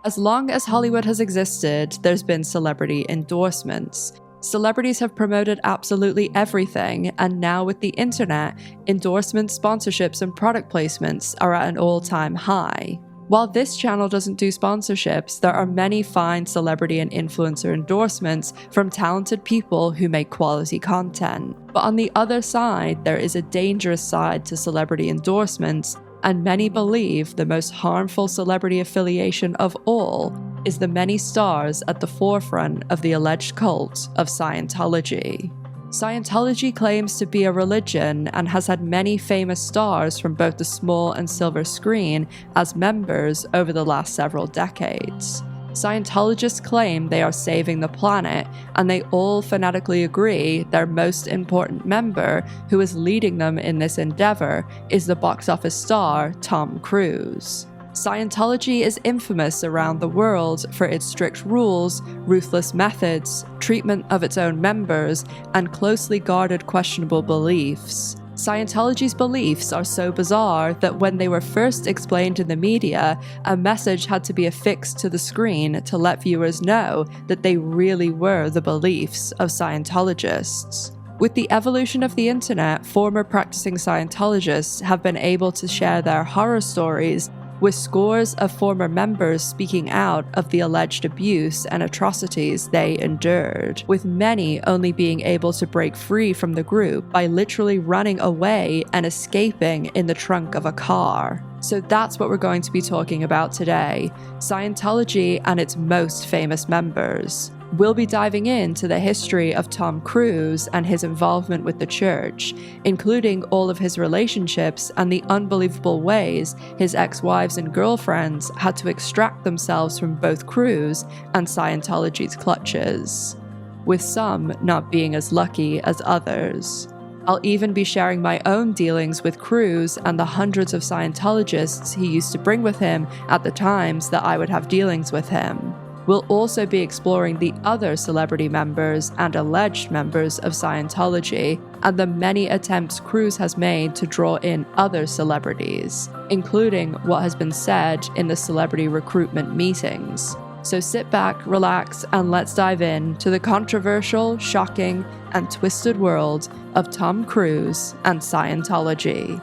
As long as Hollywood has existed, there's been celebrity endorsements. Celebrities have promoted absolutely everything, and now with the internet, endorsements, sponsorships, and product placements are at an all-time high. While this channel doesn't do sponsorships, there are many fine celebrity and influencer endorsements from talented people who make quality content. But on the other side, there is a dangerous side to celebrity endorsements, and many believe the most harmful celebrity affiliation of all is the many stars at the forefront of the alleged cult of Scientology. Scientology claims to be a religion and has had many famous stars from both the small and silver screen as members over the last several decades. Scientologists claim they are saving the planet, and they all fanatically agree their most important member, who is leading them in this endeavor, is the box office star Tom Cruise. Scientology is infamous around the world for its strict rules, ruthless methods, treatment of its own members, and closely guarded questionable beliefs. Scientology's beliefs are so bizarre that when they were first explained in the media, a message had to be affixed to the screen to let viewers know that they really were the beliefs of Scientologists. With the evolution of the internet, former practicing Scientologists have been able to share their horror stories, with scores of former members speaking out of the alleged abuse and atrocities they endured, with many only being able to break free from the group by literally running away and escaping in the trunk of a car. So that's what we're going to be talking about today: Scientology and its most famous members. We'll be diving into the history of Tom Cruise and his involvement with the church, including all of his relationships and the unbelievable ways his ex-wives and girlfriends had to extract themselves from both Cruise and Scientology's clutches, with some not being as lucky as others. I'll even be sharing my own dealings with Cruise and the hundreds of Scientologists he used to bring with him at the times that I would have dealings with him. We'll also be exploring the other celebrity members and alleged members of Scientology, and the many attempts Cruise has made to draw in other celebrities, including what has been said in the celebrity recruitment meetings. So sit back, relax, and let's dive in to the controversial, shocking, and twisted world of Tom Cruise and Scientology.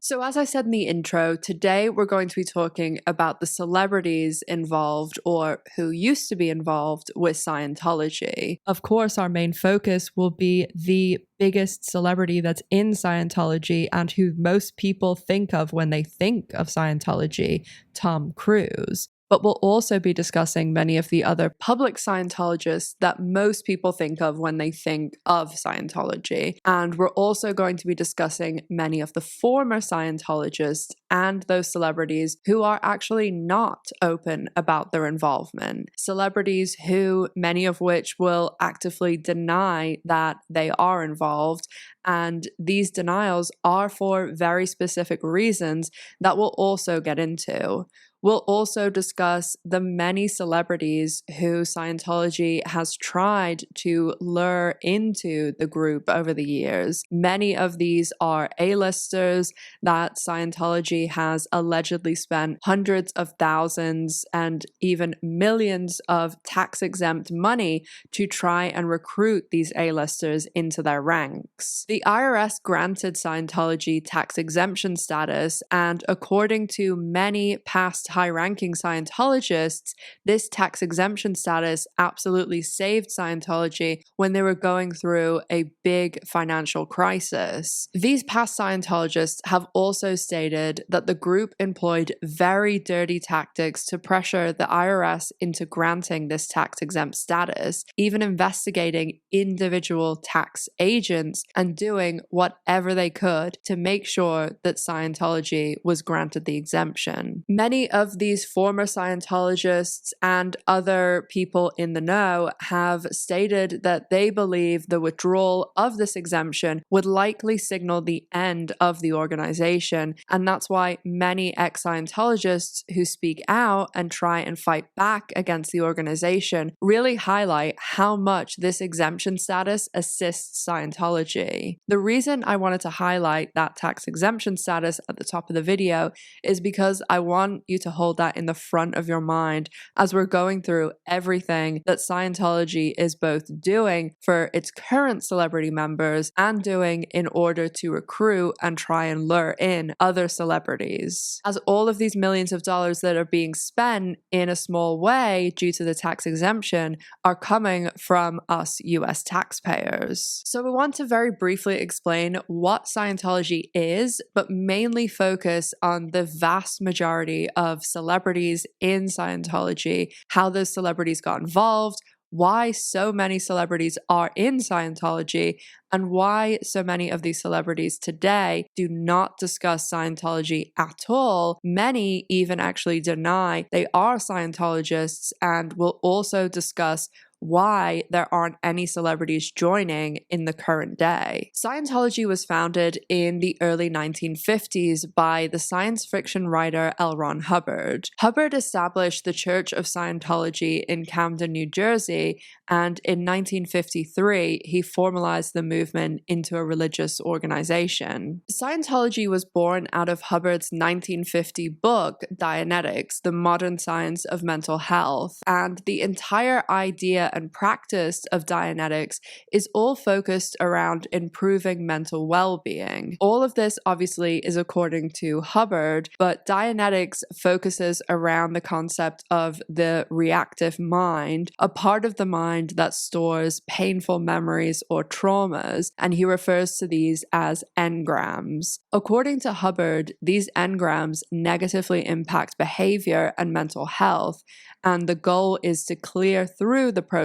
So as I said in the intro, today we're going to be talking about the celebrities involved, or who used to be involved, with Scientology. Of course, our main focus will be the biggest celebrity that's in Scientology and who most people think of when they think of Scientology, Tom Cruise. But we'll also be discussing many of the other public Scientologists that most people think of when they think of Scientology. And we're also going to be discussing many of the former Scientologists and those celebrities who are actually not open about their involvement. Celebrities who, many of which will actively deny that they are involved. And these denials are for very specific reasons that we'll also get into. We'll also discuss the many celebrities who Scientology has tried to lure into the group over the years. Many of these are A-listers that Scientology has allegedly spent hundreds of thousands and even millions of tax-exempt money to try and recruit these A-listers into their ranks. The IRS granted Scientology tax exemption status, and according to many past high-ranking Scientologists, this tax exemption status absolutely saved Scientology when they were going through a big financial crisis. These past Scientologists have also stated that the group employed very dirty tactics to pressure the IRS into granting this tax-exempt status, even investigating individual tax agents and doing whatever they could to make sure that Scientology was granted the exemption. Many of of these former Scientologists and other people in the know have stated that they believe the withdrawal of this exemption would likely signal the end of the organization, and that's why many ex-Scientologists who speak out and try and fight back against the organization really highlight how much this exemption status assists Scientology. The reason I wanted to highlight that tax exemption status at the top of the video is because I want you to hold that in the front of your mind as we're going through everything that Scientology is both doing for its current celebrity members and doing in order to recruit and try and lure in other celebrities. As all of these millions of dollars that are being spent in a small way due to the tax exemption are coming from us US taxpayers. So we want to very briefly explain what Scientology is, but mainly focus on the vast majority of celebrities in Scientology, how those celebrities got involved, why so many celebrities are in Scientology, and why so many of these celebrities today do not discuss Scientology at all. Many even actually deny they are Scientologists, and will also discuss why there aren't any celebrities joining in the current day. Scientology was founded in the early 1950s by the science fiction writer L. Ron Hubbard. Hubbard established the Church of Scientology in Camden, New Jersey, and in 1953, he formalized the movement into a religious organization. Scientology was born out of Hubbard's 1950 book, Dianetics, The Modern Science of Mental Health, and the entire idea and practice of Dianetics is all focused around improving mental well-being. All of this obviously is according to Hubbard, but Dianetics focuses around the concept of the reactive mind, a part of the mind that stores painful memories or traumas, and he refers to these as engrams. According to Hubbard, these engrams negatively impact behavior and mental health, and the goal is to clear through the process,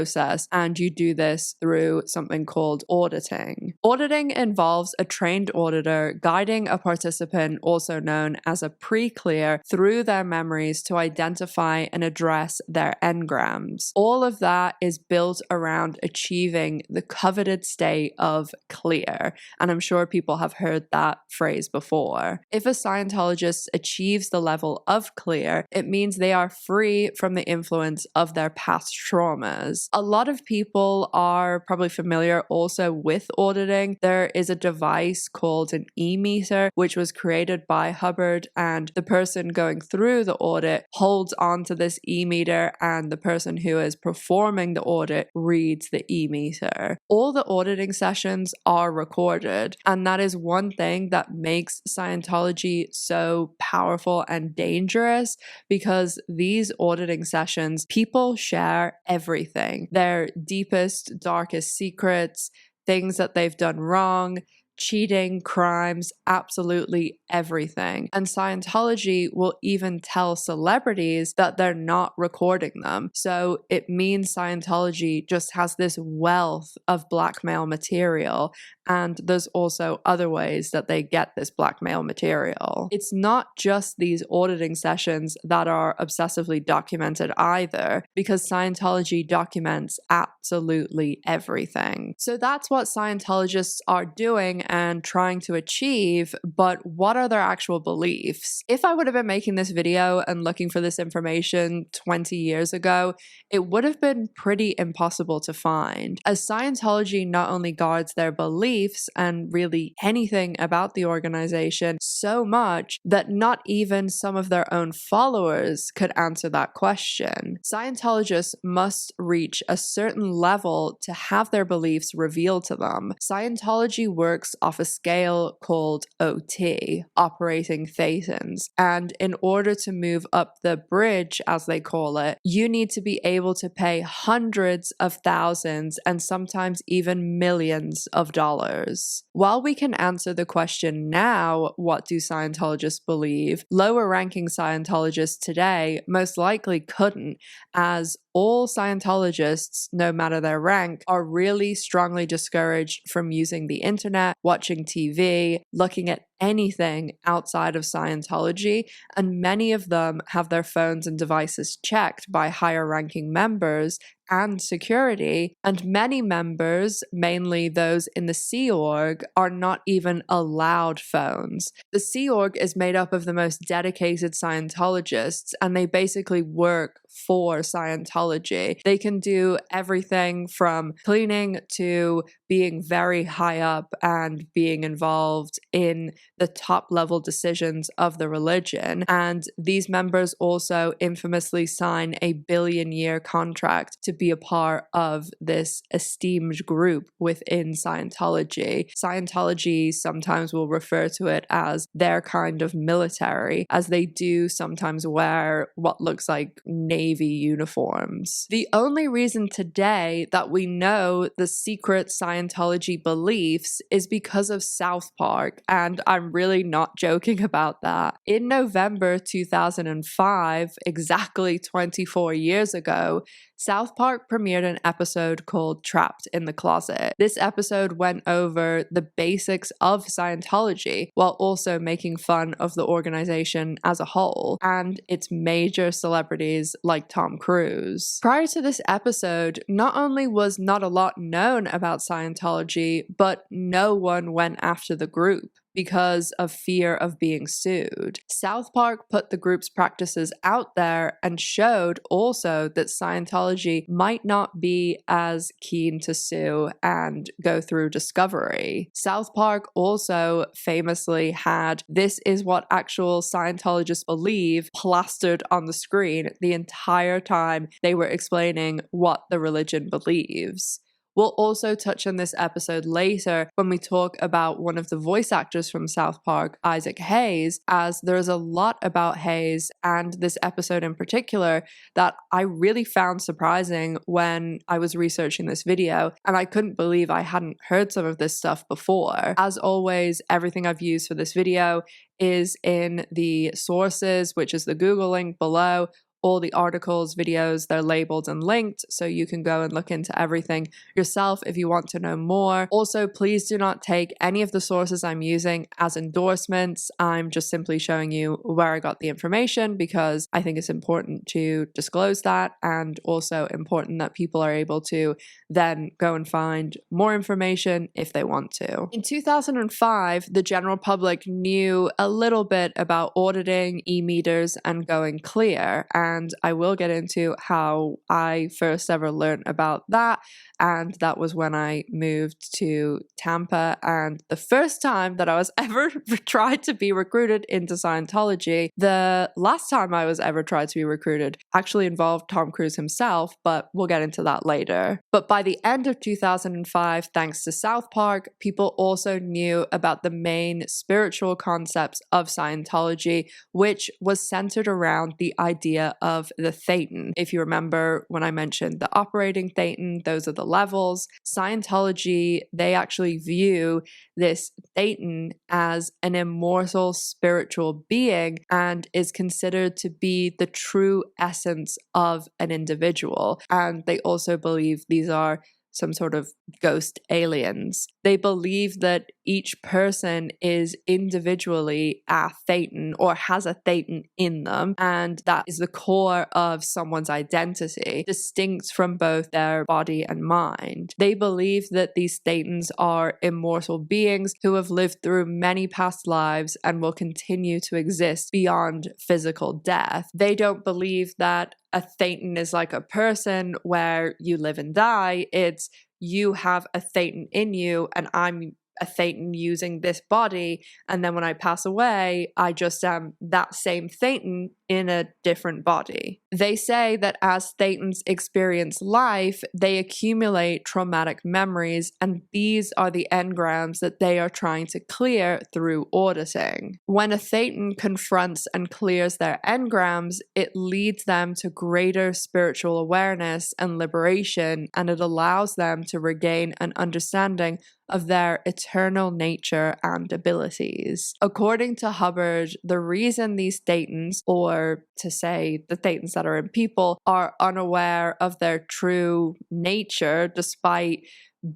and you do this through something called auditing. Auditing involves a trained auditor guiding a participant, also known as a pre-clear, through their memories to identify and address their engrams. All of that is built around achieving the coveted state of clear, and I'm sure people have heard that phrase before. If a Scientologist achieves the level of clear, it means they are free from the influence of their past traumas. A lot of people are probably familiar also with auditing. There is a device called an e-meter, which was created by Hubbard, and the person going through the audit holds onto this e-meter, and the person who is performing the audit reads the e-meter. All the auditing sessions are recorded, and that is one thing that makes Scientology so powerful and dangerous, because these auditing sessions, people share everything, their deepest, darkest secrets, things that they've done wrong, cheating, crimes, absolutely everything. And Scientology will even tell celebrities that they're not recording them. So it means Scientology just has this wealth of blackmail material, and there's also other ways that they get this blackmail material. It's not just these auditing sessions that are obsessively documented either, because Scientology documents absolutely everything. So that's what Scientologists are doing and trying to achieve, but what are their actual beliefs? If I would have been making this video and looking for this information 20 years ago, it would have been pretty impossible to find, as Scientology not only guards their beliefs and really anything about the organization so much that not even some of their own followers could answer that question. Scientologists must reach a certain level to have their beliefs revealed to them. Scientology works off a scale called OT, operating thetans, and in order to move up the bridge, as they call it, you need to be able to pay hundreds of thousands and sometimes even millions of dollars. While we can answer the question now, what do Scientologists believe, lower ranking Scientologists today most likely couldn't, as all Scientologists, no matter their rank, are really strongly discouraged from using the internet, watching TV, looking at anything outside of Scientology, and many of them have their phones and devices checked by higher ranking members and security, and many members, mainly those in the Sea Org, are not even allowed phones. The Sea Org is made up of the most dedicated Scientologists, and they basically work for Scientology. They can do everything from cleaning to being very high up and being involved in the top level decisions of the religion. And these members also infamously sign a billion-year contract to be a part of this esteemed group within Scientology. Scientology sometimes will refer to it as their kind of military, as they do sometimes wear what looks like Navy uniforms. The only reason today that we know the secret Scientology beliefs is because of South Park, and I'm really not joking about that. In November 2005, exactly 24 years ago, South Park premiered an episode called Trapped in the Closet. This episode went over the basics of Scientology while also making fun of the organization as a whole and its major celebrities like Tom Cruise. Prior to this episode, not only was not a lot known about Scientology, but no one went after the group because of fear of being sued. South Park put the group's practices out there and showed also that Scientology might not be as keen to sue and go through discovery. South Park also famously had "This is what actual Scientologists believe" plastered on the screen the entire time they were explaining what the religion believes. We'll also touch on this episode later when we talk about one of the voice actors from South Park, Isaac Hayes, as there is a lot about Hayes and this episode in particular that I really found surprising when I was researching this video, and I couldn't believe I hadn't heard some of this stuff before. As always, everything I've used for this video is in the sources, which is the Google link below. All the articles, videos, they're labeled and linked, so you can go and look into everything yourself if you want to know more. Also, please do not take any of the sources I'm using as endorsements. I'm just simply showing you where I got the information because I think it's important to disclose that, and also important that people are able to then go and find more information if they want to. In 2005, the general public knew a little bit about auditing, e-meters, and going clear, and I will get into how I first ever learned about that, and that was when I moved to Tampa. And the first time that I was ever tried to be recruited into Scientology, the last time I was ever tried to be recruited actually involved Tom Cruise himself, but we'll get into that later. But by the end of 2005, thanks to South Park, people also knew about the main spiritual concepts of Scientology, which was centered around the idea of the Thetan. If you remember when I mentioned the operating Thetan, those are the levels. Scientology, they actually view this Thetan as an immortal spiritual being and is considered to be the true essence of an individual. And they also believe these are some sort of ghost aliens. They believe that each person is individually a Thetan or has a Thetan in them, and that is the core of someone's identity, distinct from both their body and mind. They believe that these Thetans are immortal beings who have lived through many past lives and will continue to exist beyond physical death. They don't believe that a Thetan is like a person where you live and die. It's you have a Thetan in you and I'm a Thetan using this body, and then when I pass away, I just am that same Thetan in a different body. They say that as Thetans experience life, they accumulate traumatic memories, and these are the engrams that they are trying to clear through auditing. When a Thetan confronts and clears their engrams, it leads them to greater spiritual awareness and liberation, and it allows them to regain an understanding of their eternal nature and abilities. According to Hubbard, the reason these Thetans, or to say the Thetans that are in people, are unaware of their true nature despite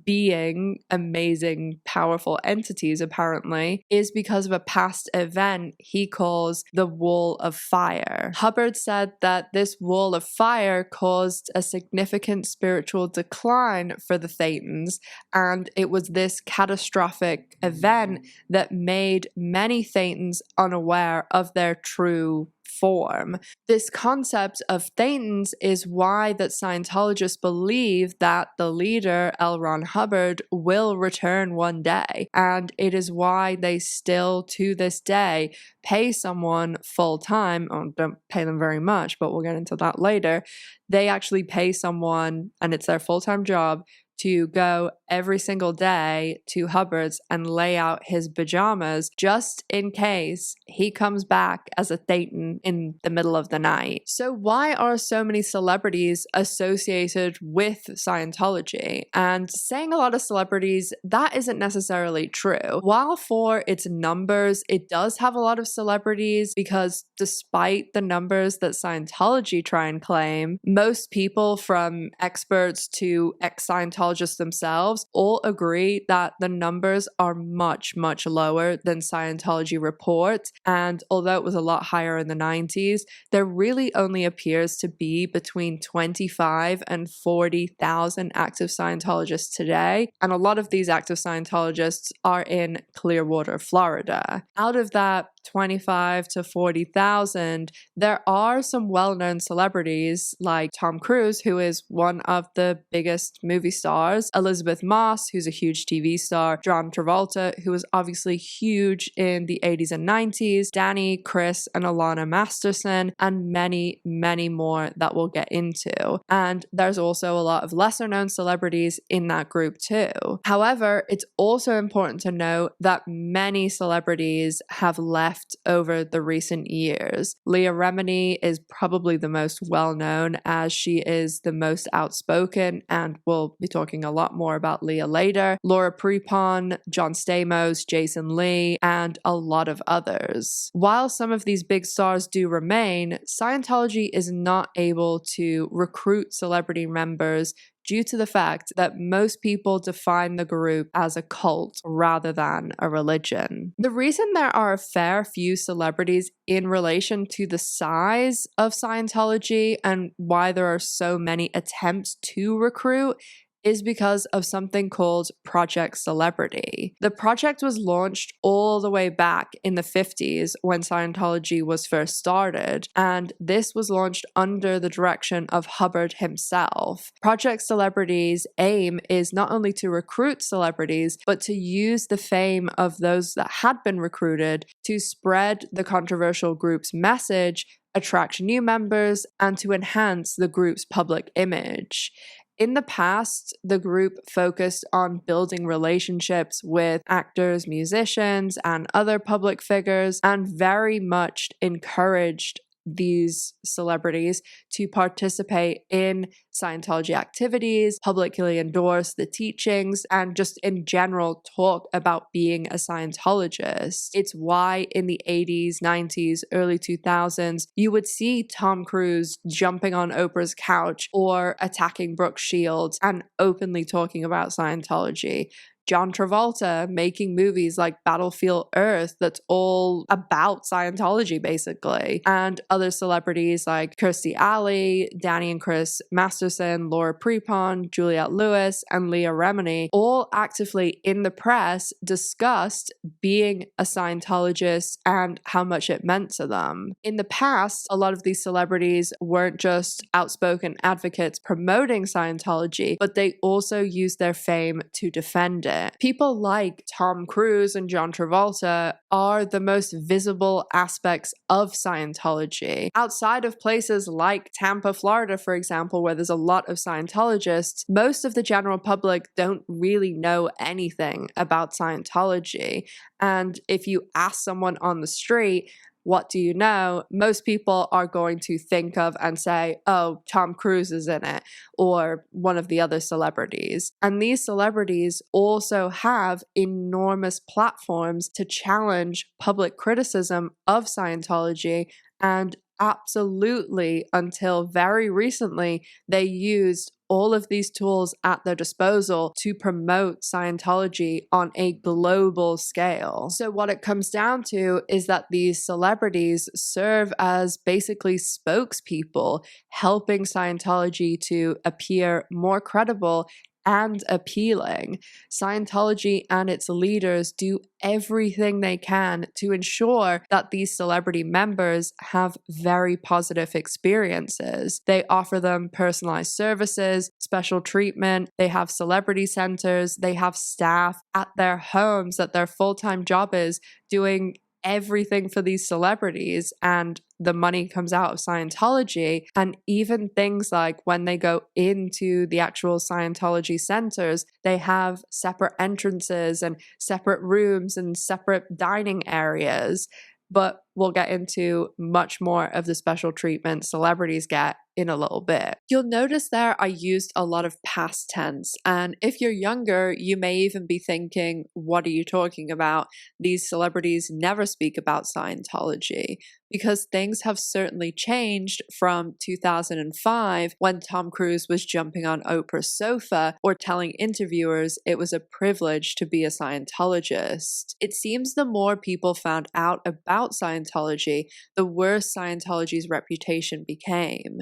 being amazing, powerful entities, apparently, is because of a past event he calls the Wall of Fire. Hubbard said that this Wall of Fire caused a significant spiritual decline for the Thetans, and it was this catastrophic event that made many Thetans unaware of their true form. This concept of Thetans is why that Scientologists believe that the leader, L. Ron Hubbard, will return one day, and it is why they still, to this day, pay someone full-time, or don't pay them very much, but we'll get into that later. They actually pay someone, and it's their full-time job, to go every single day to Hubbard's and lay out his pajamas just in case he comes back as a Thetan in the middle of the night. So why are so many celebrities associated with Scientology? And saying a lot of celebrities, that isn't necessarily true. While for its numbers, it does have a lot of celebrities, because despite the numbers that Scientology try and claim, most people, from experts to ex-Scientologists themselves, all agree that the numbers are much, much lower than Scientology reports. And although it was a lot higher in the 90s, there really only appears to be between 25 and 40,000 active Scientologists today. And a lot of these active Scientologists are in Clearwater, Florida. Out of that 25 to 40,000, there are some well-known celebrities like Tom Cruise, who is one of the biggest movie stars, Elisabeth Moss, who's a huge TV star, John Travolta, who was obviously huge in the 80s and 90s, Danny, Chris, and Alana Masterson, and many, many more that we'll get into. And there's also a lot of lesser-known celebrities in that group too. However, it's also important to note that many celebrities have left over the recent years. Leah Remini is probably the most well-known, as she is the most outspoken, and we'll be talking a lot more about Leah later. Laura Prepon, John Stamos, Jason Lee, and a lot of others. While some of these big stars do remain, Scientology is not able to recruit celebrity members due to the fact that most people define the group as a cult rather than a religion. The reason there are a fair few celebrities in relation to the size of Scientology and why there are so many attempts to recruit is because of something called Project Celebrity. The project was launched all the way back in the 50s when Scientology was first started, and this was launched under the direction of Hubbard himself. Project Celebrity's aim is not only to recruit celebrities, but to use the fame of those that had been recruited to spread the controversial group's message, attract new members, and to enhance the group's public image. In the past, the group focused on building relationships with actors, musicians, and other public figures, and very much encouraged these celebrities to participate in Scientology activities, publicly endorse the teachings, and just in general talk about being a Scientologist. It's why in the 80s, 90s, early 2000s, you would see Tom Cruise jumping on Oprah's couch or attacking Brooke Shields and openly talking about Scientology. John Travolta making movies like Battlefield Earth that's all about Scientology, basically. And other celebrities like Kirstie Alley, Danny and Chris Masterson, Laura Prepon, Juliette Lewis, and Leah Remini, all actively in the press discussed being a Scientologist and how much it meant to them. In the past, a lot of these celebrities weren't just outspoken advocates promoting Scientology, but they also used their fame to defend it. People like Tom Cruise and John Travolta are the most visible aspects of Scientology. Outside of places like Tampa, Florida, for example, where there's a lot of Scientologists, most of the general public don't really know anything about Scientology. And if you ask someone on the street, what do you know, most people are going to think of and say, oh, Tom Cruise is in it, or one of the other celebrities. And these celebrities also have enormous platforms to challenge public criticism of Scientology, and absolutely, until very recently, they used all of these tools at their disposal to promote Scientology on a global scale. So what it comes down to is that these celebrities serve as basically spokespeople, helping Scientology to appear more credible and appealing. Scientology and its leaders do everything they can to ensure that these celebrity members have very positive experiences. They offer them personalized services, special treatment, they have celebrity centers, they have staff at their homes that their full-time job is doing everything for these celebrities, and the money comes out of Scientology. And even things like when they go into the actual Scientology centers, they have separate entrances and separate rooms and separate dining areas. But we'll get into much more of the special treatment celebrities get in a little bit. You'll notice there I used a lot of past tense, and if you're younger, you may even be thinking, what are you talking about? These celebrities never speak about Scientology, because things have certainly changed from 2005 when Tom Cruise was jumping on Oprah's sofa or telling interviewers it was a privilege to be a Scientologist. It seems the more people found out about Scientology, the worse Scientology's reputation became.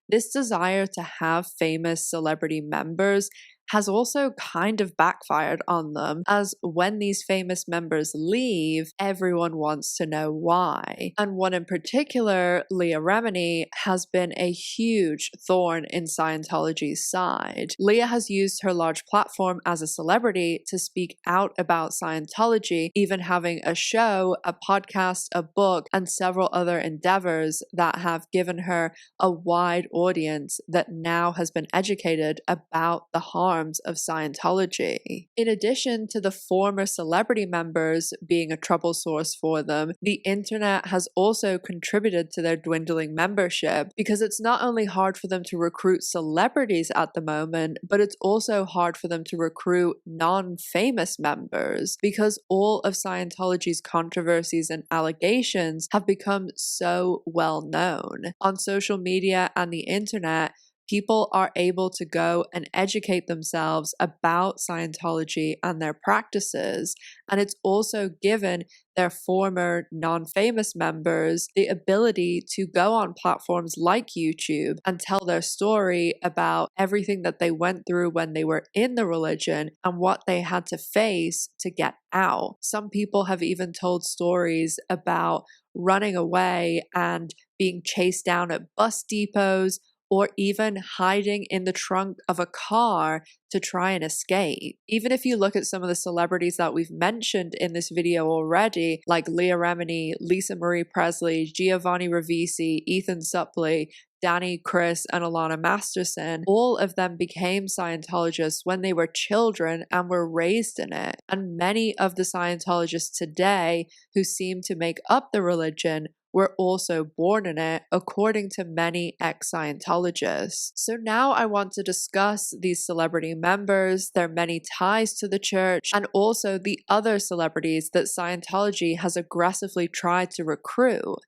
This desire to have famous celebrity members has also kind of backfired on them, as when these famous members leave, everyone wants to know why. And one in particular, Leah Remini, has been a huge thorn in Scientology's side. Leah has used her large platform as a celebrity to speak out about Scientology, even having a show, a podcast, a book, and several other endeavors that have given her a wide audience that now has been educated about the harms of Scientology. In addition to the former celebrity members being a trouble source for them, the internet has also contributed to their dwindling membership, because it's not only hard for them to recruit celebrities at the moment, but it's also hard for them to recruit non-famous members, because all of Scientology's controversies and allegations have become so well known. On social media and the internet, people are able to go and educate themselves about Scientology and their practices, and it's also given their former non-famous members the ability to go on platforms like YouTube and tell their story about everything that they went through when they were in the religion and what they had to face to get out. Some people have even told stories about running away and being chased down at bus depots, or even hiding in the trunk of a car to try and escape. Even if you look at some of the celebrities that we've mentioned in this video already, like Leah Remini, Lisa Marie Presley, Giovanni Ribisi, Ethan Suplee, Danny, Chris, and Alana Masterson, all of them became Scientologists when they were children and were raised in it. And many of the Scientologists today who seem to make up the religion were also born in it, according to many ex-Scientologists. So now I want to discuss these celebrity members, their many ties to the church, and also the other celebrities that Scientology has aggressively tried to recruit,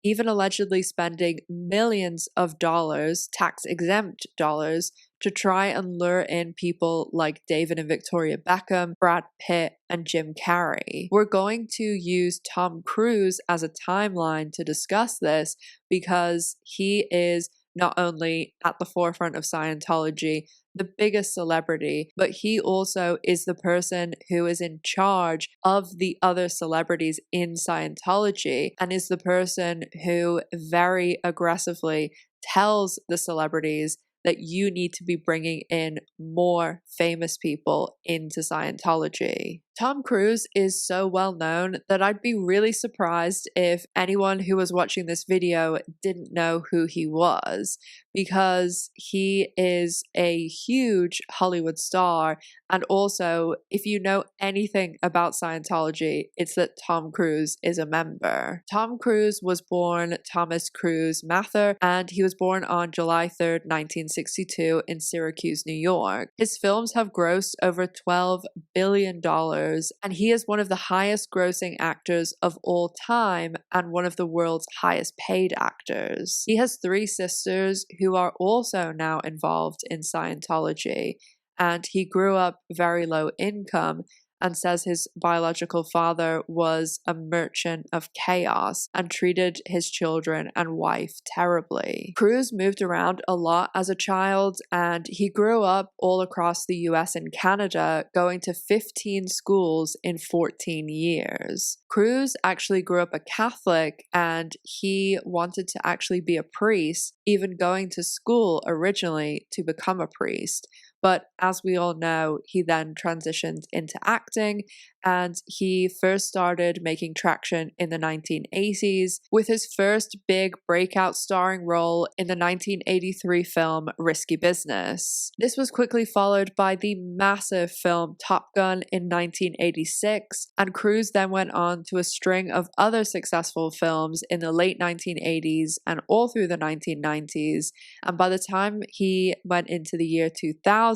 even allegedly spending millions of dollars, tax-exempt dollars, to try and lure in people like David and Victoria Beckham, Brad Pitt, and Jim Carrey. We're going to use Tom Cruise as a timeline to discuss this, because he is not only at the forefront of Scientology, the biggest celebrity, but he also is the person who is in charge of the other celebrities in Scientology, and is the person who very aggressively tells the celebrities that you need to be bringing in more famous people into Scientology. Tom Cruise is so well known that I'd be really surprised if anyone who was watching this video didn't know who he was, because he is a huge Hollywood star. And also, if you know anything about Scientology, it's that Tom Cruise is a member. Tom Cruise was born Thomas Cruise Mather, and he was born on July 3rd, 1962 in Syracuse, New York. His films have grossed over $12 billion, and he is one of the highest grossing actors of all time and one of the world's highest paid actors. He has 3 sisters who are also now involved in Scientology, and he grew up very low income and says his biological father was a merchant of chaos and treated his children and wife terribly. Cruise moved around a lot as a child, and he grew up all across the US and Canada, going to 15 schools in 14 years. Cruise actually grew up a Catholic, and he wanted to actually be a priest, even going to school originally to become a priest. But as we all know, he then transitioned into acting, and he first started making traction in the 1980s with his first big breakout starring role in the 1983 film Risky Business. This was quickly followed by the massive film Top Gun in 1986, and Cruise then went on to a string of other successful films in the late 1980s and all through the 1990s, and by the time he went into the year 2000,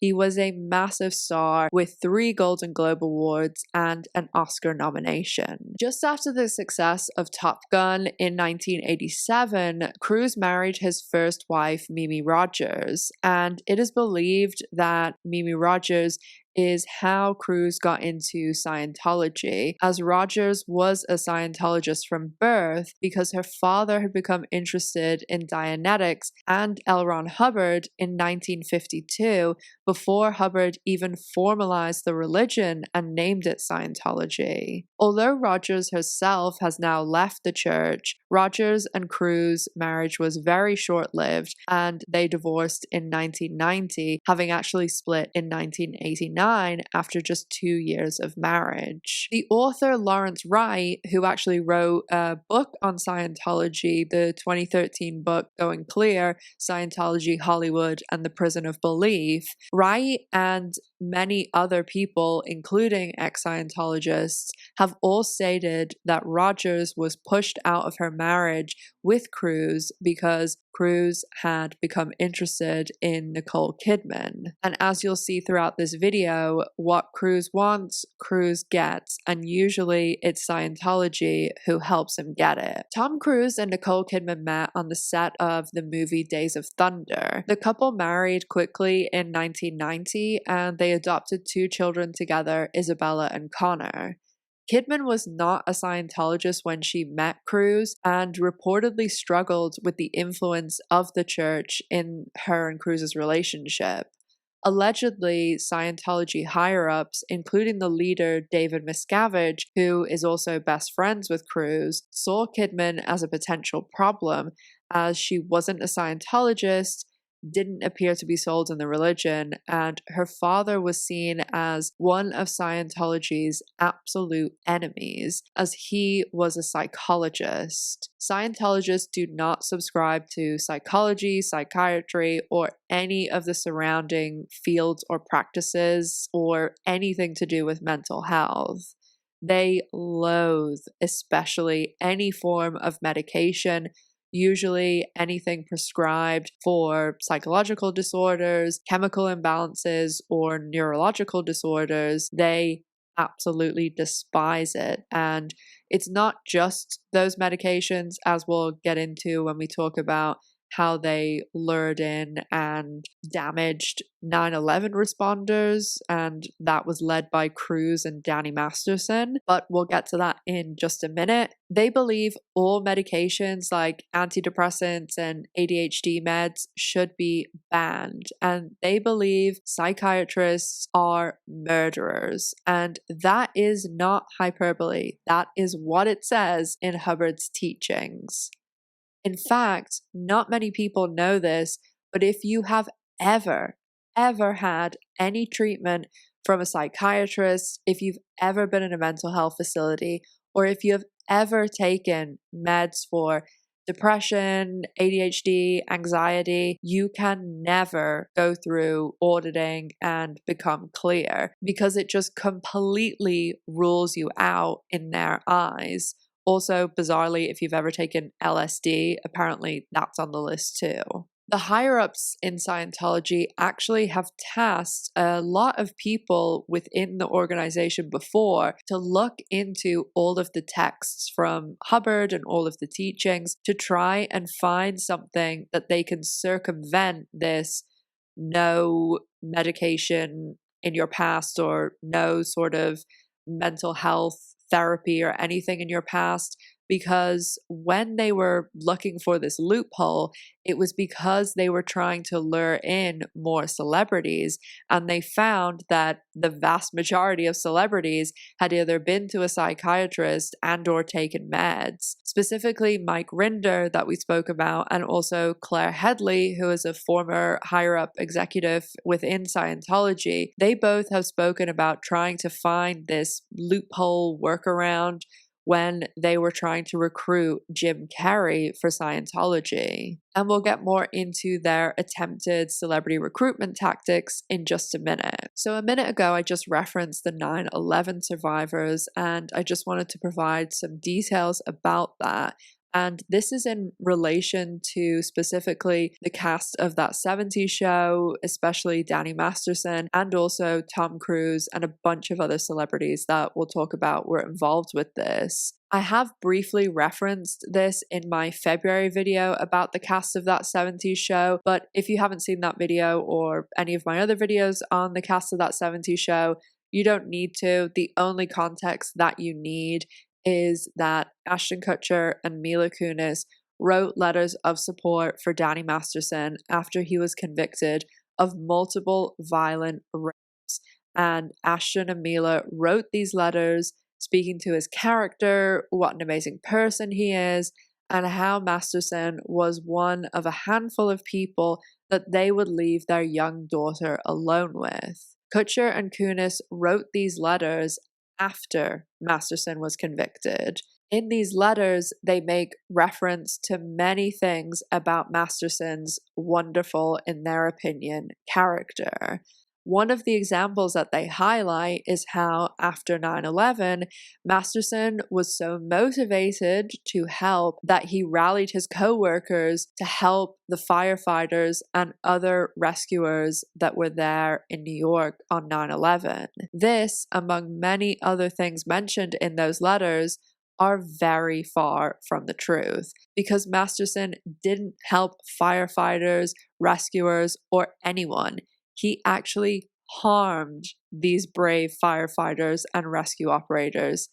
he was a massive star with 3 Golden Globe Awards and an Oscar nomination. Just after the success of Top Gun in 1987, Cruise married his first wife, Mimi Rogers, and it is believed that Mimi Rogers is how Cruise got into Scientology, as Rogers was a Scientologist from birth because her father had become interested in Dianetics and L. Ron Hubbard in 1952 before Hubbard even formalized the religion and named it Scientology. Although Rogers herself has now left the church, Rogers and Cruise marriage was very short-lived, and they divorced in 1990, having actually split in 1989 after just 2 years of marriage. The author Lawrence Wright, who actually wrote a book on Scientology, the 2013 book Going Clear, Scientology, Hollywood, and the Prison of Belief, Wright and many other people, including ex-Scientologists, have all stated that Rogers was pushed out of her marriage with Cruise because Cruise had become interested in Nicole Kidman. And as you'll see throughout this video, what Cruise wants, Cruise gets, and usually it's Scientology who helps him get it. Tom Cruise and Nicole Kidman met on the set of the movie Days of Thunder. The couple married quickly in 1990, and they adopted 2 children together, Isabella and Connor. Kidman was not a Scientologist when she met Cruise and reportedly struggled with the influence of the church in her and Cruise's relationship. Allegedly, Scientology higher-ups, including the leader David Miscavige, who is also best friends with Cruise, saw Kidman as a potential problem as she wasn't a Scientologist, didn't appear to be sold in the religion, and her father was seen as one of Scientology's absolute enemies, as he was a psychologist. Scientologists do not subscribe to psychology, psychiatry, or any of the surrounding fields or practices, or anything to do with mental health. They loathe, especially any form of medication, usually anything prescribed for psychological disorders, chemical imbalances, or neurological disorders. They absolutely despise it. And it's not just those medications, as we'll get into when we talk about how they lured in and damaged 9/11 responders, and that was led by Cruise and Danny Masterson, but we'll get to that in just a minute. They believe all medications like antidepressants and ADHD meds should be banned, and they believe psychiatrists are murderers, and that is not hyperbole. That is what it says in Hubbard's teachings. In fact, not many people know this, but if you have ever had any treatment from a psychiatrist, if you've ever been in a mental health facility, or if you have ever taken meds for depression, ADHD, anxiety, you can never go through auditing and become clear because it just completely rules you out in their eyes. Also, bizarrely, if you've ever taken LSD, apparently that's on the list too. The higher-ups in Scientology actually have tasked a lot of people within the organization before to look into all of the texts from Hubbard and all of the teachings to try and find something that they can circumvent this no medication in your past or no sort of mental health therapy or anything in your past, because when they were looking for this loophole, it was because they were trying to lure in more celebrities, and they found that the vast majority of celebrities had either been to a psychiatrist and or taken meds. Specifically Mike Rinder that we spoke about, and also Claire Headley, who is a former higher-up executive within Scientology. They both have spoken about trying to find this loophole workaround when they were trying to recruit Jim Carrey for Scientology. And we'll get more into their attempted celebrity recruitment tactics in just a minute. So a minute ago, I just referenced the 9/11 survivors, and I just wanted to provide some details about that. And this is in relation to specifically the cast of that 70s show, especially Danny Masterson, and also Tom Cruise and a bunch of other celebrities that we'll talk about were involved with this. I have briefly referenced this in my February video about the cast of that 70s show, but if you haven't seen that video or any of my other videos on the cast of that 70s show, you don't need to. The only context that you need is that Ashton Kutcher and Mila Kunis wrote letters of support for Danny Masterson after he was convicted of multiple violent rapes. And Ashton and Mila wrote these letters speaking to his character, what an amazing person he is, and how Masterson was one of a handful of people that they would leave their young daughter alone with. Kutcher and Kunis wrote these letters after Masterson was convicted. In these letters, they make reference to many things about Masterson's wonderful, in their opinion, character. One of the examples that they highlight is how after 9/11, Masterson was so motivated to help that he rallied his co-workers to help the firefighters and other rescuers that were there in New York on 9/11. This, among many other things mentioned in those letters, are very far from the truth, because Masterson didn't help firefighters, rescuers, or anyone. He actually harmed these brave firefighters and rescue operators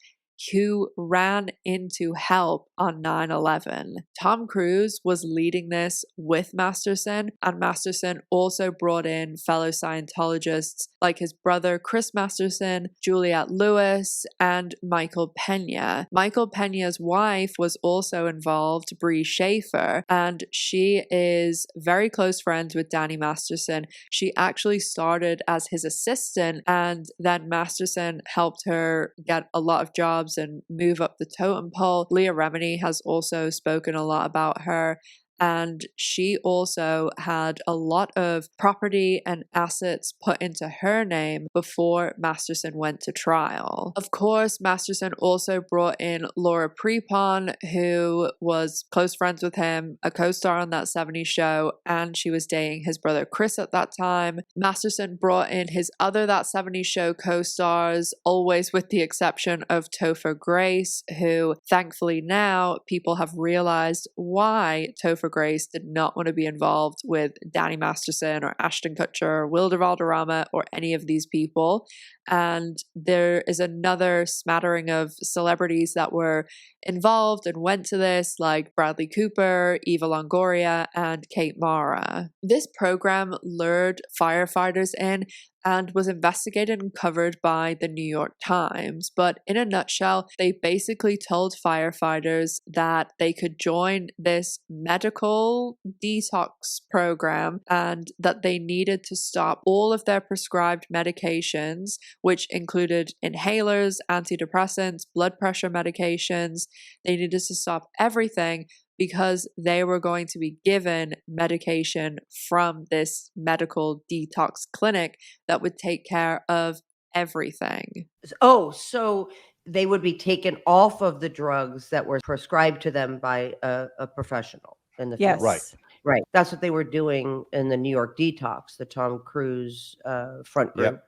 who ran in to help on 9/11. Tom Cruise was leading this with Masterson, and Masterson also brought in fellow Scientologists like his brother Chris Masterson, Juliette Lewis, and Michael Pena. Michael Pena's wife was also involved, Bree Schaefer, and she is very close friends with Danny Masterson. She actually started as his assistant, and then Masterson helped her get a lot of jobs and move up the totem pole. Leah Remini has also spoken a lot about her, and she also had a lot of property and assets put into her name before Masterson went to trial. Of course, Masterson also brought in Laura Prepon, who was close friends with him, a co-star on that 70s show, and she was dating his brother Chris at that time. Masterson brought in his other That 70s Show co-stars, always with the exception of Topher Grace, who thankfully now people have realized why Topher Grace did not want to be involved with Danny Masterson or Ashton Kutcher or Wilder Valderrama or any of these people. And there is another smattering of celebrities that were involved and went to this, like Bradley Cooper, Eva Longoria, and Kate Mara. This program lured firefighters in and was investigated and covered by the New York Times. But in a nutshell, they basically told firefighters that they could join this medical detox program and that they needed to stop all of their prescribed medications, which included inhalers, antidepressants, blood pressure medications. They needed to stop everything because they were going to be given medication from this medical detox clinic that would take care of everything. Oh, so they would be taken off of the drugs that were prescribed to them by a professional in the field. Yes. Right. That's what they were doing in the New York Detox, the Tom Cruise front group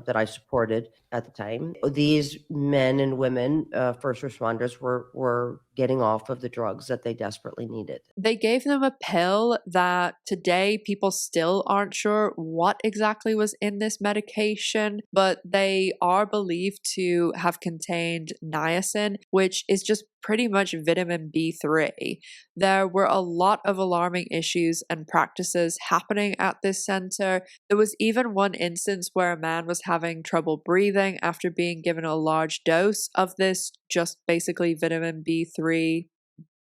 that I supported at the time. These men and women, first responders, were getting off of the drugs that they desperately needed. They gave them a pill that today people still aren't sure what exactly was in this medication, but they are believed to have contained niacin, which is just pretty much vitamin B3. There were a lot of alarming issues and practices happening at this center. There was even one instance where a man was having trouble breathing after being given a large dose of this just basically vitamin B3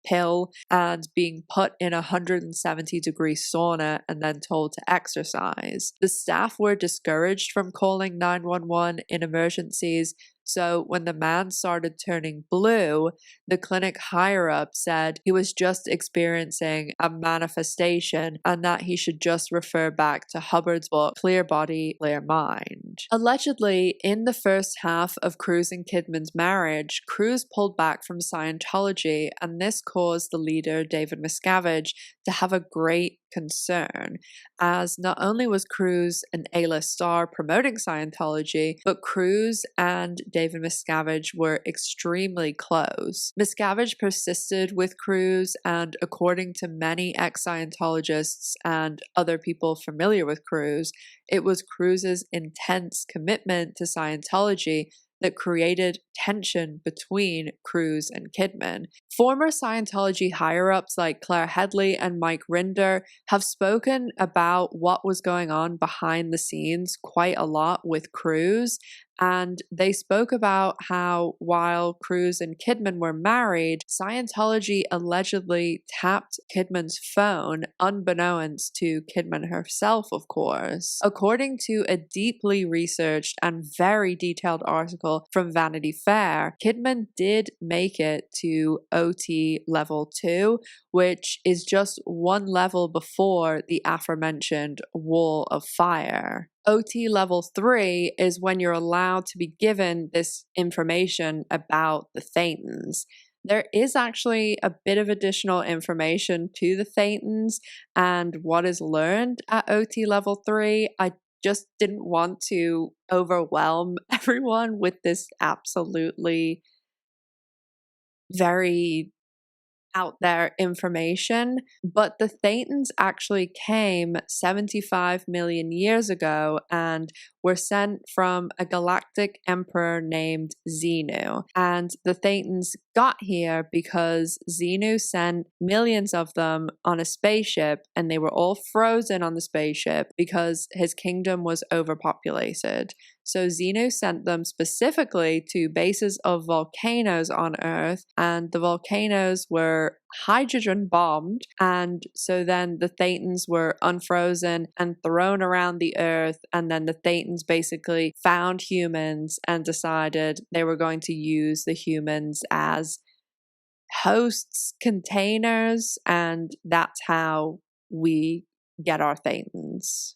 pill and being put in a 170-degree sauna and then told to exercise. The staff were discouraged from calling 911 in emergencies, so when the man started turning blue, the clinic higher-up said he was just experiencing a manifestation and that he should just refer back to Hubbard's book, Clear Body, Clear Mind. Allegedly, in the first half of Cruise and Kidman's marriage, Cruise pulled back from Scientology, and this caused the leader, David Miscavige, to have a great concern, as not only was Cruise an A-list star promoting Scientology, but Cruise and David Miscavige were extremely close. Miscavige persisted with Cruise, and according to many ex-Scientologists and other people familiar with Cruise, it was Cruise's intense commitment to Scientology that created tension between Cruise and Kidman. Former Scientology higher-ups like Claire Headley and Mike Rinder have spoken about what was going on behind the scenes quite a lot with Cruise, and they spoke about how while Cruise and Kidman were married, Scientology allegedly tapped Kidman's phone, unbeknownst to Kidman herself, of course. According to a deeply researched and very detailed article from Vanity Fair, Kidman did make it to OT level 2, which is just one level before the aforementioned wall of fire. OT level 3 is when you're allowed to be given this information about the Thetans. There is actually a bit of additional information to the Thetans and what is learned at OT level 3. I just didn't want to overwhelm everyone with this absolutely very out there information, but the Thetans actually came 75 million years ago and were sent from a galactic emperor named Xenu. And the Thetans got here because Xenu sent millions of them on a spaceship, and they were all frozen on the spaceship because his kingdom was overpopulated. So Xenu sent them specifically to bases of volcanoes on Earth, and the volcanoes were hydrogen bombed, and so then the Thetans were unfrozen and thrown around the Earth, and then the Thetans basically found humans and decided they were going to use the humans as hosts, containers, and that's how we get our Thetans,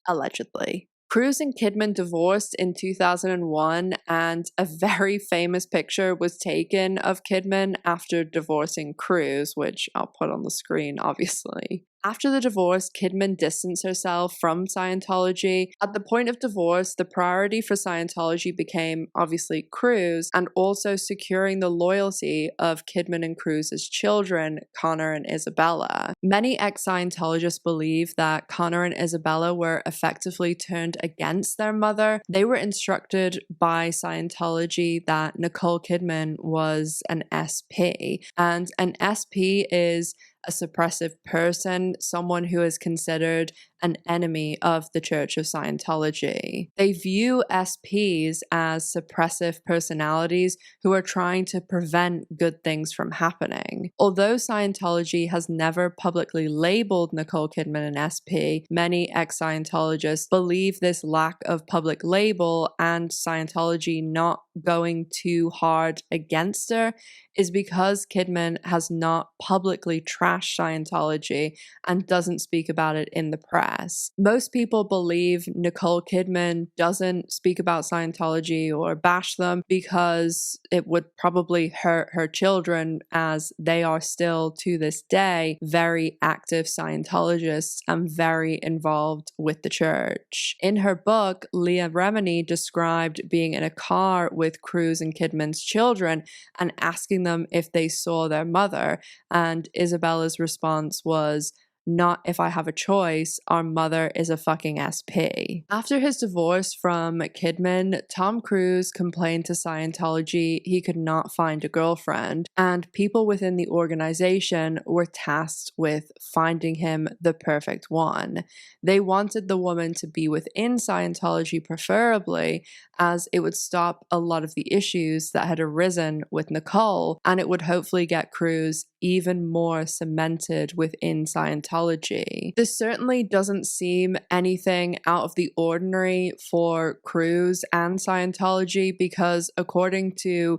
allegedly. Cruise and Kidman divorced in 2001, and a very famous picture was taken of Kidman after divorcing Cruise, which I'll put on the screen, obviously. After the divorce, Kidman distanced herself from Scientology. At the point of divorce, the priority for Scientology became obviously Cruise and also securing the loyalty of Kidman and Cruise's children, Connor and Isabella. Many ex-Scientologists believe that Connor and Isabella were effectively turned against their mother. They were instructed by Scientology that Nicole Kidman was an SP, and an SP is a suppressive person, someone who is considered an enemy of the Church of Scientology. They view SPs as suppressive personalities who are trying to prevent good things from happening. Although Scientology has never publicly labeled Nicole Kidman an SP, many ex-Scientologists believe this lack of public label and Scientology not going too hard against her is because Kidman has not publicly trashed Scientology and doesn't speak about it in the press. Most people believe Nicole Kidman doesn't speak about Scientology or bash them because it would probably hurt her children, as they are still to this day very active Scientologists and very involved with the church. In her book, Leah Remini described being in a car with Cruise and Kidman's children and asking them if they saw their mother, and Isabella's response was, "Not if I have a choice. Our mother is a fucking SP." After his divorce from Kidman, Tom Cruise complained to Scientology he could not find a girlfriend, and people within the organization were tasked with finding him the perfect one. They wanted the woman to be within Scientology preferably, as it would stop a lot of the issues that had arisen with Nicole, and it would hopefully get Cruise even more cemented within Scientology. This certainly doesn't seem anything out of the ordinary for Cruise and Scientology, because according to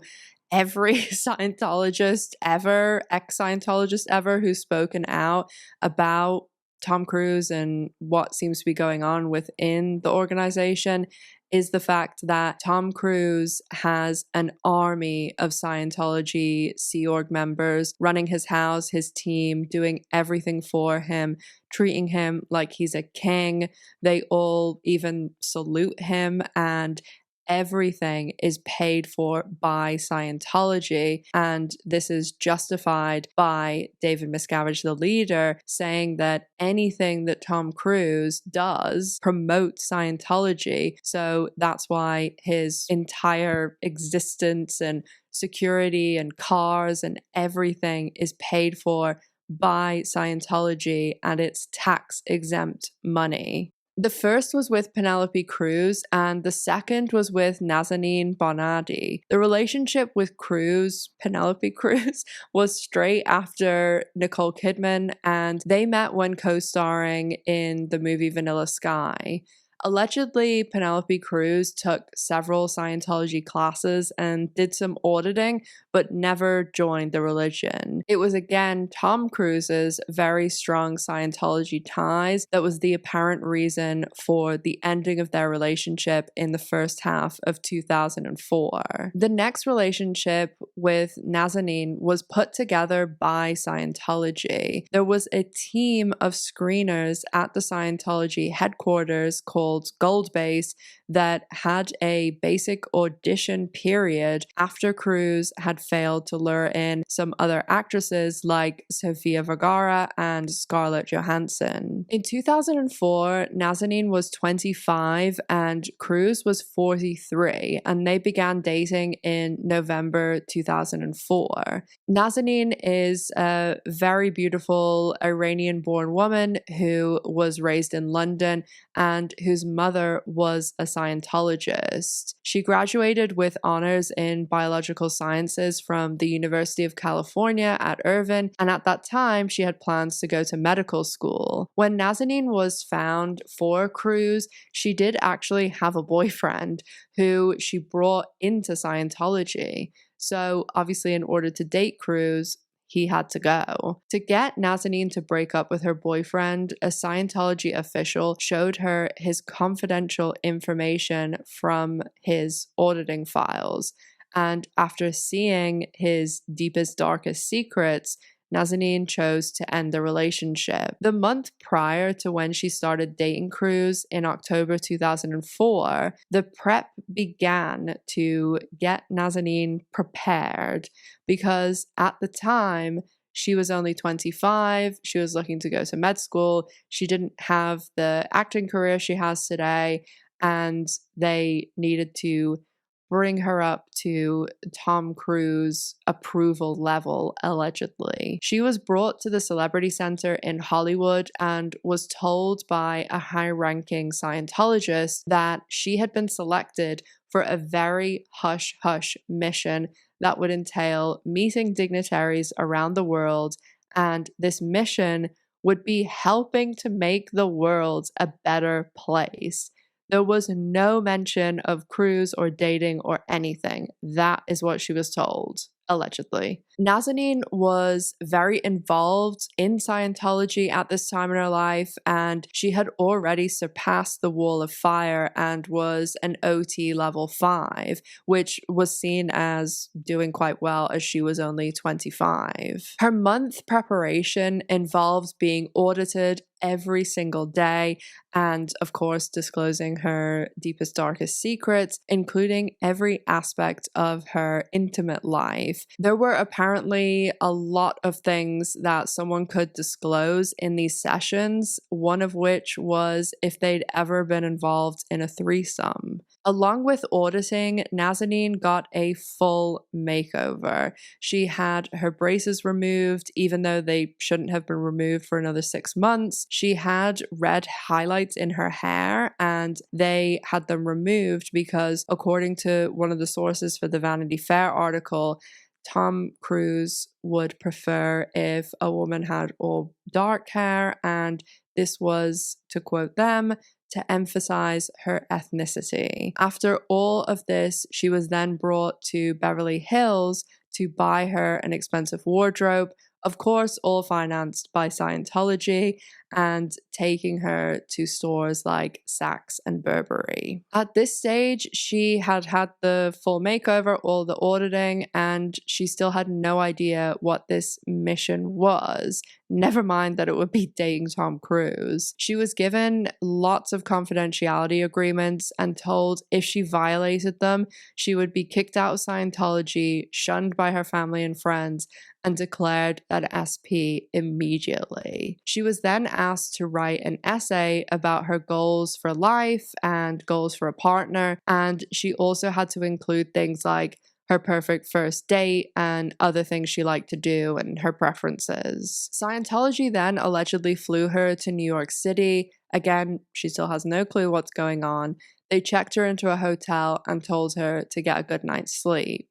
every Scientologist ever, ex-Scientologist ever, who's spoken out about Tom Cruise and what seems to be going on within the organization, is the fact that Tom Cruise has an army of Scientology Sea Org members running his house, his team, doing everything for him, treating him like he's a king. They all even salute him, and everything is paid for by Scientology, and this is justified by David Miscavige, the leader, saying that anything that Tom Cruise does promotes Scientology. So that's why his entire existence and security and cars and everything is paid for by Scientology, and it's tax-exempt money. The first was with Penelope Cruz, and the second was with Nazanin Bonadi. The relationship with Penelope Cruz, was straight after Nicole Kidman, and they met when co-starring in the movie Vanilla Sky. Allegedly, Penelope Cruz took several Scientology classes and did some auditing, but never joined the religion. It was again Tom Cruise's very strong Scientology ties that was the apparent reason for the ending of their relationship in the first half of 2004. The next relationship with Nazanin was put together by Scientology. There was a team of screeners at the Scientology headquarters called Gold Base that had a basic audition period after Cruise had failed to lure in some other actresses like Sofia Vergara and Scarlett Johansson. In 2004, Nazanin was 25 and Cruise was 43, and they began dating in November 2004. Nazanin is a very beautiful Iranian-born woman who was raised in London and whose mother was a Scientologist. She graduated with honors in biological sciences from the University of California at Irvine, and at that time she had plans to go to medical school. When Nazanin was found for Cruise, she did actually have a boyfriend who she brought into Scientology. So obviously, in order to date Cruise, he had to go. To get Nazanin to break up with her boyfriend, a Scientology official showed her his confidential information from his auditing files. And after seeing his deepest, darkest secrets, Nazanin chose to end the relationship. The month prior to when she started dating Cruise in October 2004, the prep began to get Nazanin prepared, because at the time she was only 25, she was looking to go to med school, she didn't have the acting career she has today, and they needed to bring her up to Tom Cruise approval level, allegedly. She was brought to the Celebrity Center in Hollywood and was told by a high-ranking Scientologist that she had been selected for a very hush-hush mission that would entail meeting dignitaries around the world, and this mission would be helping to make the world a better place. There was no mention of Cruise or dating or anything. That is what she was told, allegedly. Nazanin was very involved in Scientology at this time in her life, and she had already surpassed the wall of fire and was an OT level 5, which was seen as doing quite well as she was only 25. Her month preparation involved being audited every single day and, of course, disclosing her deepest, darkest secrets, including every aspect of her intimate life. There were apparently a lot of things that someone could disclose in these sessions, one of which was if they'd ever been involved in a threesome. Along with auditing, Nazanin got a full makeover. She had her braces removed, even though they shouldn't have been removed for another 6 months. She had red highlights in her hair, and they had them removed because, according to one of the sources for the Vanity Fair article, Tom Cruise would prefer if a woman had all dark hair, and this was, to quote them, to emphasize her ethnicity. After all of this, she was then brought to Beverly Hills to buy her an expensive wardrobe, of course, all financed by Scientology, and taking her to stores like Saks and Burberry. At this stage, she had had the full makeover, all the auditing, and she still had no idea what this mission was. Never mind that it would be dating Tom Cruise. She was given lots of confidentiality agreements and told if she violated them, she would be kicked out of Scientology, shunned by her family and friends, and declared an SP immediately. She was then asked to write an essay about her goals for life and goals for a partner, and she also had to include things like her perfect first date and other things she liked to do and her preferences. Scientology then allegedly flew her to New York City. Again, she still has no clue what's going on. They checked her into a hotel and told her to get a good night's sleep.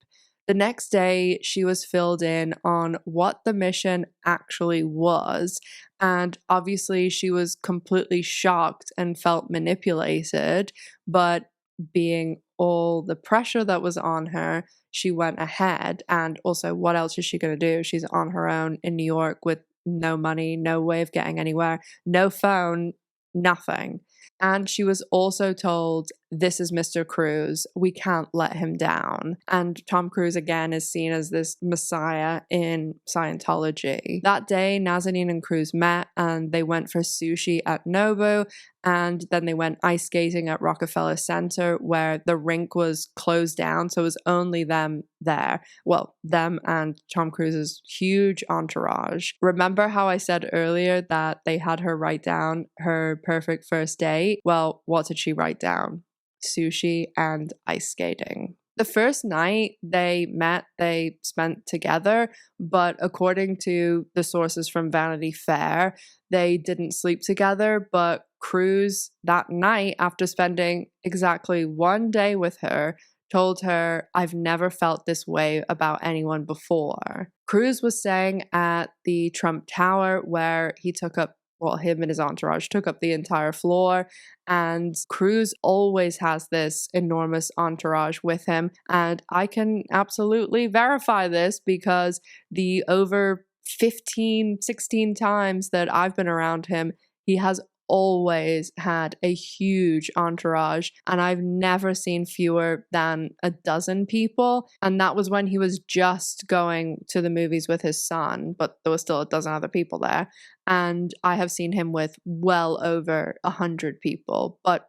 The next day, she was filled in on what the mission actually was, and obviously she was completely shocked and felt manipulated, but being all the pressure that was on her, she went ahead. And also, what else is she going to do? She's on her own in New York with no money, no way of getting anywhere, no phone, nothing. And she was also told, this is Mr. Cruise. We can't let him down. And Tom Cruise, again, is seen as this messiah in Scientology. That day, Nazanin and Cruise met and they went for sushi at Nobu. And then they went ice skating at Rockefeller Center, where the rink was closed down. So it was only them there. Well, them and Tom Cruise's huge entourage. Remember how I said earlier that they had her write down her perfect first date? Well, what did she write down? Sushi and ice skating. The first night they met, they spent together, but according to the sources from Vanity Fair, they didn't sleep together. But Cruise, that night, after spending exactly 1 day with her, told her, I've never felt this way about anyone before. Cruise was staying at the Trump Tower, where he took up him and his entourage took up the entire floor, and Cruise always has this enormous entourage with him, and I can absolutely verify this because the over 15, 16 times that I've been around him, he has always had a huge entourage, and I've never seen fewer than a dozen people. And that was when he was just going to the movies with his son, but there was still a dozen other people there. And I have seen him with well over 100 people, but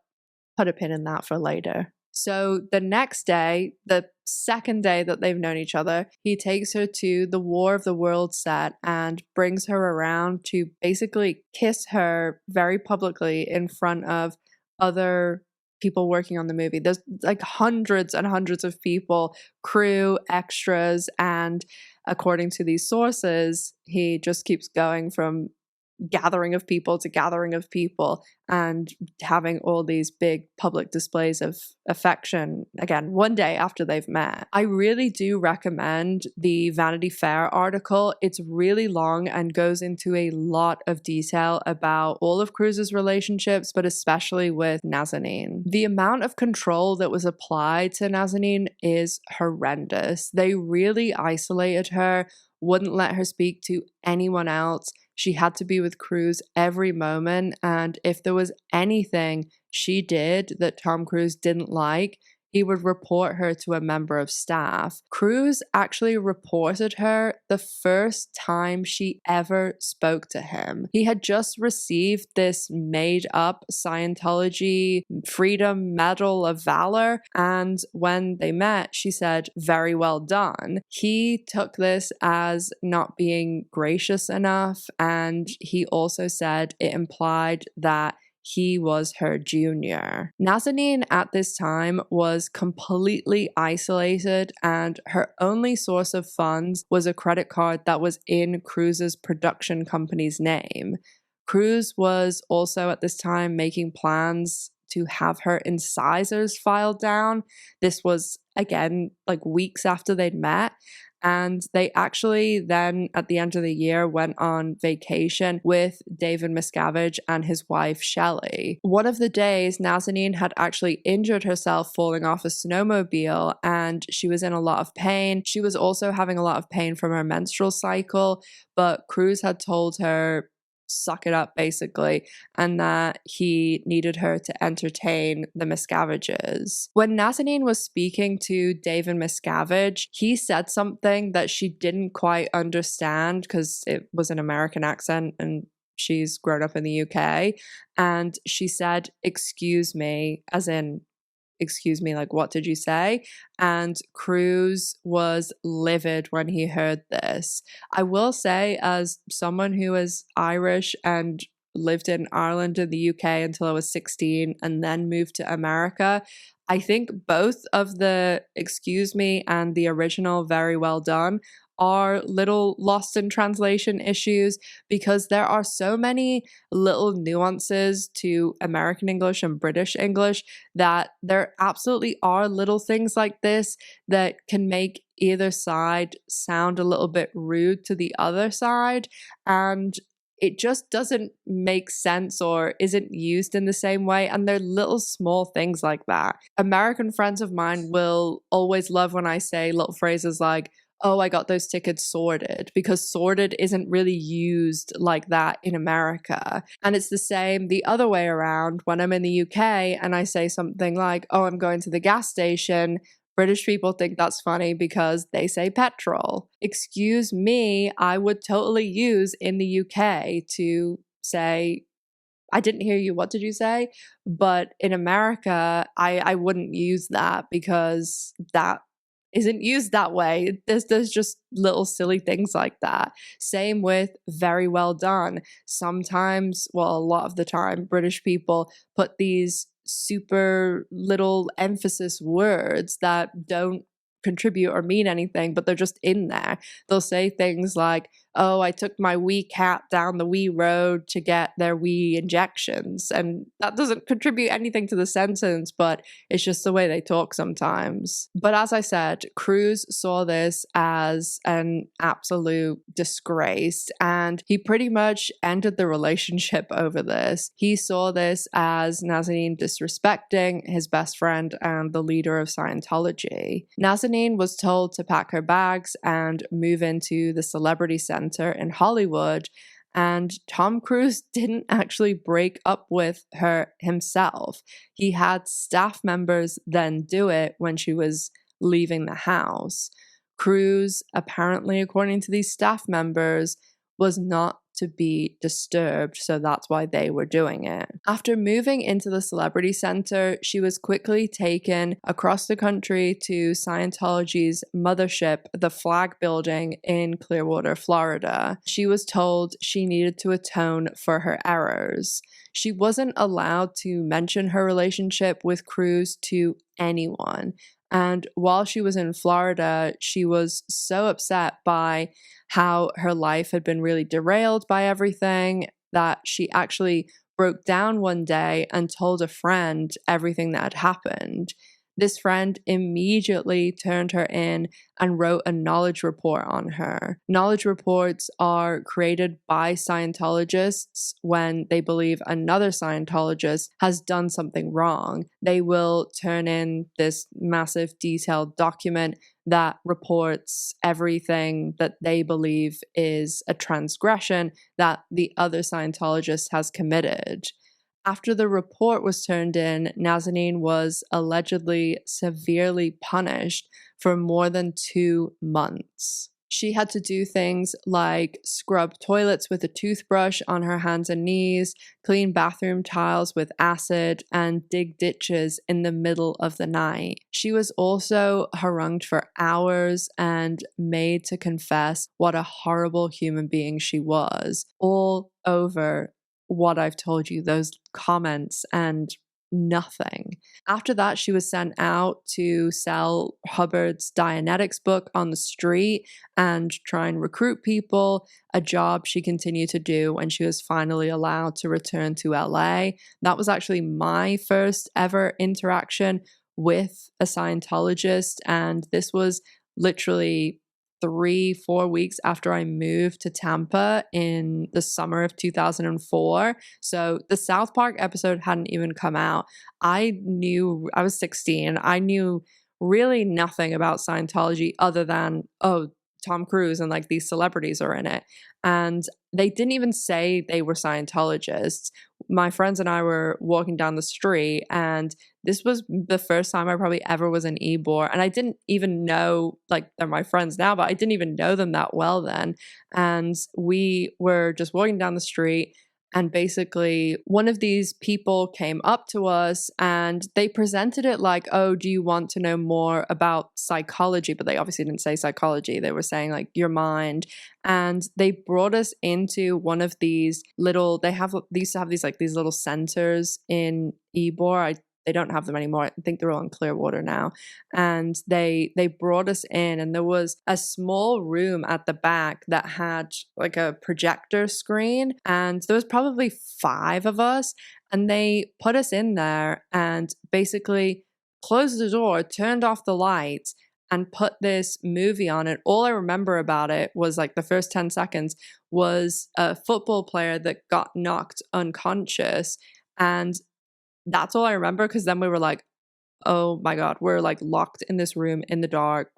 put a pin in that for later. So the next day, the second day that they've known each other, he takes her to the War of the Worlds set and brings her around to basically kiss her very publicly in front of other people working on the movie. There's like hundreds and hundreds of people, crew, extras, and according to these sources, he just keeps going from gathering of people to gathering of people and having all these big public displays of affection again one day after they've met. I really do recommend the Vanity Fair article. It's really long and goes into a lot of detail about all of Cruz's relationships, but especially with Nazanin. The amount of control that was applied to Nazanin is horrendous. They really isolated her, wouldn't let her speak to anyone else. She had to be with Cruz every moment, and if there was anything she did that Tom Cruise didn't like, he would report her to a member of staff. Cruz actually reported her the first time she ever spoke to him. He had just received this made-up Scientology Freedom Medal of Valor, and when they met, she said, "Very well done." He took this as not being gracious enough, and he also said it implied that he was her junior. Nazanin at this time was completely isolated, and her only source of funds was a credit card that was in Cruz's production company's name. Cruz was also at this time making plans to have her incisors filed down. This was, again, like weeks after they'd met. And they actually then, at the end of the year, went on vacation with David Miscavige and his wife, Shelley. One of the days, Nazanin had actually injured herself falling off a snowmobile, and she was in a lot of pain. She was also having a lot of pain from her menstrual cycle, but Cruz had told her, suck it up, basically, and that he needed her to entertain the Miscaviges. When Nazanin was speaking to David Miscavige, he said something that she didn't quite understand because it was an American accent and she's grown up in the UK. And she said, "Excuse me," as in, "Excuse me, like, what did you say?" And Cruz was livid when he heard this. I will say, as someone who is Irish and lived in Ireland and the UK until I was 16 and then moved to America, I think both of the "excuse me" and the original "very well done" are little lost in translation issues, because there are so many little nuances to American English and British English that there absolutely are little things like this that can make either side sound a little bit rude to the other side, and it just doesn't make sense or isn't used in the same way. And they're little small things like that. American friends of mine will always love when I say little phrases like, "Oh, I got those tickets sorted," because sorted isn't really used like that in America. And it's the same the other way around when I'm in the UK and I say something like, "Oh, I'm going to the gas station." British people think that's funny because they say petrol. "Excuse me," I would totally use in the UK to say, "I didn't hear you, what did you say?" But in America, I wouldn't use that because that isn't used that way. There's just little silly things like that. Same with "very well done." Sometimes, well, a lot of the time, British people put these super little emphasis words that don't contribute or mean anything, but they're just in there. They'll say things like, "Oh, I took my wee cat down the wee road to get their wee injections." And that doesn't contribute anything to the sentence, but it's just the way they talk sometimes. But as I said, Cruz saw this as an absolute disgrace, and he pretty much ended the relationship over this. He saw this as Nazanin disrespecting his best friend and the leader of Scientology. Nazanin was told to pack her bags and move into the Celebrity Center in Hollywood, and Tom Cruise didn't actually break up with her himself. He had staff members then do it when she was leaving the house. Cruise, apparently, according to these staff members, was not to be disturbed, so that's why they were doing it. After moving into the Celebrity Center, she was quickly taken across the country to Scientology's mothership, the Flag Building in Clearwater, Florida. She was told she needed to atone for her errors. she wasn't allowed to mention her relationship with Cruz to anyone. And while she was in Florida, she was so upset by how her life had been really derailed by everything that she actually broke down one day and told a friend everything that had happened. This friend immediately turned her in and wrote a knowledge report on her. Knowledge reports are created by Scientologists when they believe another Scientologist has done something wrong. They will turn in this massive detailed document that reports everything that they believe is a transgression that the other Scientologist has committed. After the report was turned in, Nazanin was allegedly severely punished for more than 2 months. She had to do things like scrub toilets with a toothbrush on her hands and knees, clean bathroom tiles with acid, and dig ditches in the middle of the night. She was also harangued for hours and made to confess what a horrible human being she was, all over what I've told you, those comments and nothing. After that, she was sent out to sell Hubbard's Dianetics book on the street and try and recruit people, a job she continued to do when she was finally allowed to return to LA. That was actually my first ever interaction with a Scientologist, and this was literally 3-4 weeks after I moved to Tampa in the summer of 2004. So the South Park episode hadn't even come out. I was 16. I knew really nothing about Scientology other than, oh, Tom Cruise and like these celebrities are in it. And they didn't even say they were Scientologists. My friends and I were walking down the street, and this was the first time I probably ever was in Ybor. And I didn't even know, like, they're my friends now, but I didn't even know them that well then. And we were just walking down the street, and basically one of these people came up to us and they presented it like, oh, do you want to know more about psychology? But they obviously didn't say psychology. They were saying like your mind. And they brought us into one of these little, they used to have these little centers in Ybor. They don't have them anymore. I think they're all in Clearwater now. And they brought us in, and there was a small room at the back that had like a projector screen, and there was probably 5 of us, and they put us in there and basically closed the door, turned off the lights, and put this movie on it. All I remember about it was like the first 10 seconds was a football player that got knocked unconscious, and that's all I remember, because then we were like, oh my God, we're like locked in this room in the dark.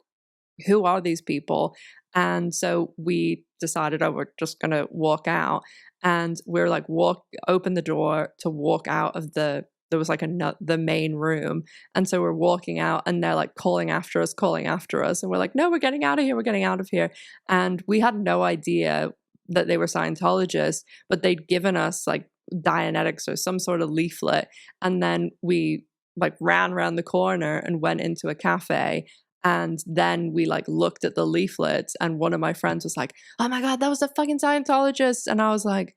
Who are these people? And so we decided, oh, we're just going to walk out. And we're like, open the door to walk out of there was like the main room. And so we're walking out, and they're like calling after us. And we're like, no, we're getting out of here. And we had no idea that they were Scientologists, but they'd given us like Dianetics or some sort of leaflet, and then we like ran around the corner and went into a cafe, and then we like looked at the leaflets, and one of my friends was like, oh my God, that was a fucking Scientologist. And I was like,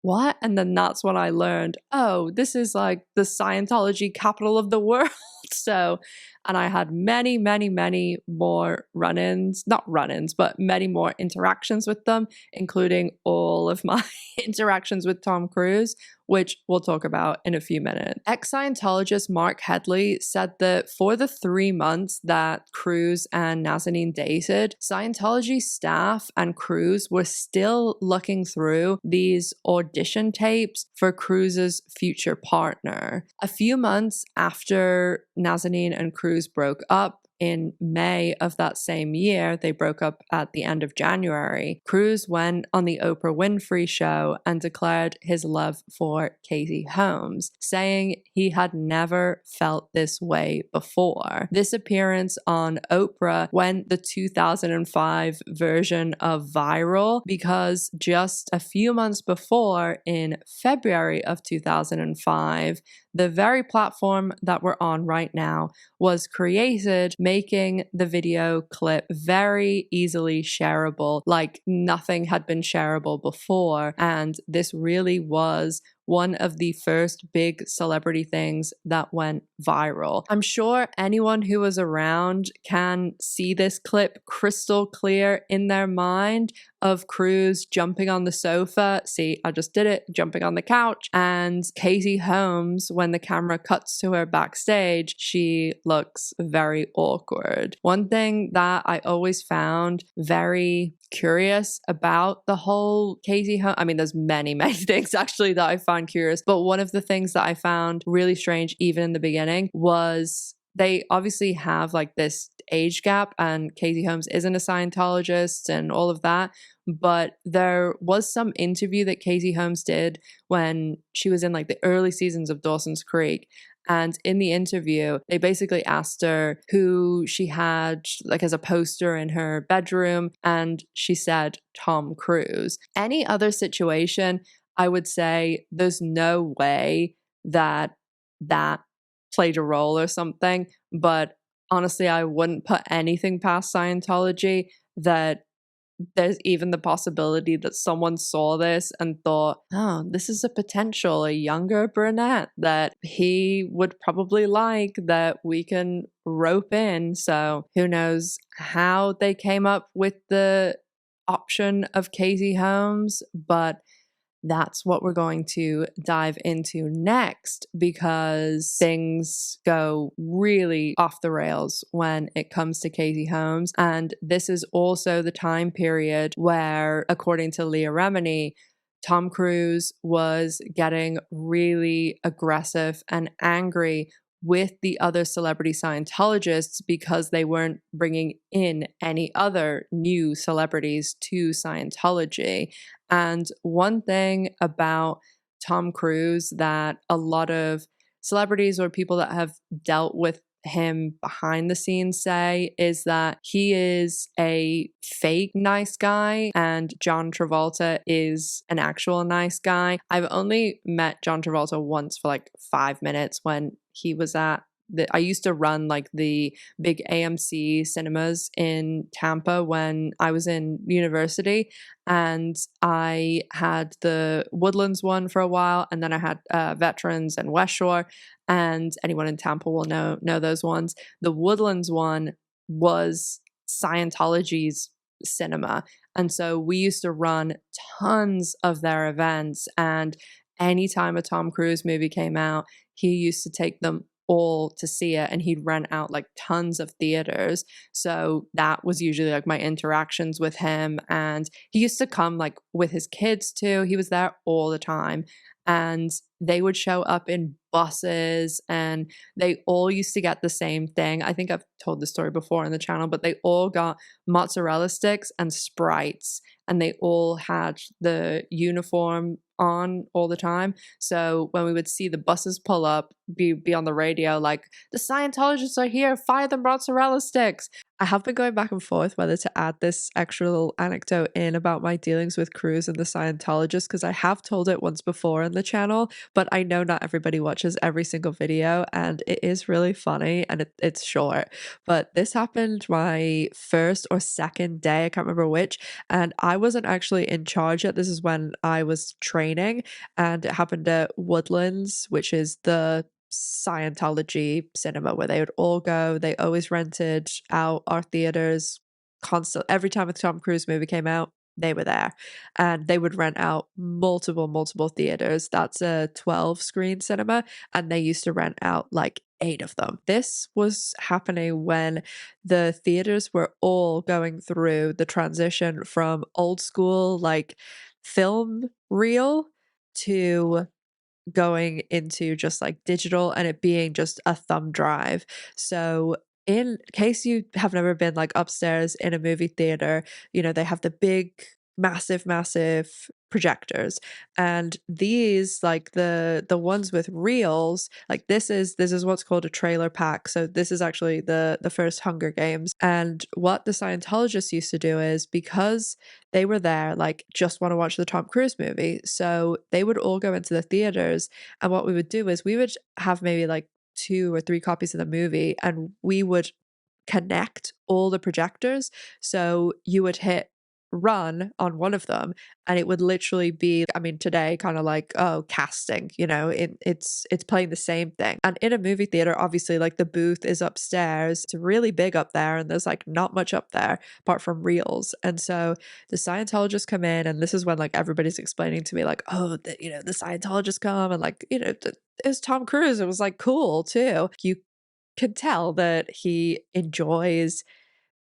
what? And then that's when I learned, oh, this is like the Scientology capital of the world. So, and I had many, many, many more but many more interactions with them, including all of my interactions with Tom Cruise, which we'll talk about in a few minutes. Ex-Scientologist Mark Headley said that for the 3 months that Cruise and Nazanin dated, Scientology staff and Cruise were still looking through these audition tapes for Cruise's future partner. A few months after Nazanin and Cruise broke up, in May of that same year, they broke up at the end of January, Cruise went on the Oprah Winfrey Show and declared his love for Katie Holmes, saying he had never felt this way before. This appearance on Oprah went the 2005 version of viral because just a few months before, in February of 2005, the very platform that we're on right now was created, making the video clip very easily shareable, like nothing had been shareable before. And this really was one of the first big celebrity things that went viral. I'm sure anyone who was around can see this clip crystal clear in their mind of Cruise jumping on the sofa. See, I just did it, jumping on the couch. And Katie Holmes, when the camera cuts to her backstage, she looks very awkward. One thing that I always found very curious about the whole Katie Holmes, I mean, there's many things actually that I find curious, but one of the things that I found really strange, even in the beginning, was they obviously have like this age gap, and Katie Holmes isn't a Scientologist and all of that. But there was some interview that Katie Holmes did when she was in like the early seasons of Dawson's Creek. And in the interview, they basically asked her who she had like as a poster in her bedroom. And she said Tom Cruise. Any other situation, I would say there's no way that played a role or something. But honestly, I wouldn't put anything past Scientology that there's even the possibility that someone saw this and thought, oh, this is a younger brunette that he would probably like, that we can rope in. So who knows how they came up with the option of Katie Holmes, but that's what we're going to dive into next, because things go really off the rails when it comes to Katie Holmes. And this is also the time period where, according to Leah Remini, Tom Cruise was getting really aggressive and angry with the other celebrity Scientologists because they weren't bringing in any other new celebrities to Scientology. And one thing about Tom Cruise that a lot of celebrities or people that have dealt with him behind the scenes say is that he is a fake nice guy and John Travolta is an actual nice guy. I've only met John Travolta once for like 5 minutes when he was at I used to run like the big AMC cinemas in Tampa when I was in university, and I had the Woodlands one for a while, and then I had Veterans and West Shore, and anyone in Tampa will know those ones. The Woodlands one was Scientology's cinema, and so we used to run tons of their events, and anytime a Tom Cruise movie came out, he used to take them all to see it, and he'd rent out like tons of theaters. So that was usually like my interactions with him, and he used to come like with his kids too. He was there all the time, and they would show up in buses, and they all used to get the same thing. I think I've told this story before on the channel, but they all got mozzarella sticks and Sprites, and they all had the uniform on all the time. So when we would see the buses pull up, be on the radio like, the Scientologists are here, fire the mozzarella sticks. I have been going back and forth whether to add this extra little anecdote in about my dealings with Cruise and the Scientologists, because I have told it once before on the channel, but I know not everybody watches every single video, and it is really funny, and it's short. But this happened my first or second day, I can't remember which, and I wasn't actually in charge yet. This is when I was training, and it happened at Woodlands, which is the Scientology cinema where they would all go. They always rented out our theaters constant. Every time a Tom Cruise movie came out, they were there, and they would rent out multiple theaters. That's a 12 screen cinema, and they used to rent out like 8 of them. This was happening when the theaters were all going through the transition from old school like film reel to going into just like digital, and it being just a thumb drive. So in case you have never been like upstairs in a movie theater, they have the big massive projectors, and these like the ones with reels, like this is what's called a trailer pack. So this is actually the first Hunger Games. And what the Scientologists used to do is, because they were there like just want to watch the Tom Cruise movie, so they would all go into the theaters, and what we would do is we would have maybe like 2 or 3 copies of the movie, and we would connect all the projectors. So you would hit run on one of them, and it would literally be, I mean, today kind of like, oh, casting, you know, it's playing the same thing. And in a movie theater, obviously, like the booth is upstairs. It's really big up there, and there's like not much up there apart from reels. And so the Scientologists come in, and this is when like everybody's explaining to me like, oh, you know, the Scientologists come, and like, you know, it was Tom Cruise. It was like cool too. You can tell that he enjoys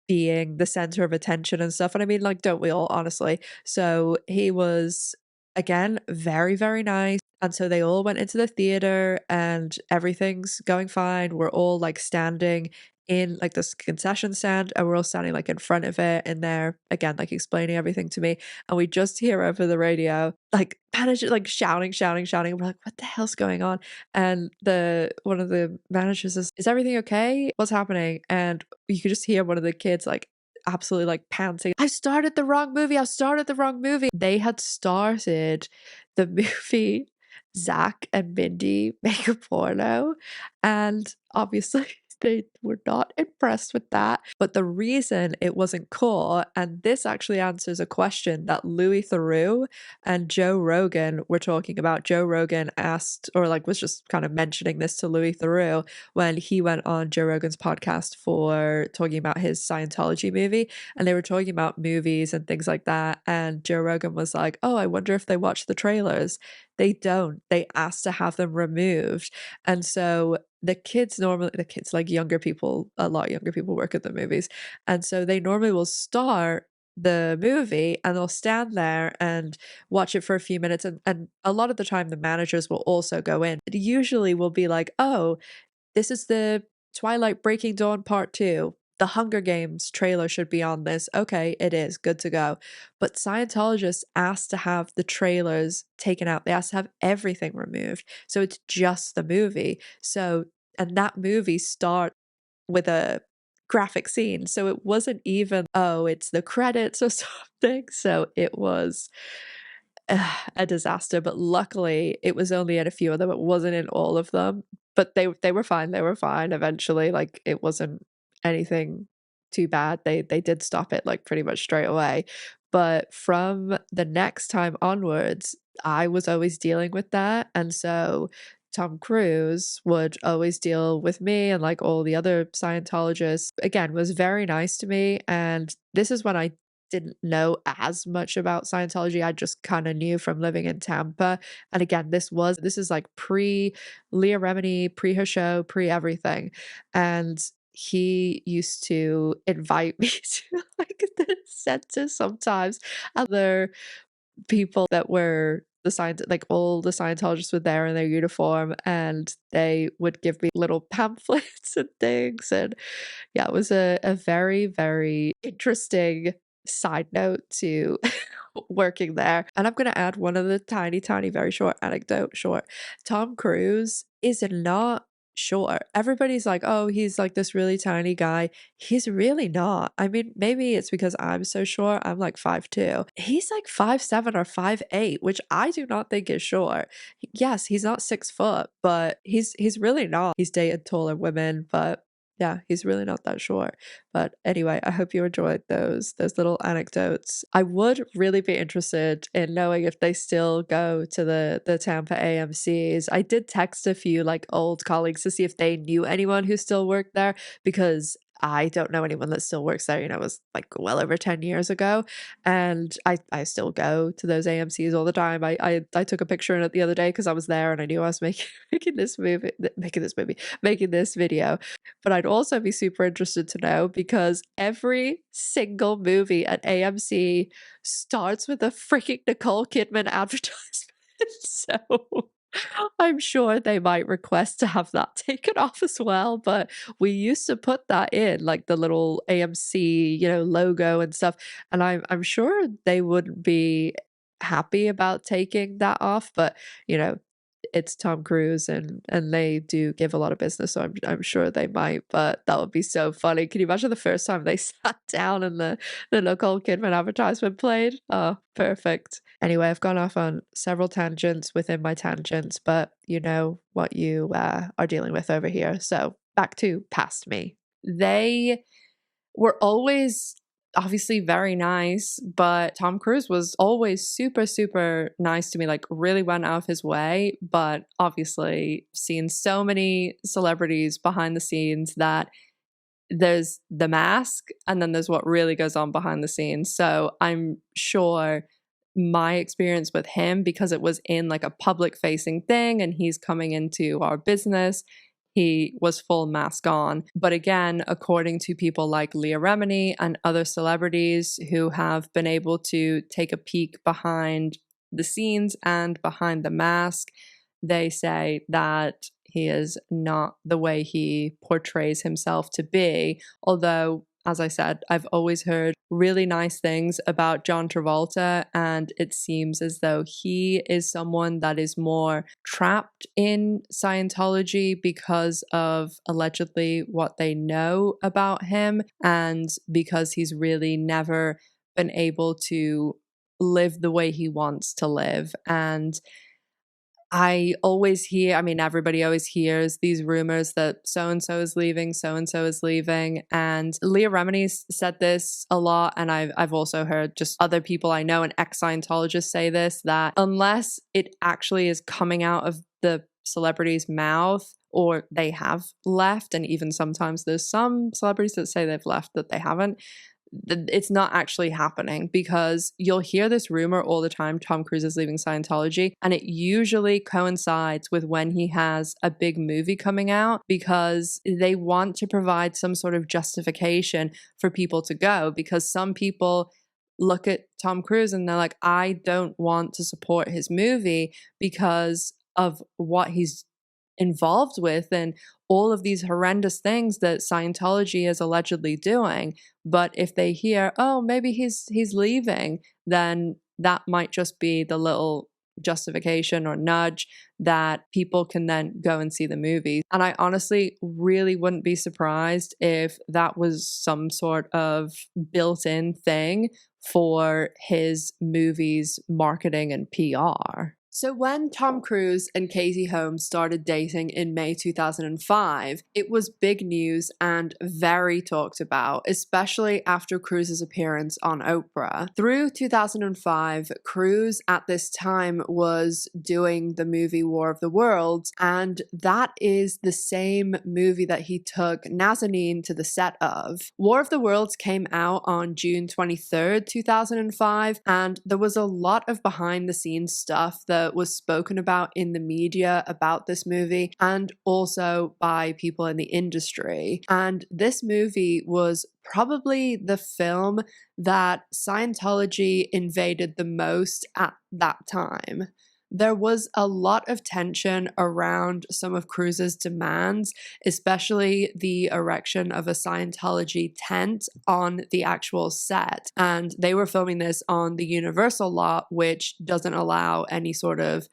being the center of attention and stuff. And I mean, like, don't we all, honestly? So he was, again, very, very nice. And so they all went into the theater and everything's going fine. We're all like standing in like this concession stand, and we're all standing like in front of it, and they're again like explaining everything to me. And we just hear over the radio like manager like shouting, shouting, shouting. And we're like, what the hell's going on? And the one of the managers is everything okay? What's happening? And you could just hear one of the kids like absolutely like panting. I started the wrong movie. I started the wrong movie. They had started the movie Zach and Mindy Make a Porno, and obviously they were not impressed with that. But the reason it wasn't cool, and this actually answers a question that Louis Theroux and Joe Rogan were talking about. Joe Rogan asked, or like was just kind of mentioning this to Louis Theroux when he went on Joe Rogan's podcast for talking about his Scientology movie. And they were talking about movies and things like that. And Joe Rogan was like, oh, I wonder if they watch the trailers. They don't. They asked to have them removed. And so the kids like younger people, a lot younger people work at the movies. And so they normally will start the movie and they'll stand there and watch it for a few minutes. And a lot of the time the managers will also go in. It usually will be like, oh, this is the Twilight Breaking Dawn Part 2. The Hunger Games trailer should be on this. Okay, it is. Good to go. But Scientologists asked to have the trailers taken out. They asked to have everything removed. So it's just the movie. So, and that movie starts with a graphic scene. So it wasn't even, oh, it's the credits or something. So it was a disaster, but luckily it was only in a few of them. It wasn't in all of them, but they were fine. They were fine eventually. Like it wasn't anything too bad. They did stop it like pretty much straight away. But from the next time onwards, I was always dealing with that. And so Tom Cruise would always deal with me and like all the other Scientologists. Again, was very nice to me. And this is when I didn't know as much about Scientology. I just kind of knew from living in Tampa. And again, this is like pre Leah Remini, pre her show, pre everything. And he used to invite me to like the center sometimes. Other people that were like all the Scientologists were there in their uniform, and they would give me little pamphlets and things. And yeah, it was a very, very interesting side note to working there. And I'm going to add one of the tiny, tiny, very short anecdote. Short. Tom Cruise is not short. Everybody's like, oh, he's like this really tiny guy. He's really not. I mean, maybe it's because I'm so short. I'm like 5'2". He's like 5'7" or 5'8", which I do not think is short. Yes, he's not 6 foot, but he's really not. He's dated taller women, but yeah, he's really not that short. But anyway, I hope you enjoyed those little anecdotes. I would really be interested in knowing if they still go to the Tampa AMCs. I did text a few like old colleagues to see if they knew anyone who still worked there, because I don't know anyone that still works there. You know, it was like well over 10 years ago. And I still go to those AMCs all the time. I took a picture in it the other day because I was there and I knew I was making this video. But I'd also be super interested to know, because every single movie at AMC starts with a freaking Nicole Kidman advertisement. So I'm sure they might request to have that taken off as well. But we used to put that in, like the little AMC, you know, logo and stuff. And I'm sure they wouldn't be happy about taking that off. But you know, it's Tom Cruise and they do give a lot of business, so I'm sure they might. But that would be so funny. Can you imagine the first time they sat down and the Nicole Kidman advertisement played? Oh, perfect. Anyway, I've gone off on several tangents within my tangents, but you know what you are dealing with over here. So back to past me. They were always obviously very nice, but Tom Cruise was always super, super nice to me, like really went out of his way. But obviously, seen so many celebrities behind the scenes that there's the mask and then there's what really goes on behind the scenes. So I'm sure my experience with him, because it was in like a public facing thing and he's coming into our business, he was full mask on. But again, according to people like Leah Remini and other celebrities who have been able to take a peek behind the scenes and behind the mask, they say that he is not the way he portrays himself to be. Although, as I said, I've always heard really nice things about John Travolta, and it seems as though he is someone that is more trapped in Scientology because of allegedly what they know about him, and because he's really never been able to live the way he wants to live. And I always hear, I mean, everybody always hears these rumors that so-and-so is leaving, so-and-so is leaving. And Leah Remini said this a lot. And I've also heard just other people I know and ex-Scientologists say this, that unless it actually is coming out of the celebrity's mouth or they have left, and even sometimes there's some celebrities that say they've left that they haven't, it's not actually happening, because you'll hear this rumor all the time, Tom Cruise is leaving Scientology, and it usually coincides with when he has a big movie coming out, because they want to provide some sort of justification for people to go, because some people look at Tom Cruise and they're like, I don't want to support his movie because of what he's involved with and all of these horrendous things that Scientology is allegedly doing. But if they hear, oh, maybe he's leaving, then that might just be the little justification or nudge that people can then go and see the movie. And I honestly really wouldn't be surprised if that was some sort of built-in thing for his movie's marketing and PR. So when Tom Cruise and Katie Holmes started dating in May 2005, it was big news and very talked about, especially after Cruise's appearance on Oprah. Through 2005, Cruise at this time was doing the movie War of the Worlds, and that is the same movie that he took Nazanin to the set of. War of the Worlds came out on June 23rd, 2005, and there was a lot of behind-the-scenes stuff that was spoken about in the media about this movie and also by people in the industry. And this movie was probably the film that Scientology invaded the most at that time. There was a lot of tension around some of Cruise's demands, especially the erection of a Scientology tent on the actual set. And they were filming this on the Universal lot, which doesn't allow any sort of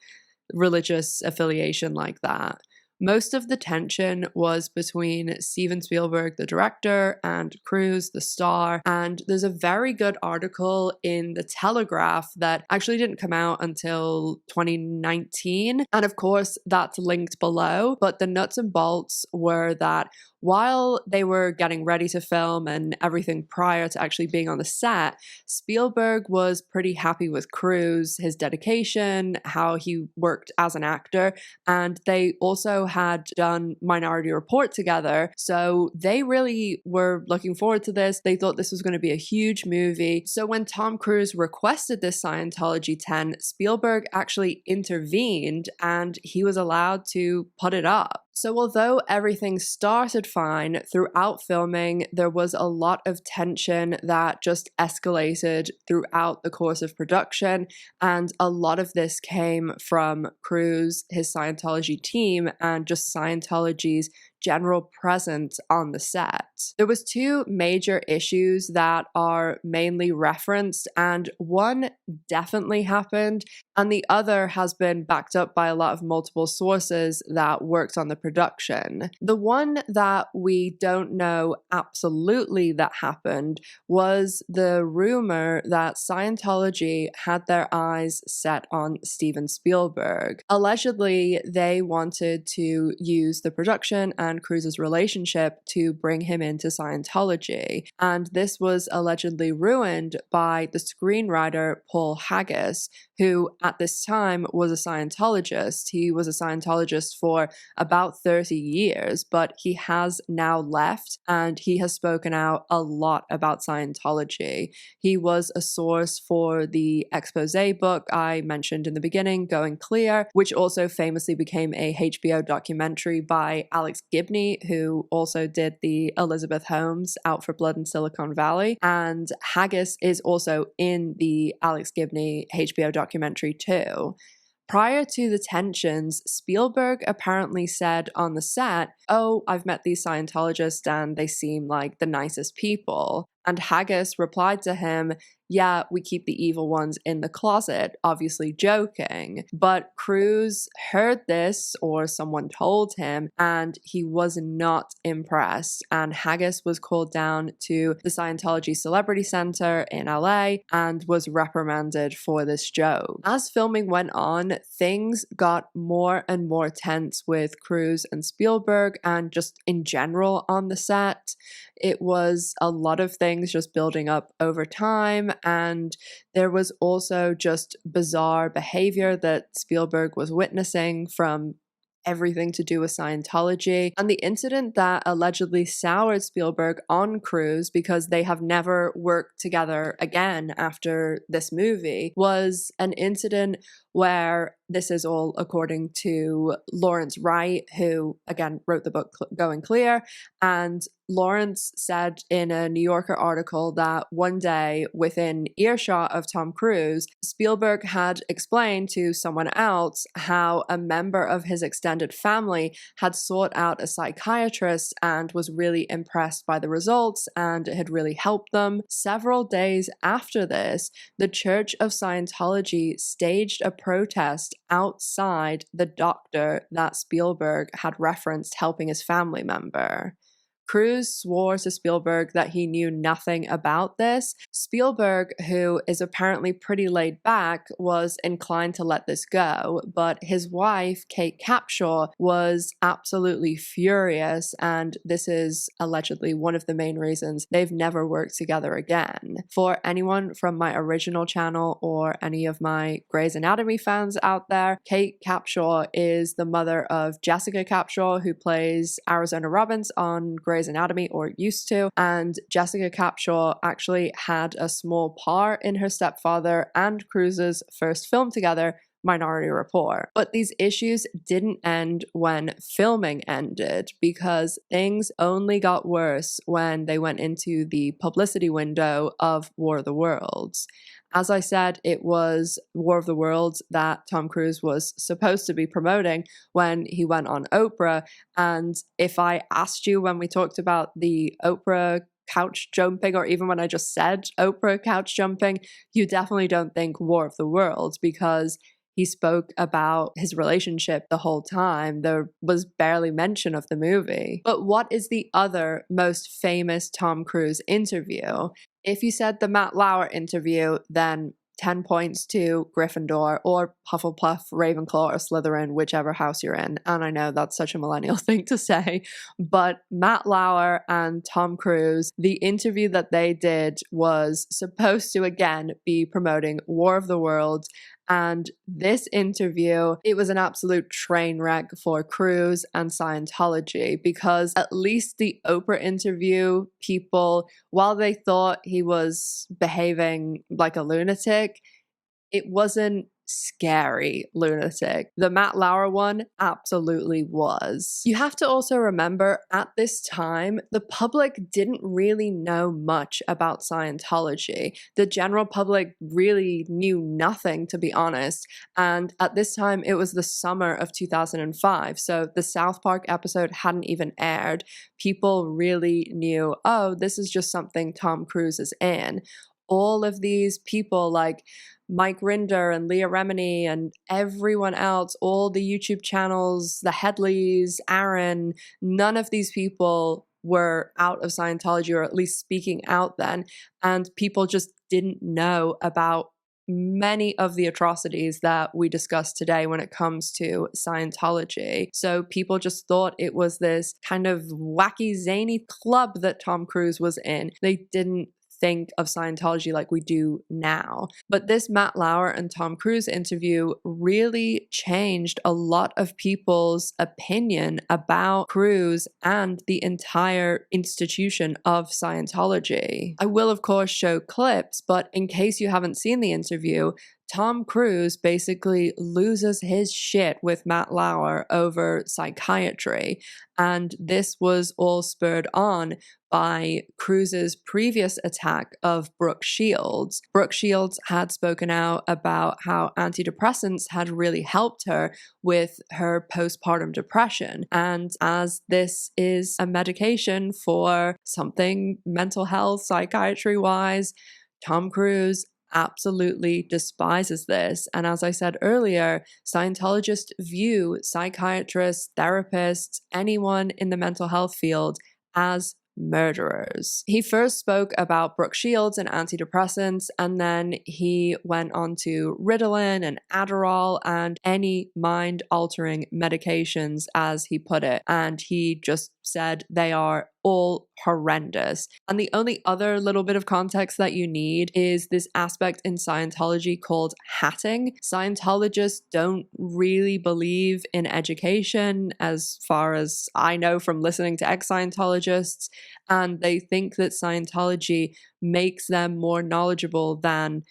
religious affiliation like that. Most of the tension was between Steven Spielberg, the director, and Cruise, the star. And there's a very good article in The Telegraph that actually didn't come out until 2019. And of course, that's linked below. But the nuts and bolts were that while they were getting ready to film and everything prior to actually being on the set, Spielberg was pretty happy with Cruise, his dedication, how he worked as an actor, and they also had done Minority Report together, so they really were looking forward to this. They thought this was going to be a huge movie. So when Tom Cruise requested this Scientology 10, Spielberg actually intervened and he was allowed to put it up. So although everything started fine, throughout filming, there was a lot of tension that just escalated throughout the course of production, and a lot of this came from Cruise, his Scientology team, and just Scientology's general presence on the set. There was two major issues that are mainly referenced, and one definitely happened, and the other has been backed up by a lot of multiple sources that worked on the production. The one that we don't know absolutely that happened was the rumor that Scientology had their eyes set on Steven Spielberg. Allegedly, they wanted to use the production and and Cruise's relationship to bring him into Scientology. And this was allegedly ruined by the screenwriter Paul Haggis, who at this time was a Scientologist. He was a Scientologist for about 30 years, but he has now left and he has spoken out a lot about Scientology. He was a source for the expose book I mentioned in the beginning, Going Clear, which also famously became a HBO documentary by Alex Gibney, who also did the Elisabeth Holmes Out for Blood in Silicon Valley. And Haggis is also in the Alex Gibney HBO documentary too. Prior to the tensions, Spielberg apparently said on the set, "Oh, I've met these Scientologists and they seem like the nicest people." And Haggis replied to him, "Yeah, we keep the evil ones in the closet," obviously joking. But Cruise heard this, or someone told him, and he was not impressed. And Haggis was called down to the Scientology Celebrity Center in LA and was reprimanded for this joke. As filming went on, things got more and more tense with Cruise and Spielberg, and just in general on the set. It was a lot of things just building up over time, and there was also just bizarre behavior that Spielberg was witnessing from everything to do with Scientology. And the incident that allegedly soured Spielberg on Cruise, because they have never worked together again after this movie, was an incident where, this is all according to Lawrence Wright, who again wrote the book Going Clear, and Lawrence said in a New Yorker article that one day, within earshot of Tom Cruise, Spielberg had explained to someone else how a member of his extended family had sought out a psychiatrist and was really impressed by the results, and it had really helped them. Several days after this, the Church of Scientology staged a protest outside the doctor that Spielberg had referenced helping his family member. Cruise swore to Spielberg that he knew nothing about this. Spielberg, who is apparently pretty laid back, was inclined to let this go, but his wife, Kate Capshaw, was absolutely furious, and this is allegedly one of the main reasons they've never worked together again. For anyone from my original channel or any of my Grey's Anatomy fans out there, Kate Capshaw is the mother of Jessica Capshaw, who plays Arizona Robbins on Grey's Anatomy, or used to, and Jessica Capshaw actually had a small part in her stepfather and Cruise's first film together, Minority Report. But these issues didn't end when filming ended, because things only got worse when they went into the publicity window of War of the Worlds. As I said, it was War of the Worlds that Tom Cruise was supposed to be promoting when he went on Oprah. And if I asked you when we talked about the Oprah couch jumping, or even when I just said Oprah couch jumping, you definitely don't think War of the Worlds, because he spoke about his relationship the whole time. There was barely mention of the movie. But what is the other most famous Tom Cruise interview? If you said the Matt Lauer interview, then 10 points to Gryffindor, or Hufflepuff, Ravenclaw, or Slytherin, whichever house you're in. And I know that's such a millennial thing to say, but Matt Lauer and Tom Cruise, the interview that they did was supposed to again be promoting War of the Worlds. And this interview, it was an absolute train wreck for Cruise and Scientology, because at least the Oprah interview, people, while they thought he was behaving like a lunatic, it wasn't scary lunatic. The Matt Lauer one absolutely was. You have to also remember, at this time, the public didn't really know much about Scientology. The general public really knew nothing, to be honest. And at this time, it was the summer of 2005. So the South Park episode hadn't even aired. People really knew, oh, this is just something Tom Cruise is in. All of these people like Mike Rinder and Leah Remini and everyone else, all the YouTube channels, the Headleys, Aaron, none of these people were out of Scientology, or at least speaking out then. And people just didn't know about many of the atrocities that we discussed today when it comes to Scientology. So people just thought it was this kind of wacky, zany club that Tom Cruise was in. They didn't think of Scientology like we do now. But this Matt Lauer and Tom Cruise interview really changed a lot of people's opinion about Cruise and the entire institution of Scientology. I will, of course, show clips, but in case you haven't seen the interview, Tom Cruise basically loses his shit with Matt Lauer over psychiatry. And this was all spurred on by Cruise's previous attack of Brooke Shields. Brooke Shields had spoken out about how antidepressants had really helped her with her postpartum depression. And as this is a medication for something mental health, psychiatry-wise, Tom Cruise absolutely despises this. And as I said earlier, Scientologists view psychiatrists, therapists, anyone in the mental health field as murderers. He first spoke about Brooke Shields and antidepressants, and then he went on to Ritalin and Adderall and any mind-altering medications, as he put it. And he just said they are all horrendous. And the only other little bit of context that you need is this aspect in Scientology called hatting. Scientologists don't really believe in education, as far as I know from listening to ex-Scientologists, and they think that Scientology makes them more knowledgeable than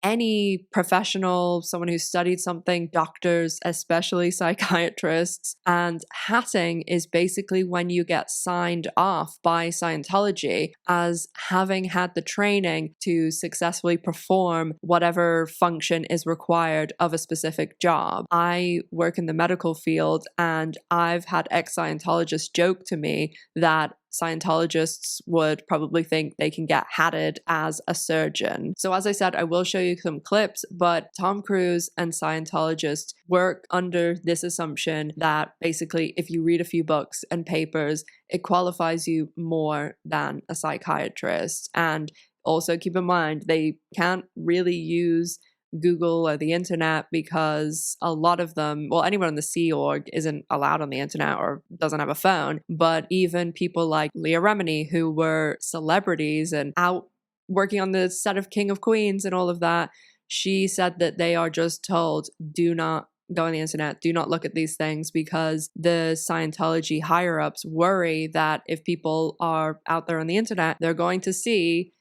any professional, someone who's studied something, doctors, especially psychiatrists. And hatting is basically when you get signed off by Scientology as having had the training to successfully perform whatever function is required of a specific job. I work in the medical field, and I've had ex-Scientologists joke to me that Scientologists would probably think they can get hatted as a surgeon. So as I said, I will show you some clips, but Tom Cruise and Scientologists work under this assumption that basically if you read a few books and papers, it qualifies you more than a psychiatrist. And also keep in mind, they can't really use Google or the internet because a lot of them, well, anyone in the Sea Org isn't allowed on the internet or doesn't have a phone. But even people like Leah Remini, who were celebrities and out working on the set of King of Queens and all of that, she said that they are just told, do not go on the internet, do not look at these things, because the Scientology higher-ups worry that if people are out there on the internet, they're going to see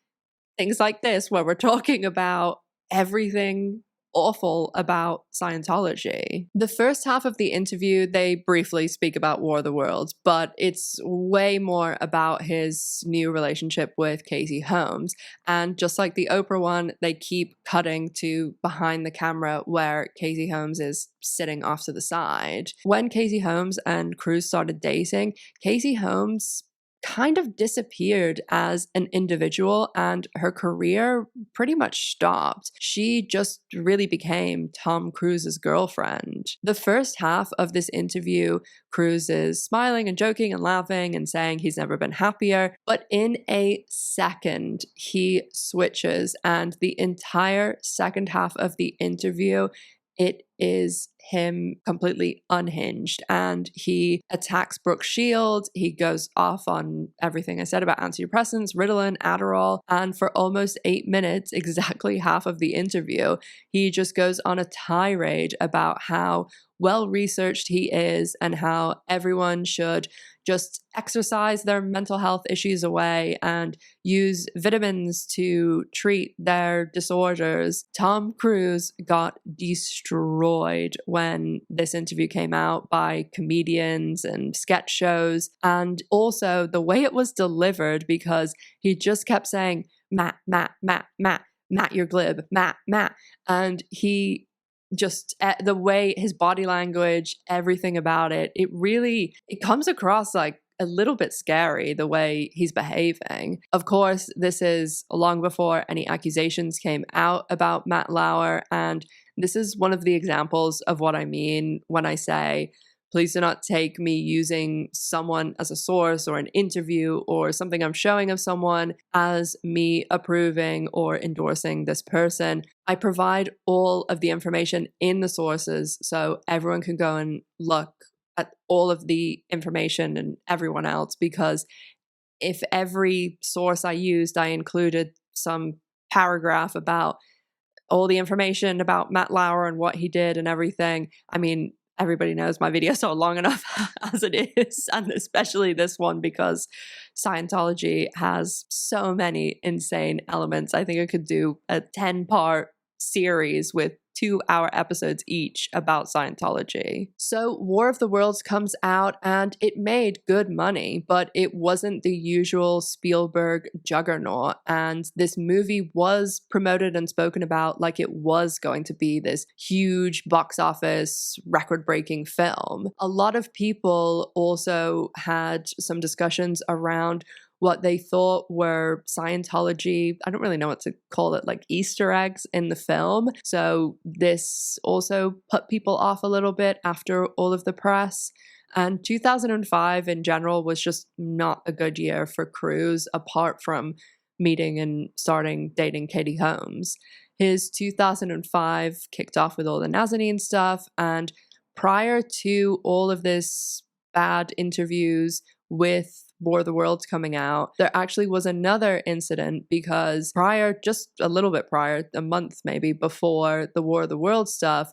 things like this where we're talking about everything awful about Scientology. The first half of the interview, they briefly speak about War of the Worlds, but it's way more about his new relationship with Katie Holmes. And just like the Oprah one, they keep cutting to behind the camera where Katie Holmes is sitting off to the side. When Katie Holmes and Cruise started dating, Katie Holmes kind of disappeared as an individual, and her career pretty much stopped. She just really became Tom Cruise's girlfriend. The first half of this interview, Cruise is smiling and joking and laughing and saying he's never been happier, but in a second he switches, and the entire second half of the interview, it is him completely unhinged, and he attacks Brooke Shields. He goes off on everything I said about antidepressants, Ritalin, Adderall, and for almost 8 minutes, exactly half of the interview, he just goes on a tirade about how well-researched he is and how everyone should just exercise their mental health issues away and use vitamins to treat their disorders. Tom Cruise got destroyed when this interview came out by comedians and sketch shows, and also the way it was delivered, because he just kept saying, Matt, Matt, Matt, Matt, Matt, you're glib, Matt, Matt, and he just the way his body language, everything about it, it comes across like a little bit scary the way he's behaving. Of course, this is long before any accusations came out about Matt Lauer, and this is one of the examples of what I mean when I say Please do not take me using someone as a source or an interview or something I'm showing of someone as me approving or endorsing this person. I provide all of the information in the sources so everyone can go and look at all of the information and everyone else, because if every source I used, I included some paragraph about all the information about Matt Lauer and what he did and everything, I mean, everybody knows my videos are long enough as it is, and especially this one, because Scientology has so many insane elements. I think I could do a 10-part series with 2-hour episodes each about Scientology. So War of the Worlds comes out and it made good money, but it wasn't the usual Spielberg juggernaut. And this movie was promoted and spoken about like it was going to be this huge box office record-breaking film. A lot of people also had some discussions around what they thought were Scientology, I don't really know what to call it, like Easter eggs in the film. So this also put people off a little bit after all of the press. And 2005 in general was just not a good year for Cruise, apart from meeting and starting dating Katie Holmes. His 2005 kicked off with all the Nazanin stuff, and prior to all of this bad interviews with War of the Worlds coming out, there actually was another incident, because just a little bit prior, a month maybe before the War of the Worlds stuff,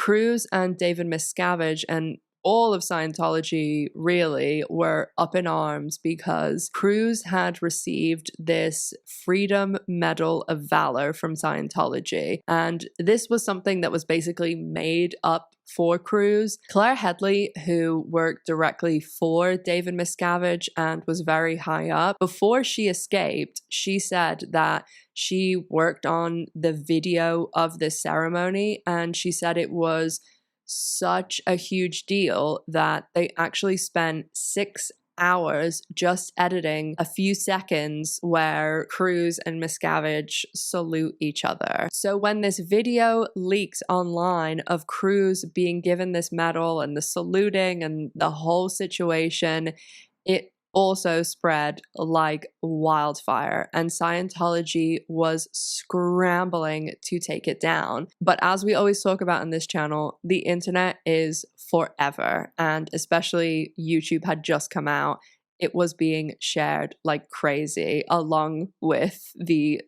Cruise and David Miscavige and all of Scientology really were up in arms because Cruise had received this Freedom Medal of Valor from Scientology. And this was something that was basically made up for Cruise. Claire Headley, who worked directly for David Miscavige and was very high up, before she escaped, she said that she worked on the video of this ceremony, and she said it was such a huge deal that they actually spent 6 hours just editing a few seconds where Cruise and Miscavige salute each other. So when this video leaks online of Cruise being given this medal and the saluting and the whole situation, it also spread like wildfire, and Scientology was scrambling to take it down. But as we always talk about in this channel, the internet is forever, and especially YouTube had just come out. It was being shared like crazy, along with the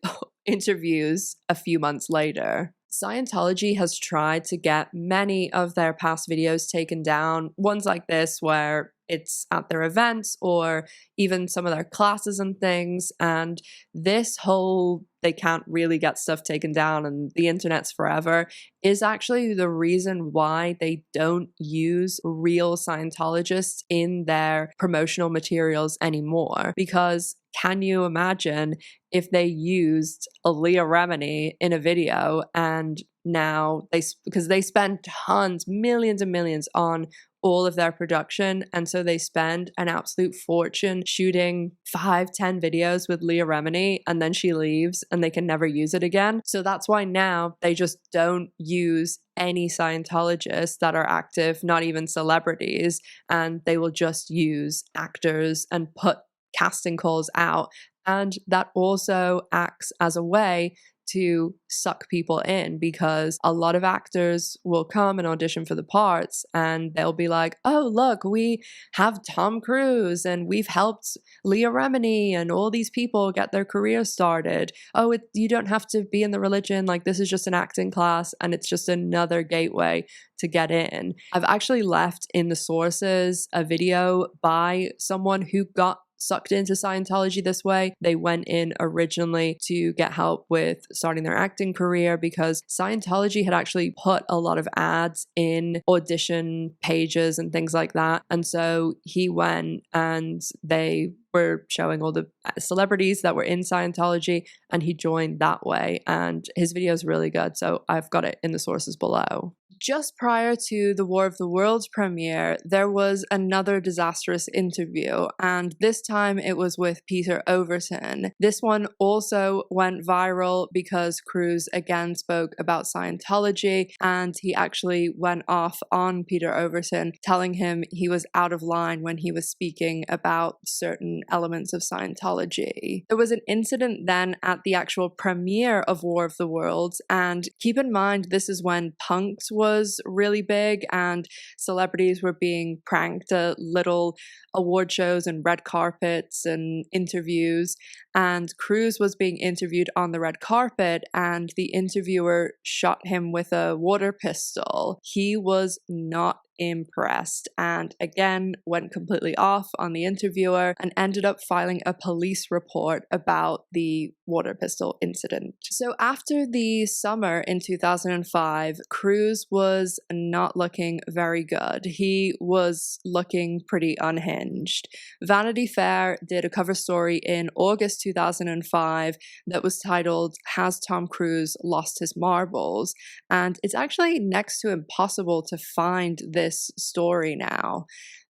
interviews a few months later. Scientology has tried to get many of their past videos taken down, ones like this where it's at their events or even some of their classes and things. And this whole they can't really get stuff taken down and the internet's forever is actually the reason why they don't use real Scientologists in their promotional materials anymore. Because can you imagine if they used a Leah Remini in a video, and now because they spend tons, millions and millions on all of their production, and so they spend an absolute fortune shooting 5-10 videos with Leah Remini, and then she leaves and they can never use it again. So that's why now they just don't use any Scientologists that are active, not even celebrities, and they will just use actors and put casting calls out. And that also acts as a way to suck people in, because a lot of actors will come and audition for the parts and they'll be like, oh, look, we have Tom Cruise and we've helped Leah Remini and all these people get their career started. Oh, you don't have to be in the religion. Like, this is just an acting class, and it's just another gateway to get in. I've actually left in the sources a video by someone who got sucked into Scientology this way. They went in originally to get help with starting their acting career, because Scientology had actually put a lot of ads in audition pages and things like that. And so he went and they were showing all the celebrities that were in Scientology, and he joined that way. And his video is really good. So I've got it in the sources below. just prior to the War of the Worlds premiere, there was another disastrous interview, and this time it was with Peter Overton. This one also went viral because Cruise again spoke about Scientology, and he actually went off on Peter Overton, telling him he was out of line when he was speaking about certain elements of Scientology. There was an incident then at the actual premiere of War of the Worlds, and keep in mind this is when Punk'd was really big and celebrities were being pranked at little award shows and red carpets and interviews, and Cruise was being interviewed on the red carpet and the interviewer shot him with a water pistol. He was not impressed and again went completely off on the interviewer and ended up filing a police report about the water pistol incident. So after the summer in 2005, Cruise was not looking very good. He was looking pretty unhinged. Vanity Fair did a cover story in August 2005 that was titled, "Has Tom Cruise Lost His Marbles?" And it's actually next to impossible to find this story now.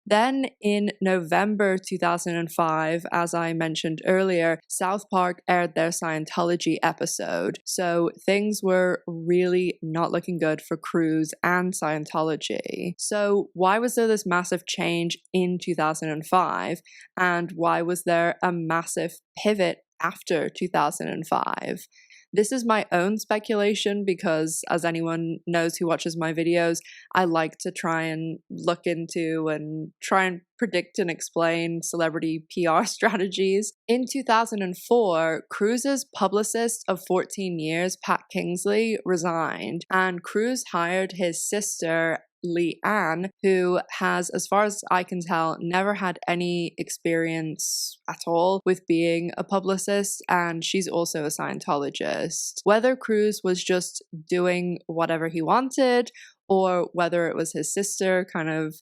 Then in November 2005, as I mentioned earlier, South Park aired their Scientology episode. So things were really not looking good for Cruise and Scientology. So why was there this massive change in 2005? And why was there a massive pivot after 2005? This is my own speculation because, as anyone knows who watches my videos, I like to try and look into and try and predict and explain celebrity PR strategies. In 2004, Cruise's publicist of 14 years, Pat Kingsley, resigned, and Cruise hired his sister, Leanne, who has, as far as I can tell, never had any experience at all with being a publicist, and she's also a Scientologist. Whether Cruise was just doing whatever he wanted, or whether it was his sister kind of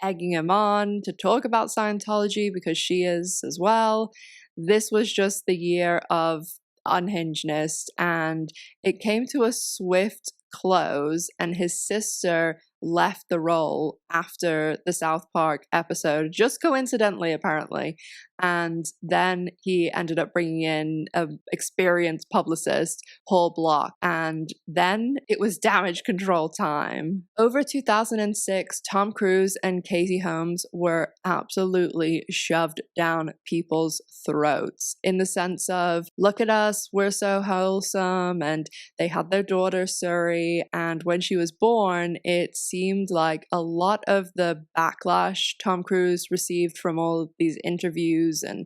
egging him on to talk about Scientology because she is as well, this was just the year of unhingedness, and it came to a swift close, and his sister left the role after the South Park episode, just coincidentally apparently, and then he ended up bringing in an experienced publicist, Paul Block, and then it was damage control time. Over 2006, Tom Cruise and Katie Holmes were absolutely shoved down people's throats in the sense of, look at us, we're so wholesome, and they had their daughter Suri, and when she was born, it seemed like a lot of the backlash Tom Cruise received from all of these interviews and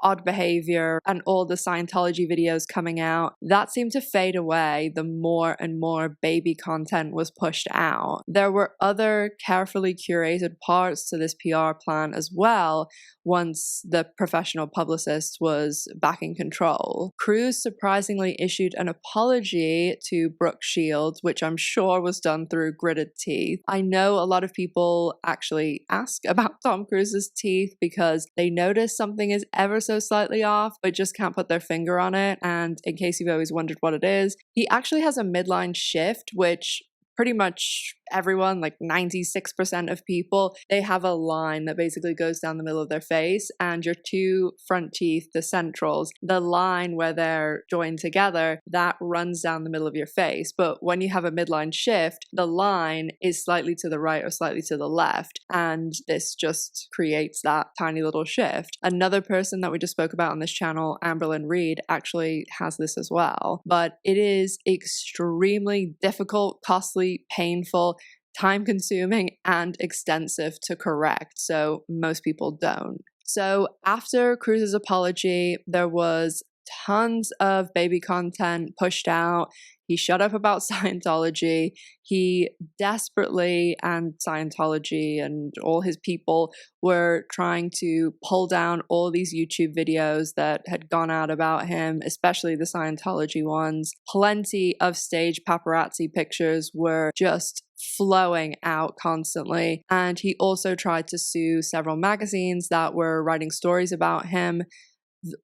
odd behavior and all the Scientology videos coming out, that seemed to fade away the more and more baby content was pushed out. There were other carefully curated parts to this PR plan as well once the professional publicist was back in control. Cruise surprisingly issued an apology to Brooke Shields, which I'm sure was done through gritted teeth. I know a lot of people actually ask about Tom Cruise's teeth because they notice something is ever so slightly off, but just can't put their finger on it. And in case you've always wondered what it is, he actually has a midline shift, which pretty much everyone, like 96% of people, they have a line that basically goes down the middle of their face, and your two front teeth, the centrals, the line where they're joined together, that runs down the middle of your face. But when you have a midline shift, the line is slightly to the right or slightly to the left, and this just creates that tiny little shift. Another person that we just spoke about on this channel, Amberlynn Reed, actually has this as well, but it is extremely difficult, costly, painful, time-consuming, and extensive to correct, so most people don't. So after Cruise's apology, there was tons of baby content pushed out. He shut up about Scientology. He desperately, and Scientology and all his people were trying to pull down all these YouTube videos that had gone out about him, especially the Scientology ones. Plenty of stage paparazzi pictures were just flowing out constantly. And he also tried to sue several magazines that were writing stories about him.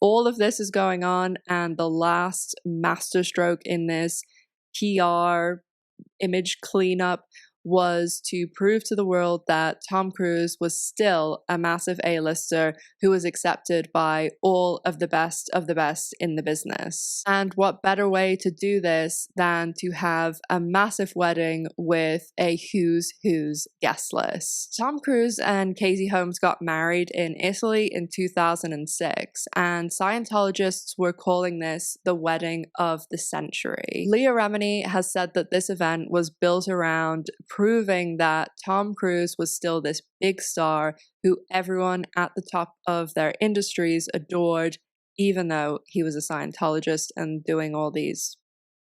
All of this is going on, and the last masterstroke in this PR image cleanup was to prove to the world that Tom Cruise was still a massive A-lister who was accepted by all of the best in the business. And what better way to do this than to have a massive wedding with a who's guest list. Tom Cruise and Katie Holmes got married in Italy in 2006, and Scientologists were calling this the wedding of the century. Leah Remini has said that this event was built around proving that Tom Cruise was still this big star who everyone at the top of their industries adored, even though he was a Scientologist and doing all these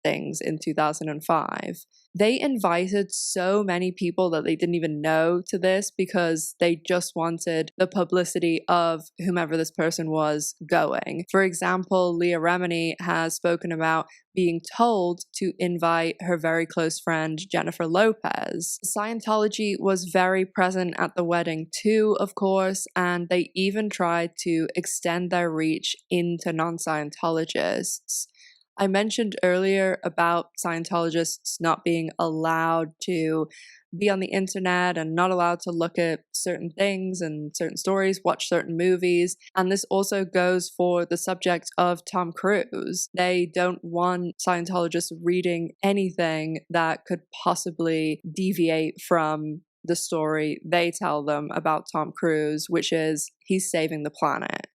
things in 2005. They invited so many people that they didn't even know to this because they just wanted the publicity of whomever this person was going. For example, Leah Remini has spoken about being told to invite her very close friend Jennifer Lopez. Scientology was very present at the wedding too, of course, and they even tried to extend their reach into non-Scientologists. I mentioned earlier about Scientologists not being allowed to be on the internet and not allowed to look at certain things and certain stories, watch certain movies. And this also goes for the subject of Tom Cruise. They don't want Scientologists reading anything that could possibly deviate from the story they tell them about Tom Cruise, which is he's saving the planet.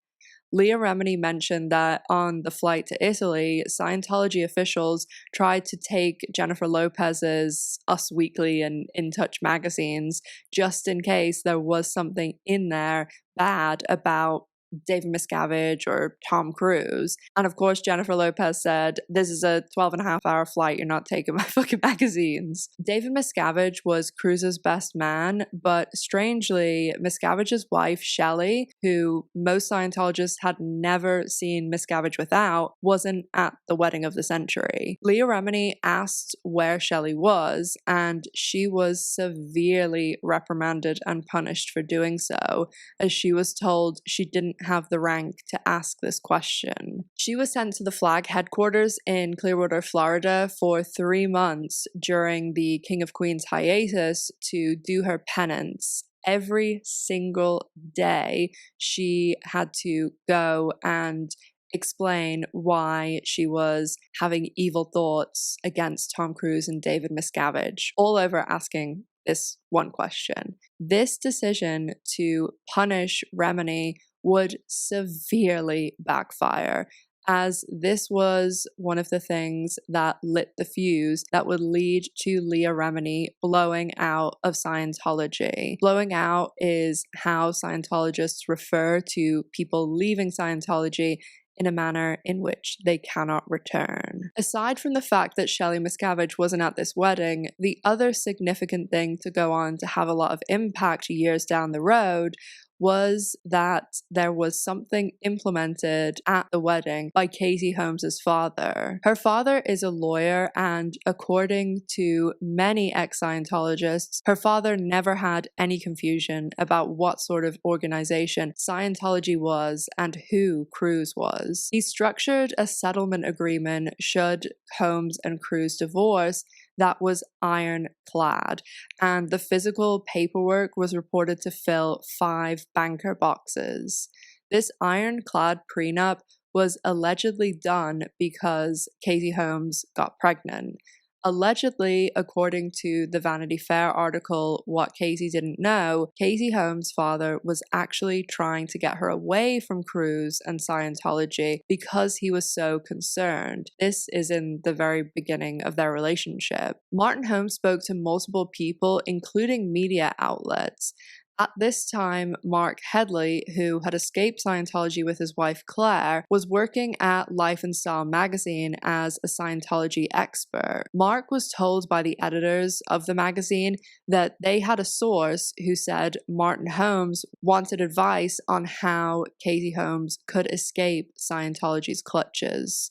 Leah Remini mentioned that on the flight to Italy, Scientology officials tried to take Jennifer Lopez's Us Weekly and In Touch magazines just in case there was something in there bad about David Miscavige or Tom Cruise. And of course, Jennifer Lopez said, "This is a 12.5-hour flight. You're not taking my fucking magazines." David Miscavige was Cruise's best man, but strangely, Miscavige's wife, Shelley, who most Scientologists had never seen Miscavige without, wasn't at the wedding of the century. Leah Remini asked where Shelley was, and she was severely reprimanded and punished for doing so, as she was told she didn't have the rank to ask this question. She was sent to the flag headquarters in Clearwater, Florida for 3 months during the King of Queens hiatus to do her penance. Every single day she had to go and explain why she was having evil thoughts against Tom Cruise and David Miscavige, all over asking this one question. This decision to punish Remini would severely backfire, as this was one of the things that lit the fuse that would lead to Leah Remini blowing out of Scientology. Blowing out is how Scientologists refer to people leaving Scientology in a manner in which they cannot return. Aside from the fact that Shelley Miscavige wasn't at this wedding, the other significant thing to go on to have a lot of impact years down the road was that there was something implemented at the wedding by Katie Holmes' father. Her father is a lawyer, and according to many ex-Scientologists, her father never had any confusion about what sort of organization Scientology was and who Cruise was. He structured a settlement agreement should Holmes and Cruise divorce that was ironclad, and the physical paperwork was reported to fill 5 banker boxes. This ironclad prenup was allegedly done because Katie Holmes got pregnant. Allegedly, according to the Vanity Fair article, What Katie Didn't Know, Katie Holmes' father was actually trying to get her away from Cruise and Scientology because he was so concerned. This is in the very beginning of their relationship. Martin Holmes spoke to multiple people, including media outlets. At this time, Mark Headley, who had escaped Scientology with his wife Claire, was working at Life and Style magazine as a Scientology expert. Mark was told by the editors of the magazine that they had a source who said Martin Holmes wanted advice on how Katie Holmes could escape Scientology's clutches.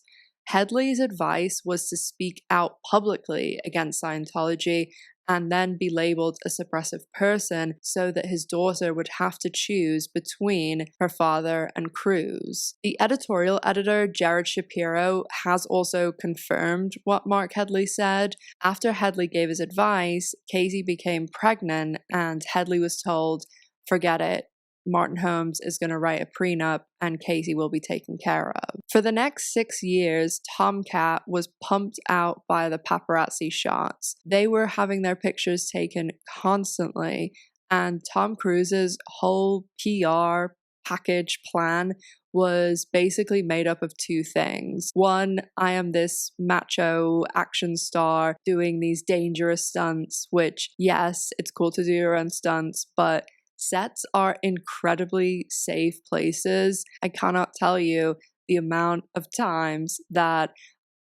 Headley's advice was to speak out publicly against Scientology and then be labeled a suppressive person so that his daughter would have to choose between her father and Cruz. The editorial editor, Jared Shapiro, has also confirmed what Mark Headley said. After Headley gave his advice, Casey became pregnant and Headley was told, forget it. Martin Holmes is going to write a prenup and Casey will be taken care of. For the next 6 years, Tomcat was pumped out by the paparazzi shots. They were having their pictures taken constantly, and Tom Cruise's whole PR package plan was basically made up of two things. One, I am this macho action star doing these dangerous stunts, which, yes, it's cool to do your own stunts, but sets are incredibly safe places. I cannot tell you the amount of times that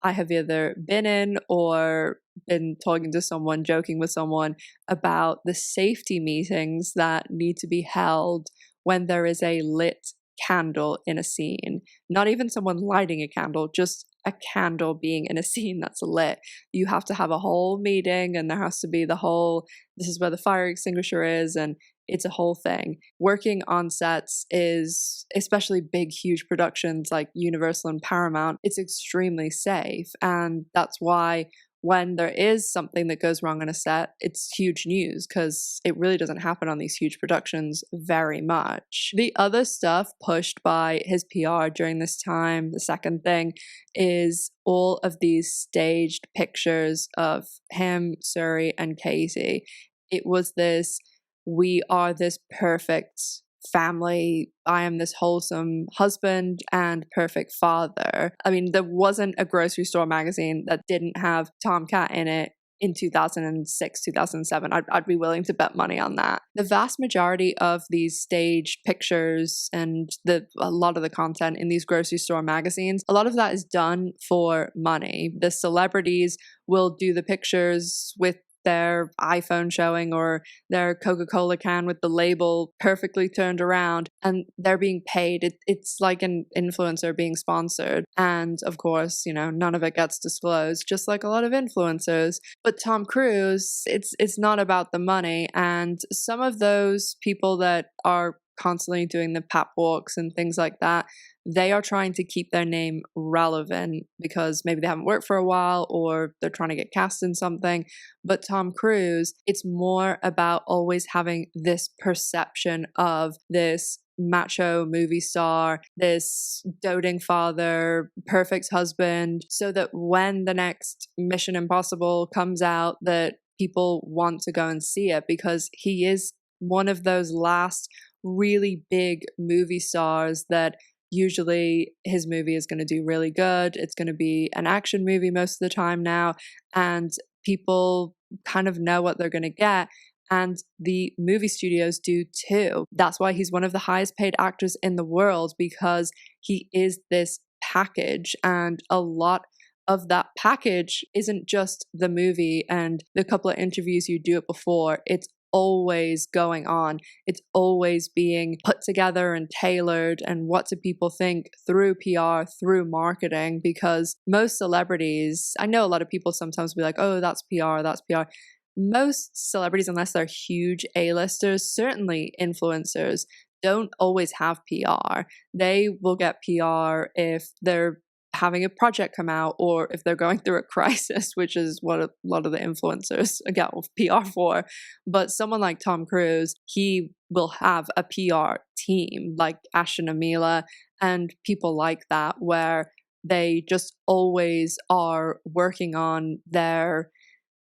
I have either been in or been talking to someone, joking with someone about the safety meetings that need to be held when there is a lit candle in a scene. Not even someone lighting a candle, just a candle being in a scene that's lit. You have to have a whole meeting and there has to be the whole, this is where the fire extinguisher is, and it's a whole thing. Working on sets is, especially big, huge productions like Universal and Paramount, it's extremely safe. And that's why when there is something that goes wrong on a set, it's huge news because it really doesn't happen on these huge productions very much. The other stuff pushed by his PR during this time, the second thing, is all of these staged pictures of him, Suri, and Casey. It was this, we are this perfect family, I am this wholesome husband and perfect father. I mean, there wasn't a grocery store magazine that didn't have Tomcat in it in 2006, 2007. I'd be willing to bet money on that. The vast majority of these staged pictures and a lot of the content in these grocery store magazines, a lot of that is done for money. The celebrities will do the pictures with their iPhone showing or their Coca-Cola can with the label perfectly turned around and they're being paid. It's like an influencer being sponsored. And of course, you know, none of it gets disclosed, just like a lot of influencers. But Tom Cruise, it's not about the money. And some of those people that are constantly doing the pap walks and things like that, they are trying to keep their name relevant because maybe they haven't worked for a while or they're trying to get cast in something. But Tom Cruise, it's more about always having this perception of this macho movie star, this doting father, perfect husband, so that when the next Mission Impossible comes out, that people want to go and see it because he is one of those last really big movie stars that usually his movie is going to do really good. It's going to be an action movie most of the time now, and people kind of know what they're going to get. And the movie studios do too. That's why he's one of the highest paid actors in the world, because he is this package. And a lot of that package isn't just the movie and the couple of interviews you do it before. It's always going on. It's always being put together and tailored, and what do people think through PR, through marketing, because most celebrities, I know a lot of people sometimes be like, oh, that's PR, that's PR. Most celebrities, unless they're huge A-listers, certainly influencers, don't always have PR. They will get PR if they're having a project come out or if they're going through a crisis, which is what a lot of the influencers get PR for. But someone like Tom Cruise, he will have a PR team like Ashton Amila and people like that, where they just always are working on their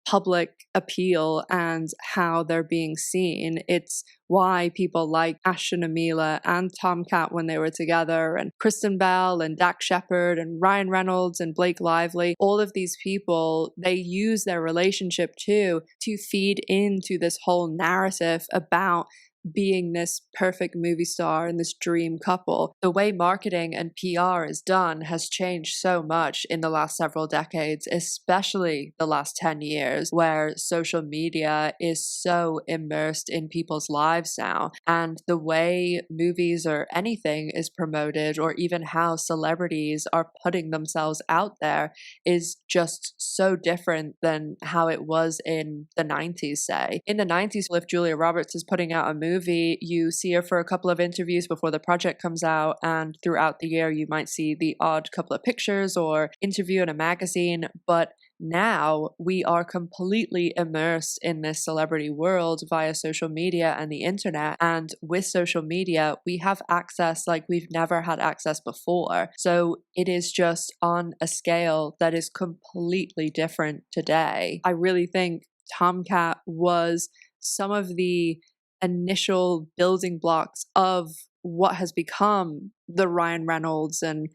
public appeal and how they're being seen. It's why people like Ashton Amila and Tomcat when they were together, and Kristen Bell and Dak Shepard and Ryan Reynolds and Blake Lively, all of these people, they use their relationship too to feed into this whole narrative about being this perfect movie star and this dream couple. The way marketing and PR is done has changed so much in the last several decades, especially the last 10 years, where social media is so immersed in people's lives now. And the way movies or anything is promoted, or even how celebrities are putting themselves out there, is just so different than how it was in the 90s, say. In the 90s, if Julia Roberts is putting out a movie, you see her for a couple of interviews before the project comes out, and throughout the year you might see the odd couple of pictures or interview in a magazine. But now we are completely immersed in this celebrity world via social media and the internet. And with social media, we have access like we've never had access before. So it is just on a scale that is completely different today. I really think Tomcat was some of the initial building blocks of what has become the Ryan Reynolds and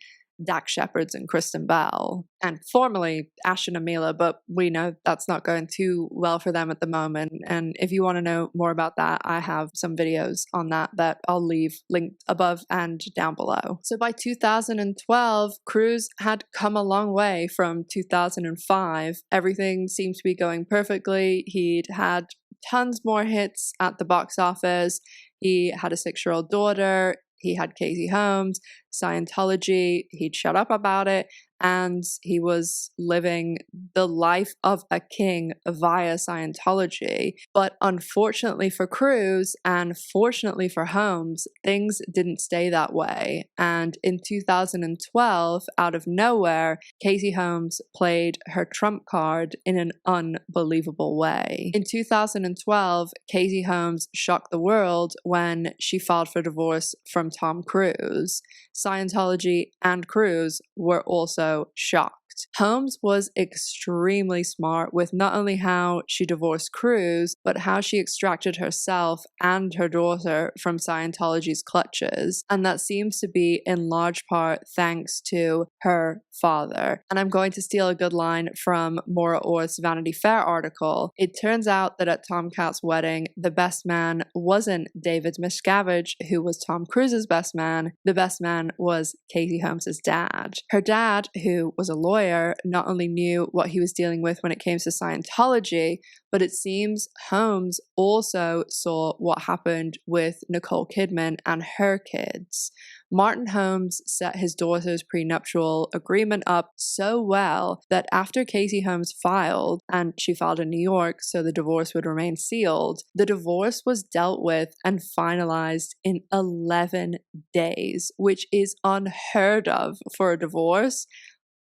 Dax Shepard's and Kristen Bell, and formerly Ashton and Mila, but we know that's not going too well for them at the moment. And if you want to know more about that, I have some videos on that I'll leave linked above and down below. So by 2012, Cruise had come a long way from 2005. Everything seemed to be going perfectly. He'd had tons more hits at the box office. He had a 6-year-old daughter. He had Casey Holmes, Scientology. He'd shut up about it, and he was living the life of a king via Scientology. But unfortunately for Cruise and fortunately for Holmes, things didn't stay that way. And in 2012, out of nowhere, Casey Holmes played her trump card in an unbelievable way. In 2012, Casey Holmes shocked the world when she filed for divorce from Tom Cruise. Scientology and Cruise were also shocked. Holmes was extremely smart with not only how she divorced Cruise, but how she extracted herself and her daughter from Scientology's clutches. And that seems to be in large part thanks to her father. And I'm going to steal a good line from Maura Orth's Vanity Fair article. It turns out that at Tomcat's wedding, the best man wasn't David Miscavige, who was Tom Cruise's best man. The best man was Casey Holmes' dad. Her dad, who was a lawyer, not only knew what he was dealing with when it came to Scientology, but it seems Holmes also saw what happened with Nicole Kidman and her kids. Martin Holmes set his daughter's prenuptial agreement up so well that after Casey Holmes filed, and she filed in New York so the divorce would remain sealed, the divorce was dealt with and finalized in 11 days, which is unheard of for a divorce.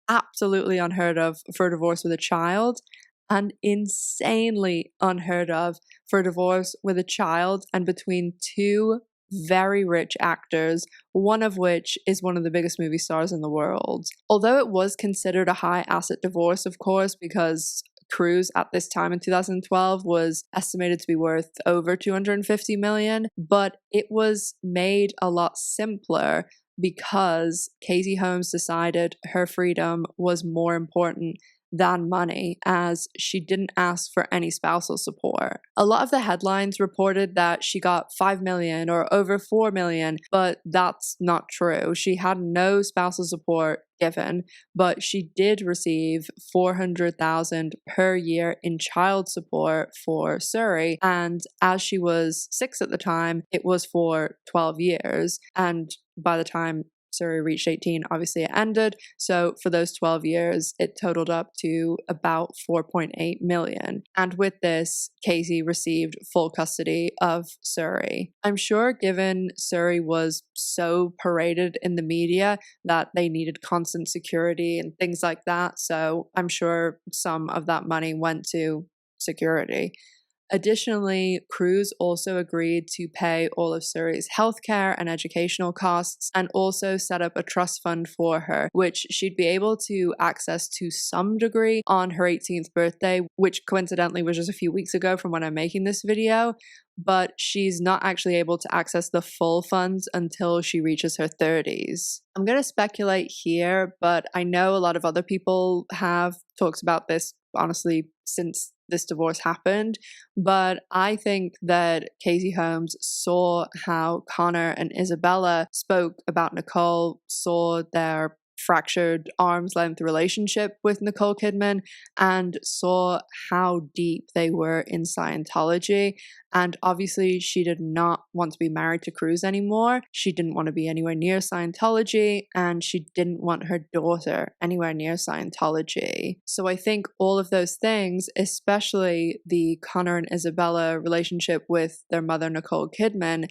Absolutely unheard of for a divorce with a child, and insanely unheard of for a divorce with a child and between two very rich actors, one of which is one of the biggest movie stars in the world. Although it was considered a high asset divorce, of course, because Cruise at this time in 2012 was estimated to be worth over $250 million, but it was made a lot simpler because Casey Holmes decided her freedom was more important than money, as she didn't ask for any spousal support. A lot of the headlines reported that she got $5 million or over $4 million, but that's not true. She had no spousal support given, but she did receive $400,000 per year in child support for Surrey, and as she was 6 at the time, it was for 12 years, and by the time Surrey reached 18, obviously it ended. So for those 12 years, it totaled up to about 4.8 million. And with this, Casey received full custody of Surrey. I'm sure given Surrey was so paraded in the media that they needed constant security and things like that. So I'm sure some of that money went to security. Additionally, Cruise also agreed to pay all of Surrey's healthcare and educational costs and also set up a trust fund for her, which she'd be able to access to some degree on her 18th birthday, which coincidentally was just a few weeks ago from when I'm making this video, but she's not actually able to access the full funds until she reaches her 30s. I'm going to speculate here, but I know a lot of other people have talked about this, honestly, since this divorce happened. But I think that Casey Holmes saw how Connor and Isabella spoke about Nicole, saw their fractured arm's length relationship with Nicole Kidman, and saw how deep they were in Scientology. And obviously she did not want to be married to Cruise anymore. She didn't want to be anywhere near Scientology, and she didn't want her daughter anywhere near Scientology. So I think all of those things, especially the Connor and Isabella relationship with their mother Nicole Kidman,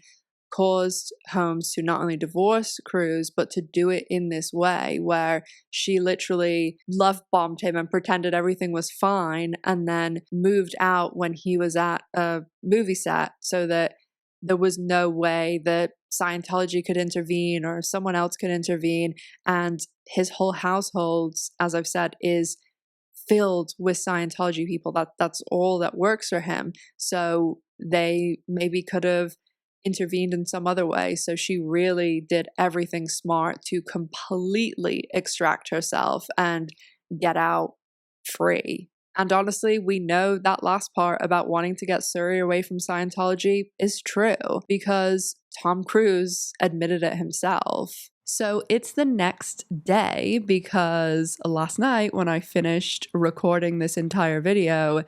caused Holmes to not only divorce Cruise, but to do it in this way where she literally love bombed him and pretended everything was fine, and then moved out when he was at a movie set so that there was no way that Scientology could intervene or someone else could intervene. And his whole household, as I've said, is filled with Scientology people. That's all that works for him. So they maybe could have intervened in some other way. So she really did everything smart to completely extract herself and get out free. And honestly, we know that last part about wanting to get Suri away from Scientology is true because Tom Cruise admitted it himself. So it's the next day because last night when I finished recording this entire video,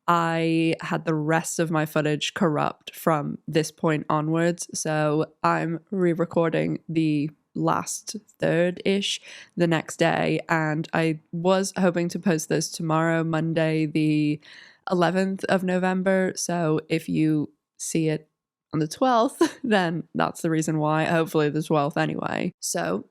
I had the rest of my footage corrupt from this point onwards. So I'm re-recording the last third-ish the next day. And I was hoping to post this tomorrow, Monday, the 11th of November. So if you see it on the 12th, then that's the reason why. Hopefully the 12th anyway. So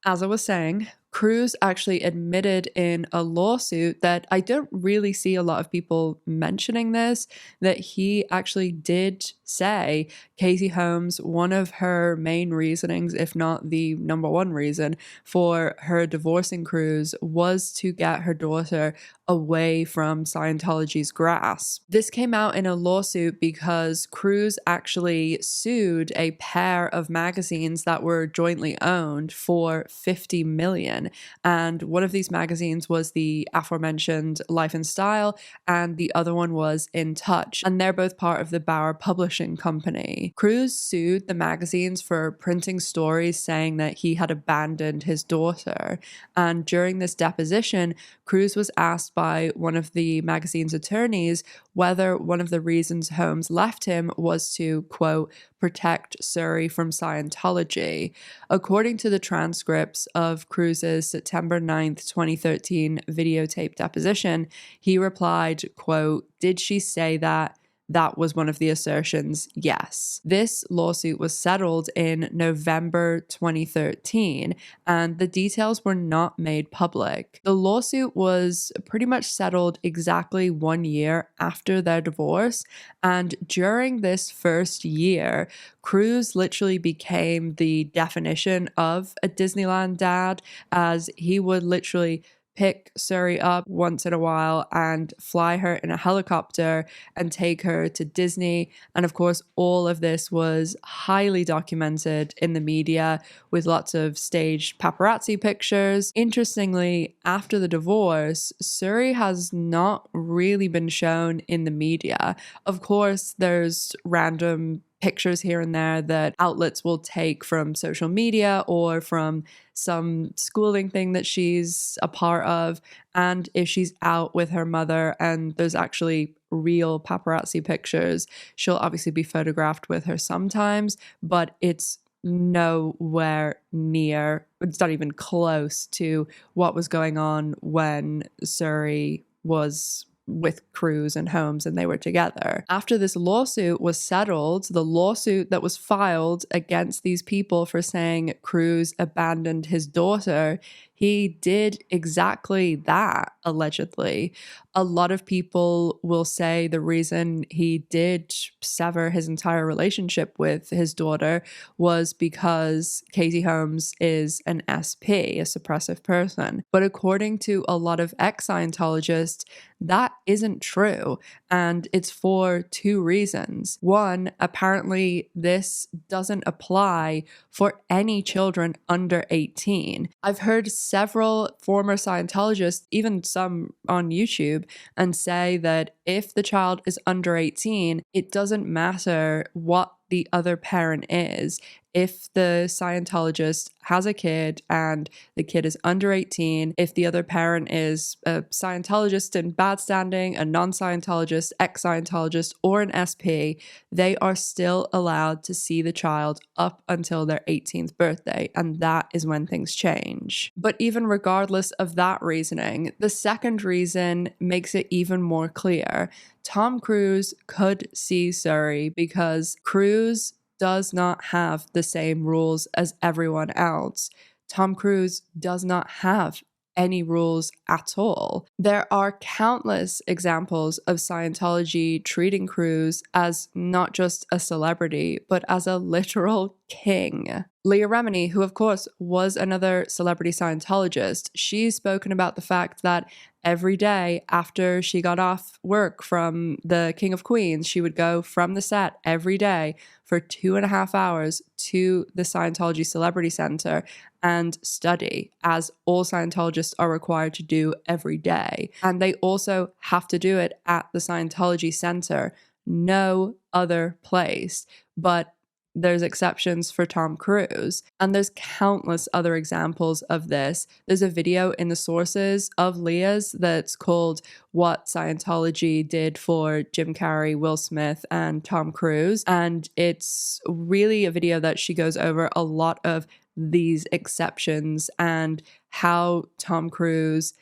as I was saying, Cruise actually admitted in a lawsuit that I don't really see a lot of people mentioning this, that he actually did say Casey Holmes, one of her main reasonings, if not the number one reason for her divorcing Cruise, was to get her daughter away from Scientology's grasp. This came out in a lawsuit because Cruise actually sued a pair of magazines that were jointly owned for $50 million. And one of these magazines was the aforementioned Life and Style, and the other one was In Touch. And they're both part of the Bauer Publishing Company. Cruise sued the magazines for printing stories saying that he had abandoned his daughter. And during this deposition, Cruise was asked by one of the magazine's attorneys whether one of the reasons Holmes left him was to, quote, protect Suri from Scientology. According to the transcripts of Cruise's September 9th, 2013 videotape deposition, he replied, quote, "Did she say that? That was one of the assertions, yes." This lawsuit was settled in November 2013, and the details were not made public. The lawsuit was pretty much settled exactly 1 year after their divorce, and during this first year, Cruise literally became the definition of a Disneyland dad, as he would literally pick Suri up once in a while and fly her in a helicopter and take her to Disney. And of course, all of this was highly documented in the media with lots of staged paparazzi pictures. Interestingly, after the divorce, Suri has not really been shown in the media. Of course, there's random pictures here and there that outlets will take from social media or from some schooling thing that she's a part of. And if she's out with her mother and there's actually real paparazzi pictures, she'll obviously be photographed with her sometimes, but it's nowhere near, it's not even close to what was going on when Suri was with Cruise and Holmes and they were together. After this lawsuit was settled, the lawsuit that was filed against these people for saying Cruise abandoned his daughter, he did exactly that, allegedly. A lot of people will say the reason he did sever his entire relationship with his daughter was because Casey Holmes is an SP, a suppressive person. But according to a lot of ex-Scientologists, that isn't true. And it's for two reasons. One, apparently this doesn't apply for any children under 18. I've heard several former Scientologists, even some on YouTube, and say that if the child is under 18, it doesn't matter what the other parent is. If the Scientologist has a kid and the kid is under 18, if the other parent is a Scientologist in bad standing, a non-Scientologist, ex-Scientologist, or an SP, they are still allowed to see the child up until their 18th birthday, and that is when things change. But even regardless of that reasoning, the second reason makes it even more clear. Tom Cruise could see Surrey because Cruise does not have the same rules as everyone else. Tom Cruise does not have any rules at all. There are countless examples of Scientology treating Cruise as not just a celebrity, but as a literal king. Leah Remini, who of course was another celebrity Scientologist, she's spoken about the fact that every day after she got off work from the King of Queens, she would go from the set every day for 2.5 hours to the Scientology Celebrity Center and study, as all Scientologists are required to do every day. And they also have to do it at the Scientology Center, no other place. But there's exceptions for Tom Cruise. And there's countless other examples of this. There's a video in the sources of Leah's that's called What Scientology Did for Jim Carrey, Will Smith, and Tom Cruise. And it's really a video that she goes over a lot of these exceptions and how Tom Cruise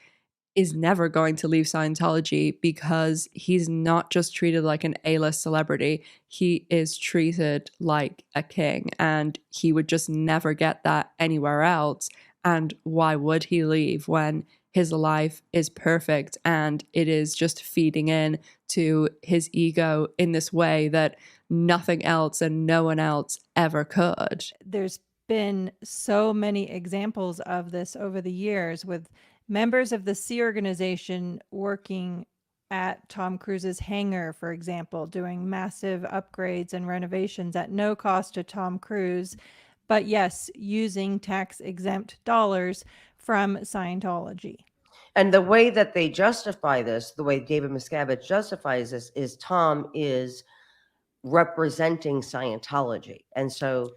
is never going to leave Scientology because he's not just treated like an A-list celebrity. He is treated like a king, and he would just never get that anywhere else. And why would he leave when his life is perfect and it is just feeding in to his ego in this way that nothing else and no one else ever could? There's been so many examples of this over the years, with members of the Sea Organization working at Tom Cruise's hangar, for example, doing massive upgrades and renovations at no cost to Tom Cruise, but yes, using tax-exempt dollars from Scientology. And the way that they justify this, the way David Miscavige justifies this, is Tom is representing Scientology. And so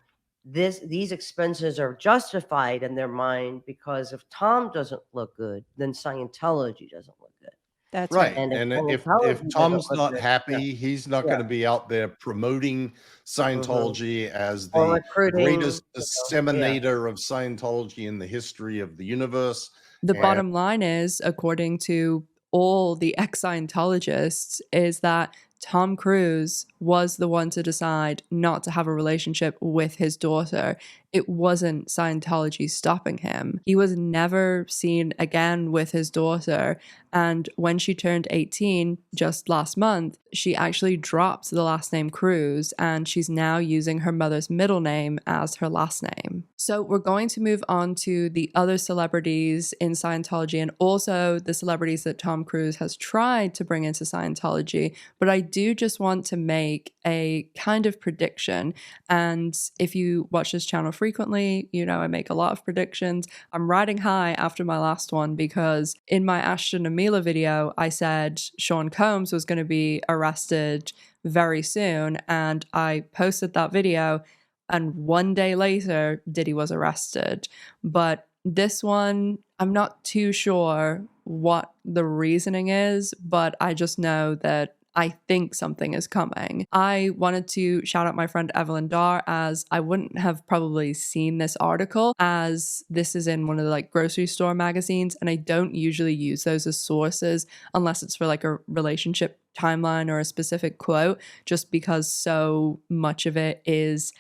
these expenses are justified in their mind because if Tom doesn't look good, then Scientology doesn't look good. That's Right. right. And if Scientology Tom's doesn't look not good, happy, he's not going to be out there promoting Scientology as or the recruiting, greatest disseminator of Scientology in the history of the universe. The And bottom line is, according to all the ex-Scientologists, is that Tom Cruise was the one to decide not to have a relationship with his daughter. It wasn't Scientology stopping him. He was never seen again with his daughter. And when she turned 18 just last month, she actually dropped the last name Cruise, and she's now using her mother's middle name as her last name. So we're going to move on to the other celebrities in Scientology and also the celebrities that Tom Cruise has tried to bring into Scientology. But I do just want to make a kind of prediction. And if you watch this channel frequently, you know I make a lot of predictions. I'm riding high after my last one because in my Ashton and Mila video, I said Sean Combs was going to be arrested very soon. And I posted that video, and one day later, Diddy was arrested. But this one, I'm not too sure what the reasoning is, but I just know that I think something is coming. I wanted to shout out my friend Evelyn Dar, as I wouldn't have probably seen this article, as this is in one of the like grocery store magazines, and I don't usually use those as sources unless it's for like a relationship timeline or a specific quote, just because so much of it is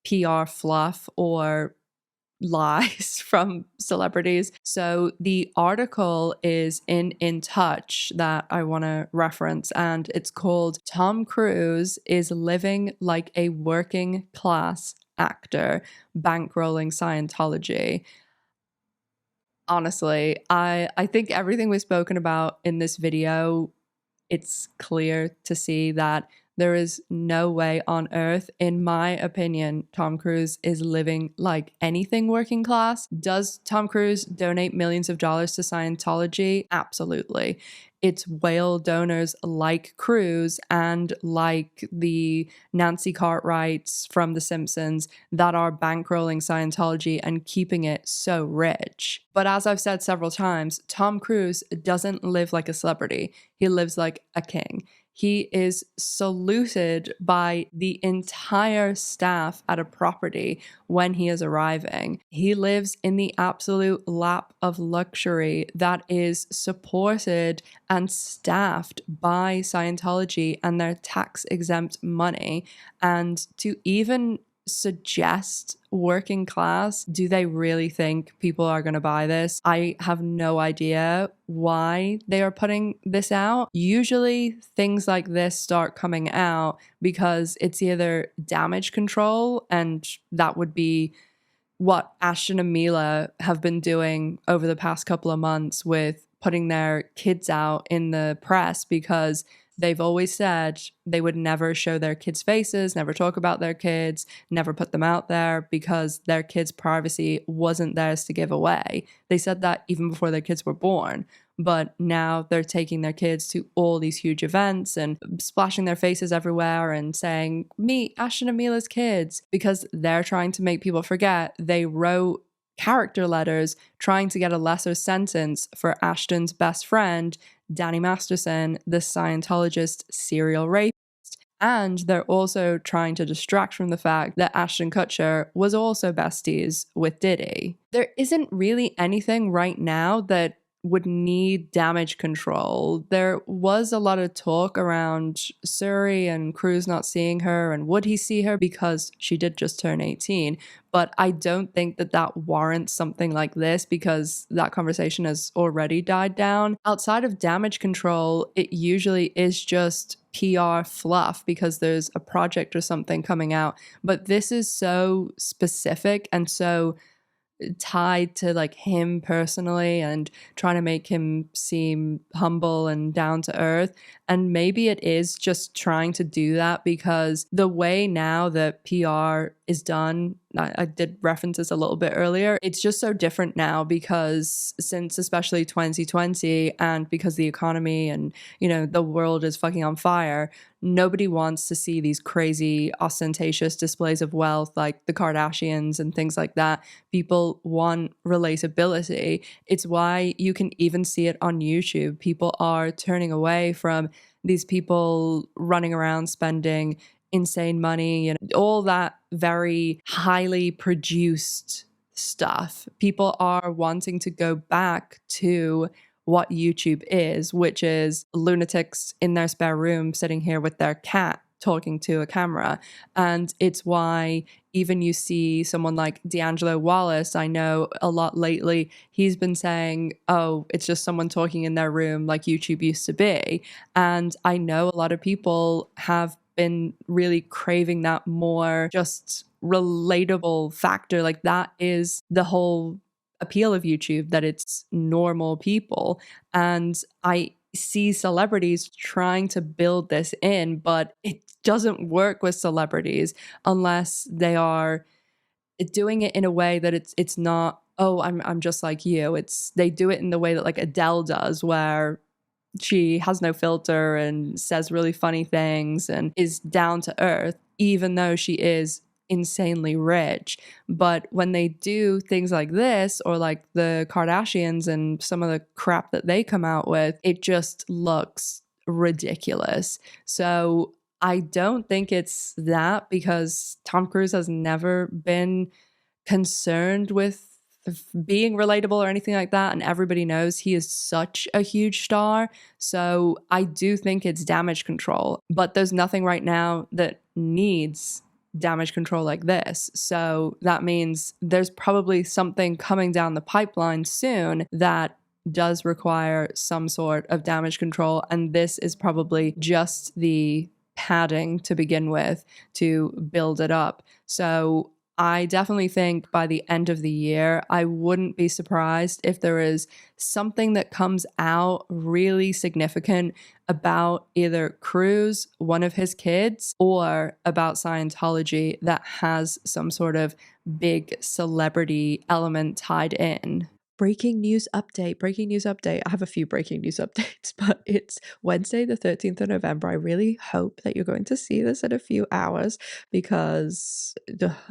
PR fluff or lies from celebrities. So the article is in Touch that I want to reference, and it's called Tom Cruise is Living Like a Working Class Actor, Bankrolling Scientology. Honestly, I think everything we've spoken about in this video, it's clear to see that There is no way on earth, in my opinion, Tom Cruise is living like anything working class. Does Tom Cruise donate millions of dollars to Scientology? Absolutely. It's whale donors like Cruise and like the Nancy Cartwrights from The Simpsons that are bankrolling Scientology and keeping it so rich. But as I've said several times, Tom Cruise doesn't live like a celebrity. He lives like a king. He is saluted by the entire staff at a property when he is arriving. He lives in the absolute lap of luxury that is supported and staffed by Scientology and their tax-exempt money. And to even suggest working class, do they really think people are going to buy this? I have no idea why they are putting this out. Usually things like this start coming out because it's either damage control, and that would be what Ashton and Mila have been doing over the past couple of months with putting their kids out in the press, because they've always said they would never show their kids' faces, never talk about their kids, never put them out there because their kids' privacy wasn't theirs to give away. They said that even before their kids were born. But now they're taking their kids to all these huge events and splashing their faces everywhere and saying, meet Ashton and Mila's kids, because they're trying to make people forget they wrote character letters trying to get a lesser sentence for Ashton's best friend, Danny Masterson, the Scientologist serial rapist. And they're also trying to distract from the fact that Ashton Kutcher was also besties with Diddy. There isn't really anything right now that would need damage control. There was a lot of talk around Suri and Cruise not seeing her, and would he see her because she did just turn 18. But I don't think that that warrants something like this, because that conversation has already died down. Outside of damage control, it usually is just PR fluff because there's a project or something coming out. But this is so specific and so tied to like him personally and trying to make him seem humble and down to earth. And maybe it is just trying to do that because the way now that PR is done, I did reference this a little bit earlier, it's just so different now because since especially 2020 and because the economy and, you know, the world is fucking on fire, nobody wants to see these crazy ostentatious displays of wealth like the Kardashians and things like that. People want relatability. It's why you can even see it on YouTube. People are turning away from these people running around spending insane money and all that very highly produced stuff. People are wanting to go back to what YouTube is, which is lunatics in their spare room sitting here with their cat talking to a camera. And it's why even you see someone like D'Angelo Wallace, I know a lot lately, he's been saying, oh, it's just someone talking in their room like YouTube used to be. And I know a lot of people have been really craving that more just relatable factor. Like that is the whole appeal of YouTube, that it's normal people. And I see celebrities trying to build this in, but it doesn't work with celebrities unless they are doing it in a way that it's not, oh, I'm just like you. It's they do it in the way that like Adele does, where she has no filter and says really funny things and is down to earth, even though she is insanely rich. But when they do things like this, or like the Kardashians and some of the crap that they come out with, it just looks ridiculous. So I don't think it's that, because Tom Cruise has never been concerned with being relatable or anything like that, and everybody knows he is such a huge star. So I do think it's damage control, but there's nothing right now that needs damage control like this. So that means there's probably something coming down the pipeline soon that does require some sort of damage control, and this is probably just the padding to begin with to build it up. So I definitely think by the end of the year, I wouldn't be surprised if there is something that comes out really significant about either Cruz, one of his kids, or about Scientology that has some sort of big celebrity element tied in. Breaking news update. I have a few breaking news updates, but it's Wednesday, the 13th of November. I really hope that you're going to see this in a few hours because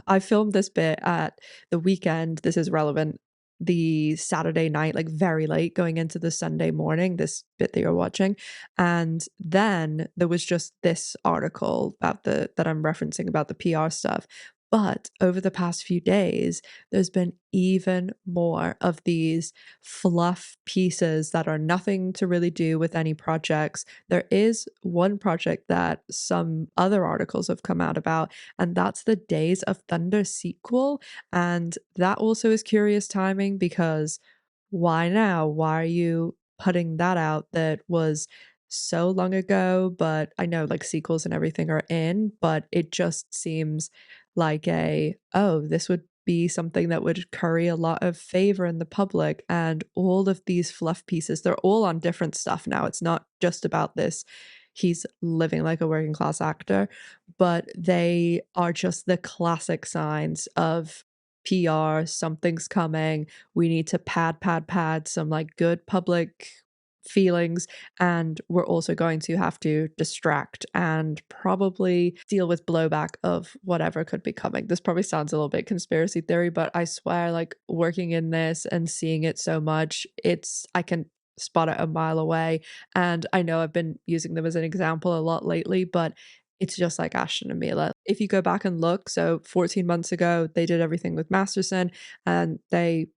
I filmed this bit at the weekend. This is relevant. The Saturday night, like very late, going into the Sunday morning, this bit that you're watching. And then there was just this article about that I'm referencing about the PR stuff. But over the past few days, there's been even more of these fluff pieces that are nothing to really do with any projects. There is one project that some other articles have come out about, and that's the Days of Thunder sequel. And that also is curious timing because why now? Why are you putting that out that was so long ago? But I know like sequels and everything are in, but it just seems like this would be something that would curry a lot of favor in the public. And all of these fluff pieces, they're all on different stuff now. It's not just about this. He's living like a working class actor, but they are just the classic signs of PR, something's coming. We need to pad some like good public feelings, and we're also going to have to distract and probably deal with blowback of whatever could be coming. This probably sounds a little bit conspiracy theory, but I swear, like working in this and seeing it so much, I can spot it a mile away. And I know I've been using them as an example a lot lately, but it's just like Ashton and Mila. If you go back and look, so 14 months ago, they did everything with Masterson and they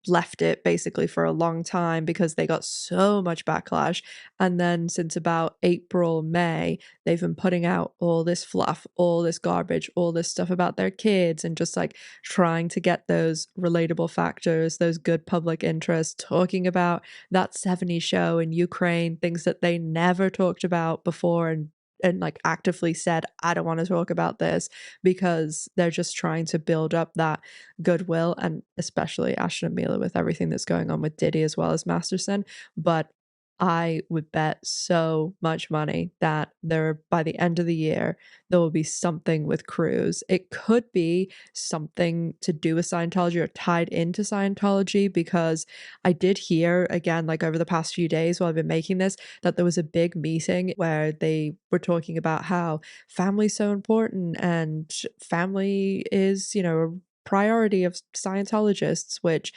left it basically for a long time because they got so much backlash. And then since about April, May, they've been putting out all this fluff, all this garbage, all this stuff about their kids and just like trying to get those relatable factors, those good public interests, talking about that 70s show in Ukraine, things that they never talked about before and like actively said, I don't want to talk about this because they're just trying to build up that goodwill, and especially Ashton and Mila with everything that's going on with Diddy as well as Masterson. But I would bet so much money that by the end of the year, there will be something with Cruz. It could be something to do with Scientology or tied into Scientology, because I did hear again, like over the past few days while I've been making this, that there was a big meeting where they were talking about how family's so important and family is, a priority of Scientologists, which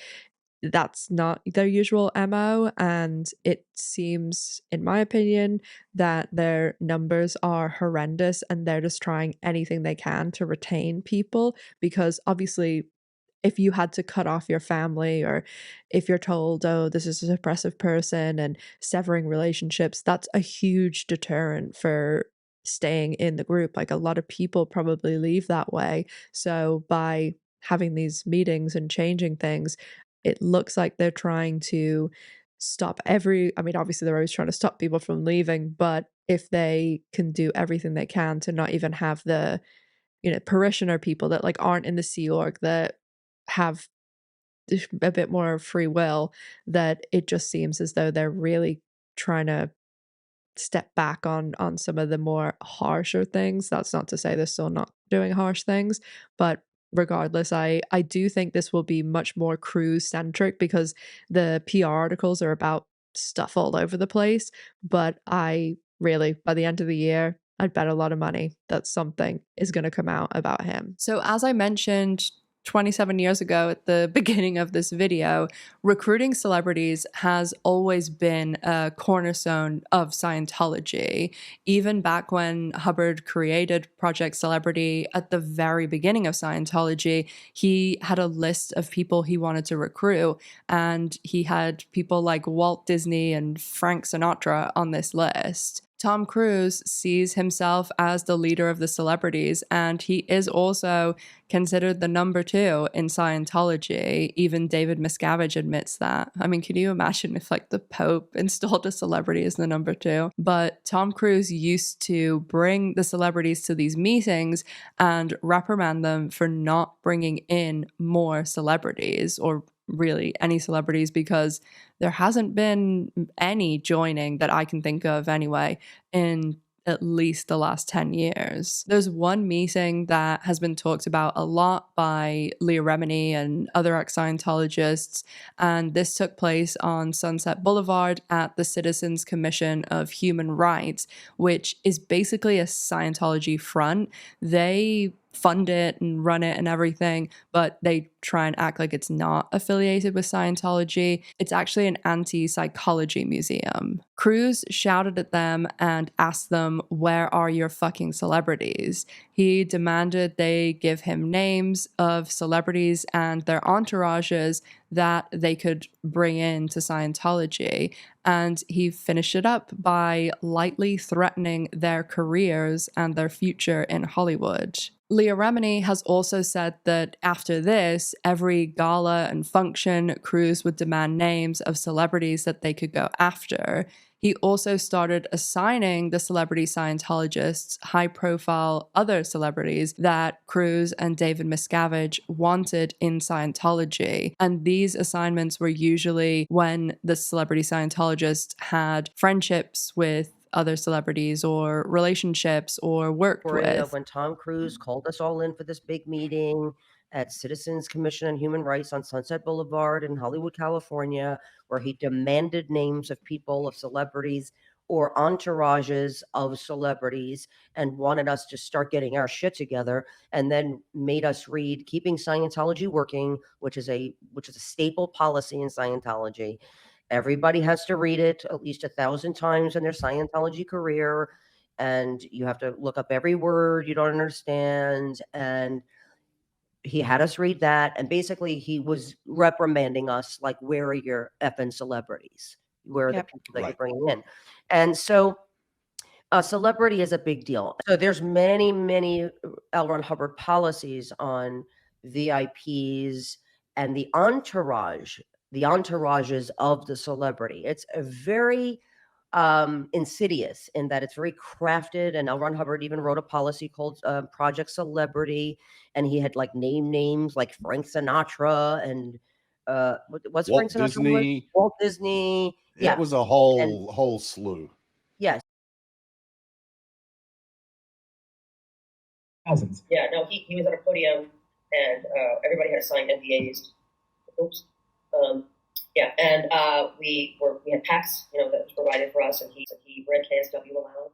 that's not their usual MO. And it seems, in my opinion, that their numbers are horrendous and they're just trying anything they can to retain people, because obviously if you had to cut off your family, or if you're told, oh, this is a suppressive person, and severing relationships, that's a huge deterrent for staying in the group. Like a lot of people probably leave that way. So by having these meetings and changing things, it looks like they're trying to stop obviously they're always trying to stop people from leaving, but if they can do everything they can to not even have the parishioner people that like aren't in the Sea Org, that have a bit more free will, that it just seems as though they're really trying to step back on some of the more harsher things. That's not to say they're still not doing harsh things, but regardless, I do think this will be much more Cruz centric because the PR articles are about stuff all over the place. But I really, by the end of the year, I'd bet a lot of money that something is going to come out about him. So as I mentioned 27 years ago at the beginning of this video, recruiting celebrities has always been a cornerstone of Scientology. Even back when Hubbard created Project Celebrity at the very beginning of Scientology, he had a list of people he wanted to recruit, and he had people like Walt Disney and Frank Sinatra on this list. Tom Cruise sees himself as the leader of the celebrities, and he is also considered the number 2 in Scientology. Even David Miscavige admits that. I mean, can you imagine if like the Pope installed a celebrity as the number 2? But Tom Cruise used to bring the celebrities to these meetings and reprimand them for not bringing in more celebrities, or really any celebrities, because there hasn't been any joining that I can think of anyway in at least the last 10 years. There's one meeting that has been talked about a lot by Leah Remini and other ex-Scientologists, and this took place on Sunset Boulevard at the Citizens Commission of Human Rights, which is basically a Scientology front. They fund it and run it and everything, but they try and act like it's not affiliated with Scientology. It's actually an anti-psychology museum. Cruise shouted at them and asked them, "Where are your fucking celebrities?" He demanded they give him names of celebrities and their entourages that they could bring in to Scientology. And he finished it up by lightly threatening their careers and their future in Hollywood. Leah Remini has also said that after this, every gala and function, Cruise would demand names of celebrities that they could go after. He also started assigning the celebrity Scientologists high-profile other celebrities that Cruise and David Miscavige wanted in Scientology. And these assignments were usually when the celebrity Scientologists had friendships with other celebrities or relationships or worked with. When Tom Cruise called us all in for this big meeting at Citizens Commission on Human Rights on Sunset Boulevard in Hollywood, California, where he demanded names of people, of celebrities, or entourages of celebrities, and wanted us to start getting our shit together, and then made us read Keeping Scientology Working, which is a staple policy in Scientology. Everybody has to read it at least 1,000 times in their Scientology career, and you have to look up every word you don't understand. And he had us read that, and basically he was reprimanding us like, where are your effing celebrities? Where are the people that you're bringing in? And so a celebrity is a big deal. So there's many L. Ron Hubbard policies on VIPs and the entourages of the celebrity. It's a very insidious in that it's very crafted. And L. Ron Hubbard even wrote a policy called Project Celebrity, and he had like names like Frank Sinatra and what's Walt Frank Sinatra? Disney. Walt Disney. Yeah, it was a whole slew. Yes. Thousands. Yeah, no, he was at a podium, and everybody had to sign NDAs. Oops. Yeah, and we had packs, that was provided for us, and he read KSW aloud,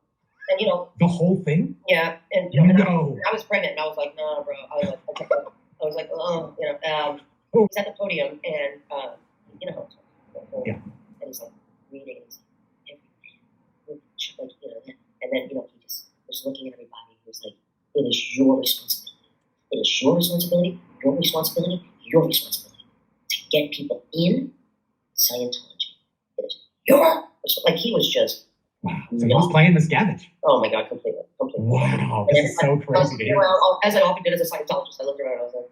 and the whole thing. Yeah, and No. I was pregnant, and I was like, no, bro, I was like, he's at the podium, and Yeah. and he's like reading, and he's like, and then he just was looking at everybody. He was like, it is your responsibility. It is your responsibility, your responsibility, your responsibility to get people in Scientology. It is your responsibility. Like, he was just. Wow. So he was playing the scavenge. Oh my God, completely. Wow, this is so crazy to hear. As I often did as a Scientologist, I looked around and I was like,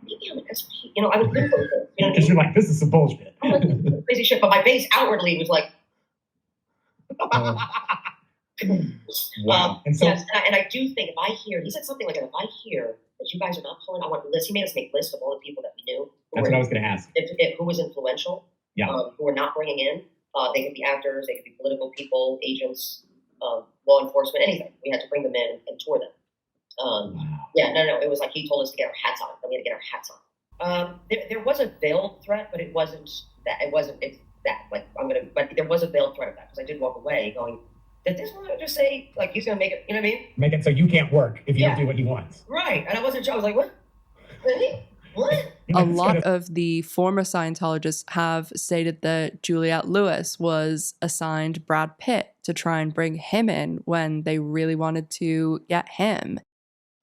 maybe I'm an expert. I would live with it. Because you're like, this is some bullshit. I'm like, crazy shit. But my base outwardly was like. Wow. And so, yes, and I do think if I hear, he said something like, if I hear that you guys are not pulling, I want lists. He made us make lists of all the people that we knew. That's what I was going to ask. Who was influential, Yeah. Who were not bringing in. They could be actors, they could be political people, agents, law enforcement, anything. We had to bring them in and tour them. Wow. Yeah, no. It was like he told us to get our hats on. We had to get our hats on. There was a veiled threat, but it wasn't that. It's that. Like, but there was a veiled threat of that, because I did walk away going, did this one just say, like, he's going to make it, you know what I mean? Make it so you can't work if you don't do what he wants. Right. And I wasn't sure. I was like, what? Really? What? A lot of the former Scientologists have stated that Juliette Lewis was assigned Brad Pitt to try and bring him in when they really wanted to get him.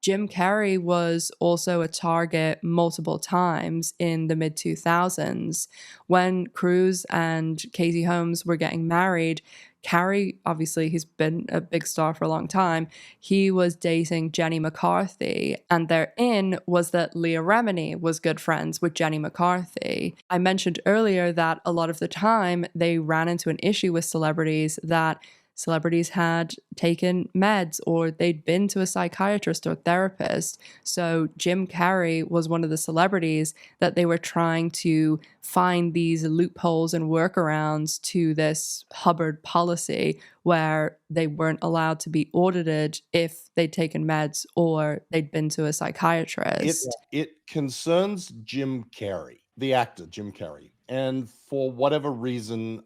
Jim Carrey was also a target multiple times in the mid-2000s. When Cruise and Casey Holmes were getting married, Carrey, obviously, he's been a big star for a long time. He was dating Jenny McCarthy, and their in was that Leah Remini was good friends with Jenny McCarthy. I mentioned earlier that a lot of the time they ran into an issue with celebrities that celebrities had taken meds or they'd been to a psychiatrist or therapist. So Jim Carrey was one of the celebrities that they were trying to find these loopholes and workarounds to this Hubbard policy where they weren't allowed to be audited if they'd taken meds or they'd been to a psychiatrist. It concerns Jim Carrey, the actor Jim Carrey, and for whatever reason,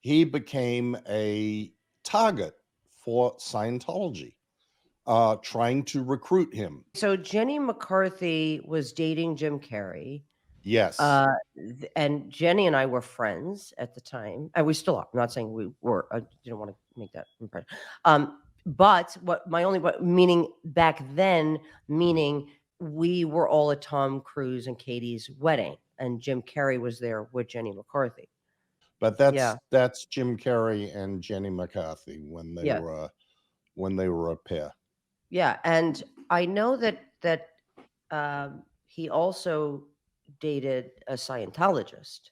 he became a target for Scientology, trying to recruit him. So Jenny McCarthy was dating Jim Carrey. Yes. And Jenny and I were friends at the time. And we still are. I'm not saying we were. I didn't want to make that impression. But meaning back then, meaning we were all at Tom Cruise and Katie's wedding, and Jim Carrey was there with Jenny McCarthy. But that's Jim Carrey and Jenny McCarthy when they were a pair. Yeah, and I know that he also dated a Scientologist.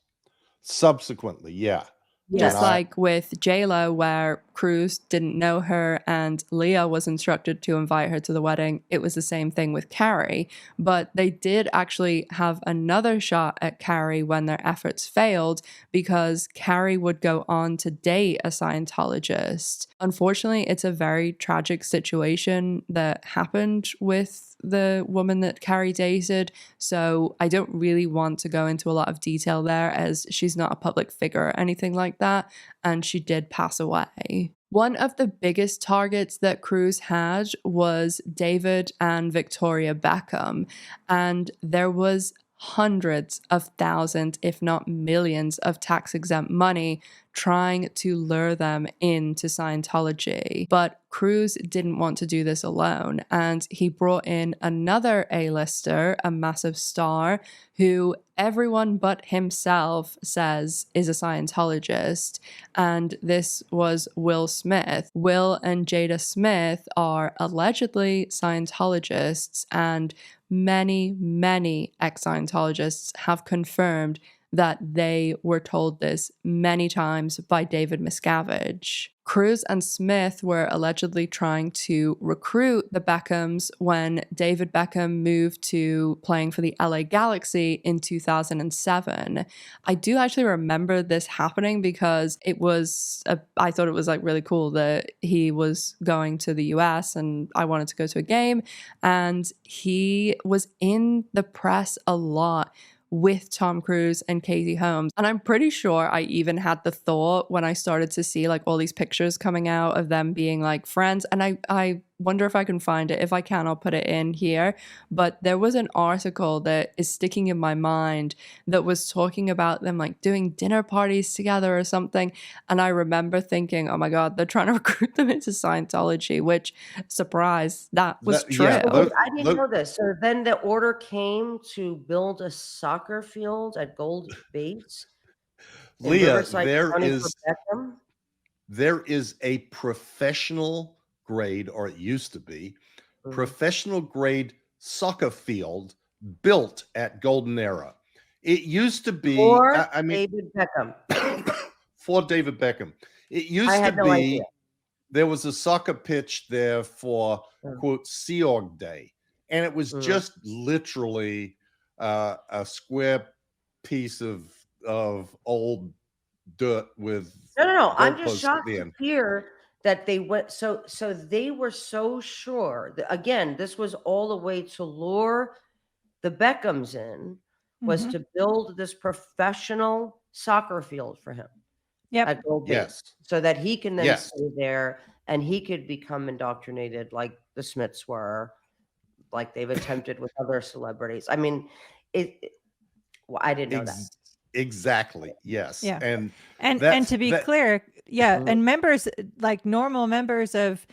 Subsequently, yeah. Just like with J-Lo, where Cruise didn't know her and Leah was instructed to invite her to the wedding, it was the same thing with Carrey. But they did actually have another shot at Carrey when their efforts failed because Carrey would go on to date a Scientologist. Unfortunately, it's a very tragic situation that happened with the woman that Carrey dated, so I don't really want to go into a lot of detail there as she's not a public figure or anything like that, and she did pass away. One of the biggest targets that Cruise had was David and Victoria Beckham, and there was hundreds of thousands, if not millions, of tax-exempt money trying to lure them into Scientology. But Cruise didn't want to do this alone, and he brought in another A-lister, a massive star, who everyone but himself says is a Scientologist, and this was Will Smith. Will and Jada Smith are allegedly Scientologists, and many ex-Scientologists have confirmed that they were told this many times by David Miscavige. Cruise and Smith were allegedly trying to recruit the Beckhams when David Beckham moved to playing for the LA Galaxy in 2007. I do actually remember this happening because I thought it was like really cool that he was going to the US and I wanted to go to a game, and he was in the press a lot with Tom Cruise and Katie Holmes. And I'm pretty sure I even had the thought when I started to see like all these pictures coming out of them being like friends. And I wonder if I can find it. If I can, I'll put it in here. But there was an article that is sticking in my mind that was talking about them like doing dinner parties together or something. And I remember thinking, oh my God, they're trying to recruit them into Scientology, which, surprise, that was true. Yeah, I didn't know this. So then the order came to build a soccer field at Gold Bates. Leah, there is a professional grade, or it used to be, professional grade soccer field built at Golden Era. It used to be David Beckham. For David Beckham. It used to be idea. There was a soccer pitch there for quote Sea Org Day, and it was just literally a square piece of old dirt with no. I'm just shocked to hear that they went so they were so sure that, again, this was all the way to lure the Beckhams in, was to build this professional soccer field for him at Gold Bates, so that he can then stay there and he could become indoctrinated like the Smiths were, like they've attempted with other celebrities. I mean, I didn't know that. Exactly. Yes. Yeah. And to be clear, and members, like normal members of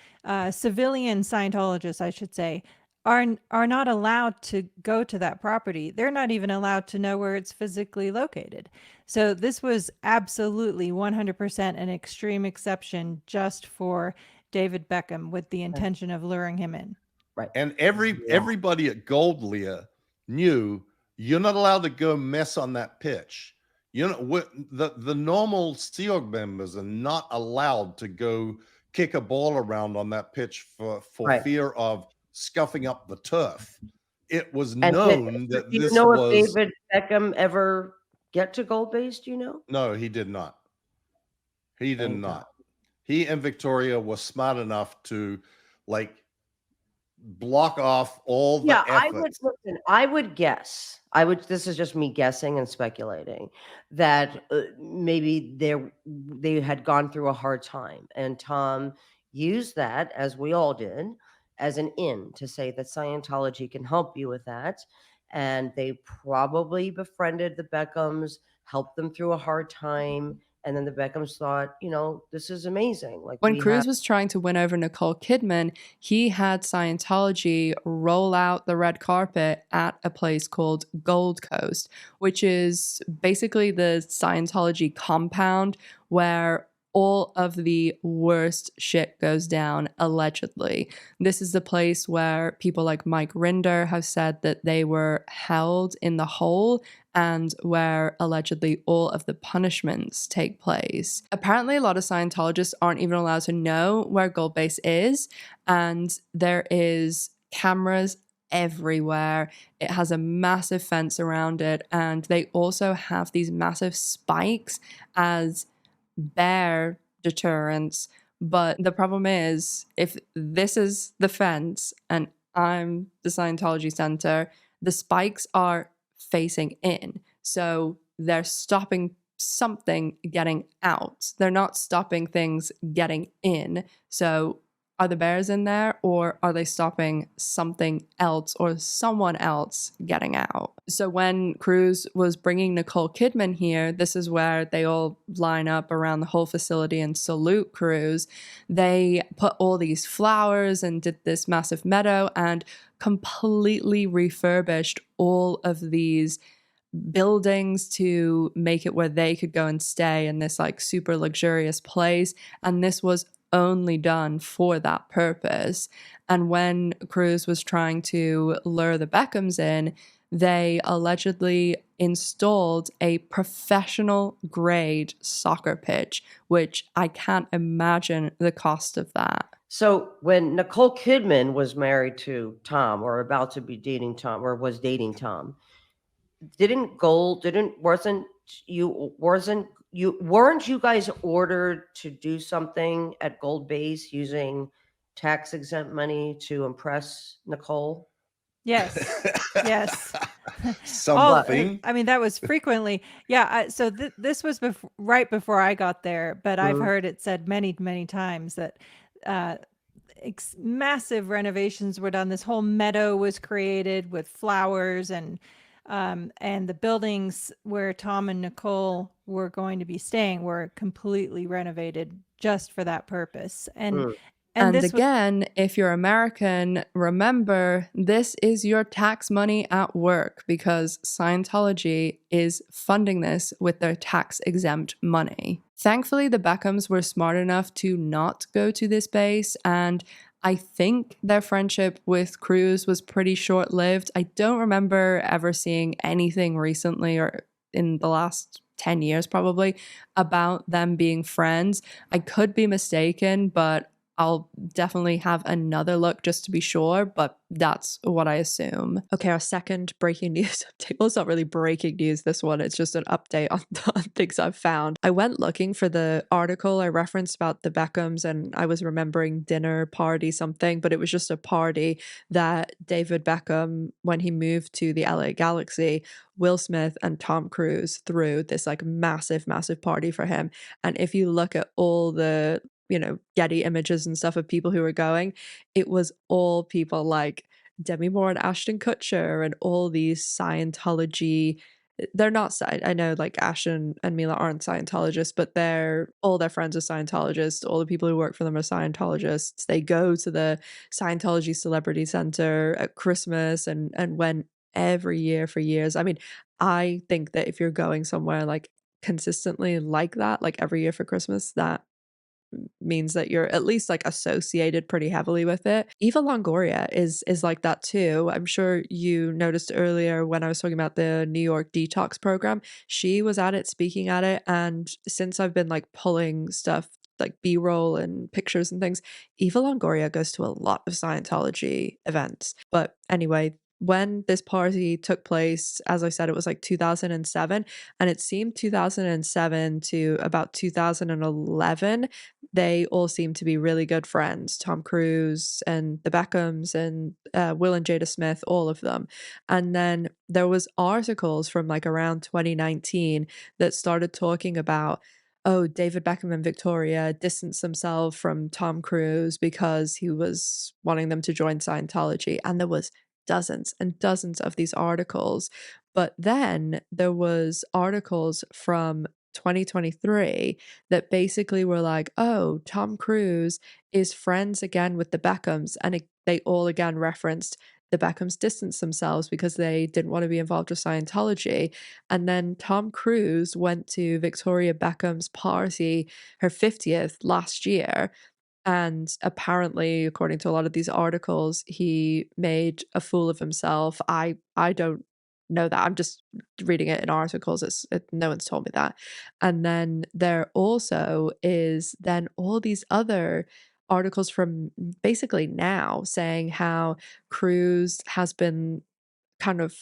civilian Scientologists, I should say, are not allowed to go to that property. They're not even allowed to know where it's physically located. So this was absolutely 100% an extreme exception just for David Beckham with the intention of luring him in. Right. And everybody at Gold, Leah, knew you're not allowed to go mess on that pitch. You know, the normal Sea Org members are not allowed to go kick a ball around on that pitch for fear of scuffing up the turf. It was known that do this you know was. if David Beckham ever get to Gold Base? Do you know? No, he did not. He did not. He and Victoria were smart enough to like block off all the efforts. I would guess. This is just me guessing and speculating that maybe they had gone through a hard time, and Tom used that, as we all did, as an in to say that Scientology can help you with that. And they probably befriended the Beckhams, helped them through a hard time. And then the Beckhams thought, you know, this is amazing. Like when Cruise was trying to win over Nicole Kidman, he had Scientology roll out the red carpet at a place called Gold Coast, which is basically the Scientology compound where all of the worst shit goes down, allegedly. This is the place where people like Mike Rinder have said that they were held in the hole and where allegedly all of the punishments take place. Apparently, a lot of Scientologists aren't even allowed to know where Gold Base is, and there is cameras everywhere. It has a massive fence around it, and they also have these massive spikes as bear deterrents. But the problem is, if this is the fence and I'm the Scientology Center, the spikes are facing in. So they're stopping something getting out. They're not stopping things getting in. So are the bears in there, or are they stopping something else or someone else getting out? So when Cruise was bringing Nicole Kidman here, this is where they all line up around the whole facility and salute Cruise. They put all these flowers and did this massive meadow and completely refurbished all of these buildings to make it where they could go and stay in this like super luxurious place. And this was only done for that purpose. And when Cruise was trying to lure the Beckhams in, they allegedly installed a professional grade soccer pitch, which I can't imagine the cost of that. So when Nicole Kidman was married to Tom, or about to be dating Tom, or was dating Tom, weren't you guys ordered to do something at Gold Base using tax exempt money to impress Nicole? Yes. Yes. Something. I mean, that was frequently. Yeah. So this was right before I got there, but I've heard it said many, many times that massive renovations were done. This whole meadow was created with flowers, and the buildings where Tom and Nicole were going to be staying were completely renovated just for that purpose. And again, if you're American, remember, this is your tax money at work, because Scientology is funding this with their tax-exempt money. Thankfully, the Beckhams were smart enough to not go to this base, and I think their friendship with Cruise was pretty short-lived. I don't remember ever seeing anything recently, or in the last 10 years probably, about them being friends. I could be mistaken, but I'll definitely have another look just to be sure, but that's what I assume. Okay, our second breaking news update. Well, it's not really breaking news, this one. It's just an update on things I've found. I went looking for the article I referenced about the Beckhams, and I was remembering dinner party something, but it was just a party that David Beckham, when he moved to the LA Galaxy, Will Smith and Tom Cruise threw this like massive party for him. And if you look at all the Getty images and stuff of people who were going, it was all people like Demi Moore and Ashton Kutcher and all these Scientology they're not, I know like Ash and Mila aren't Scientologists, but all their friends are Scientologists. All the people who work for them are Scientologists. They go to the Scientology Celebrity Center at Christmas and went every year for years. I mean, I think that if you're going somewhere like consistently like that, like every year for Christmas, that means that you're at least like associated pretty heavily with it. Eva Longoria is like that too. I'm sure you noticed earlier when I was talking about the New York detox program, she was at it, speaking at it, and since I've been like pulling stuff like B-roll and pictures and things, Eva Longoria goes to a lot of Scientology events. But anyway, when this party took place, as I said, it was like 2007, and it seemed 2007 to about 2011 they all seem to be really good friends. Tom Cruise and the Beckhams and Will and Jada Smith, all of them. And then there was articles from like around 2019 that started talking about, oh, David Beckham and Victoria distanced themselves from Tom Cruise because he was wanting them to join Scientology. And there was dozens and dozens of these articles. But then there was articles from 2023 that basically were like, oh, Tom Cruise is friends again with the Beckhams, and they all again referenced the Beckhams distanced themselves because they didn't want to be involved with Scientology. And then Tom Cruise went to Victoria Beckham's party, her 50th last year, and apparently, according to a lot of these articles, he made a fool of himself. I don't know that. I'm just reading it in articles. No one's told me that. And then there also is then all these other articles from basically now saying how Cruise has been kind of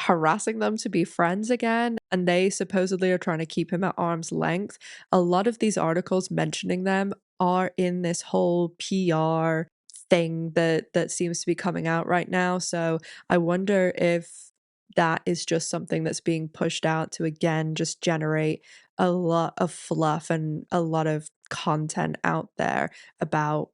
harassing them to be friends again, and they supposedly are trying to keep him at arm's length. A lot of these articles mentioning them are in this whole PR thing that seems to be coming out right now. So I wonder if that is just something that's being pushed out to again just generate a lot of fluff and a lot of content out there about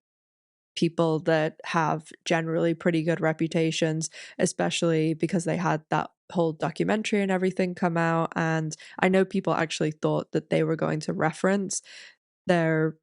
people that have generally pretty good reputations, especially because they had that whole documentary and everything come out. And I know people actually thought that they were going to reference their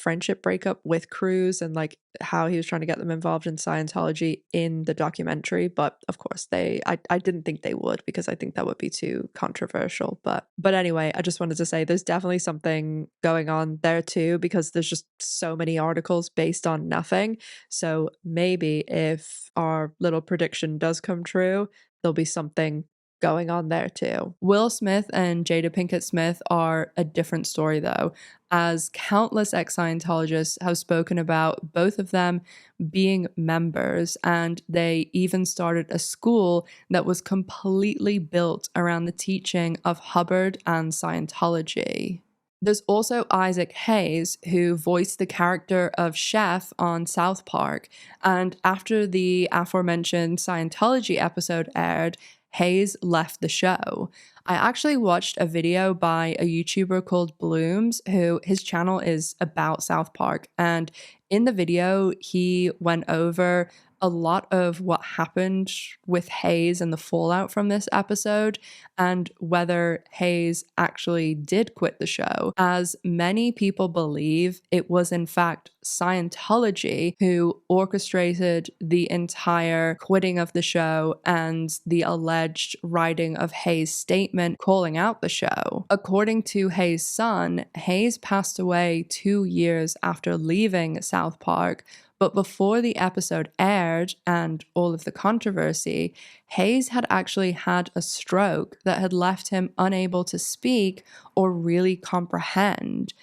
friendship breakup with Cruise and like how he was trying to get them involved in Scientology in the documentary, but of course I didn't think they would, because I think that would be too controversial. But anyway, I just wanted to say there's definitely something going on there too, because there's just so many articles based on nothing. So maybe if our little prediction does come true, there'll be something going on there too. Will Smith and Jada Pinkett Smith are a different story though, as countless ex-Scientologists have spoken about both of them being members, and they even started a school that was completely built around the teaching of Hubbard and Scientology. There's also Isaac Hayes, who voiced the character of Chef on South Park, and after the aforementioned Scientology episode aired, Hayes left the show. I actually watched a video by a YouTuber called Blooms, who his channel is about South Park. And in the video, he went over a lot of what happened with Hayes and the fallout from this episode, and whether Hayes actually did quit the show, as many people believe it was in fact Scientology who orchestrated the entire quitting of the show and the alleged writing of Hayes' statement calling out the show. According to Hayes' son, Hayes passed away 2 years after leaving South Park. But before the episode aired and all of the controversy, Hayes had actually had a stroke that had left him unable to speak or really comprehend.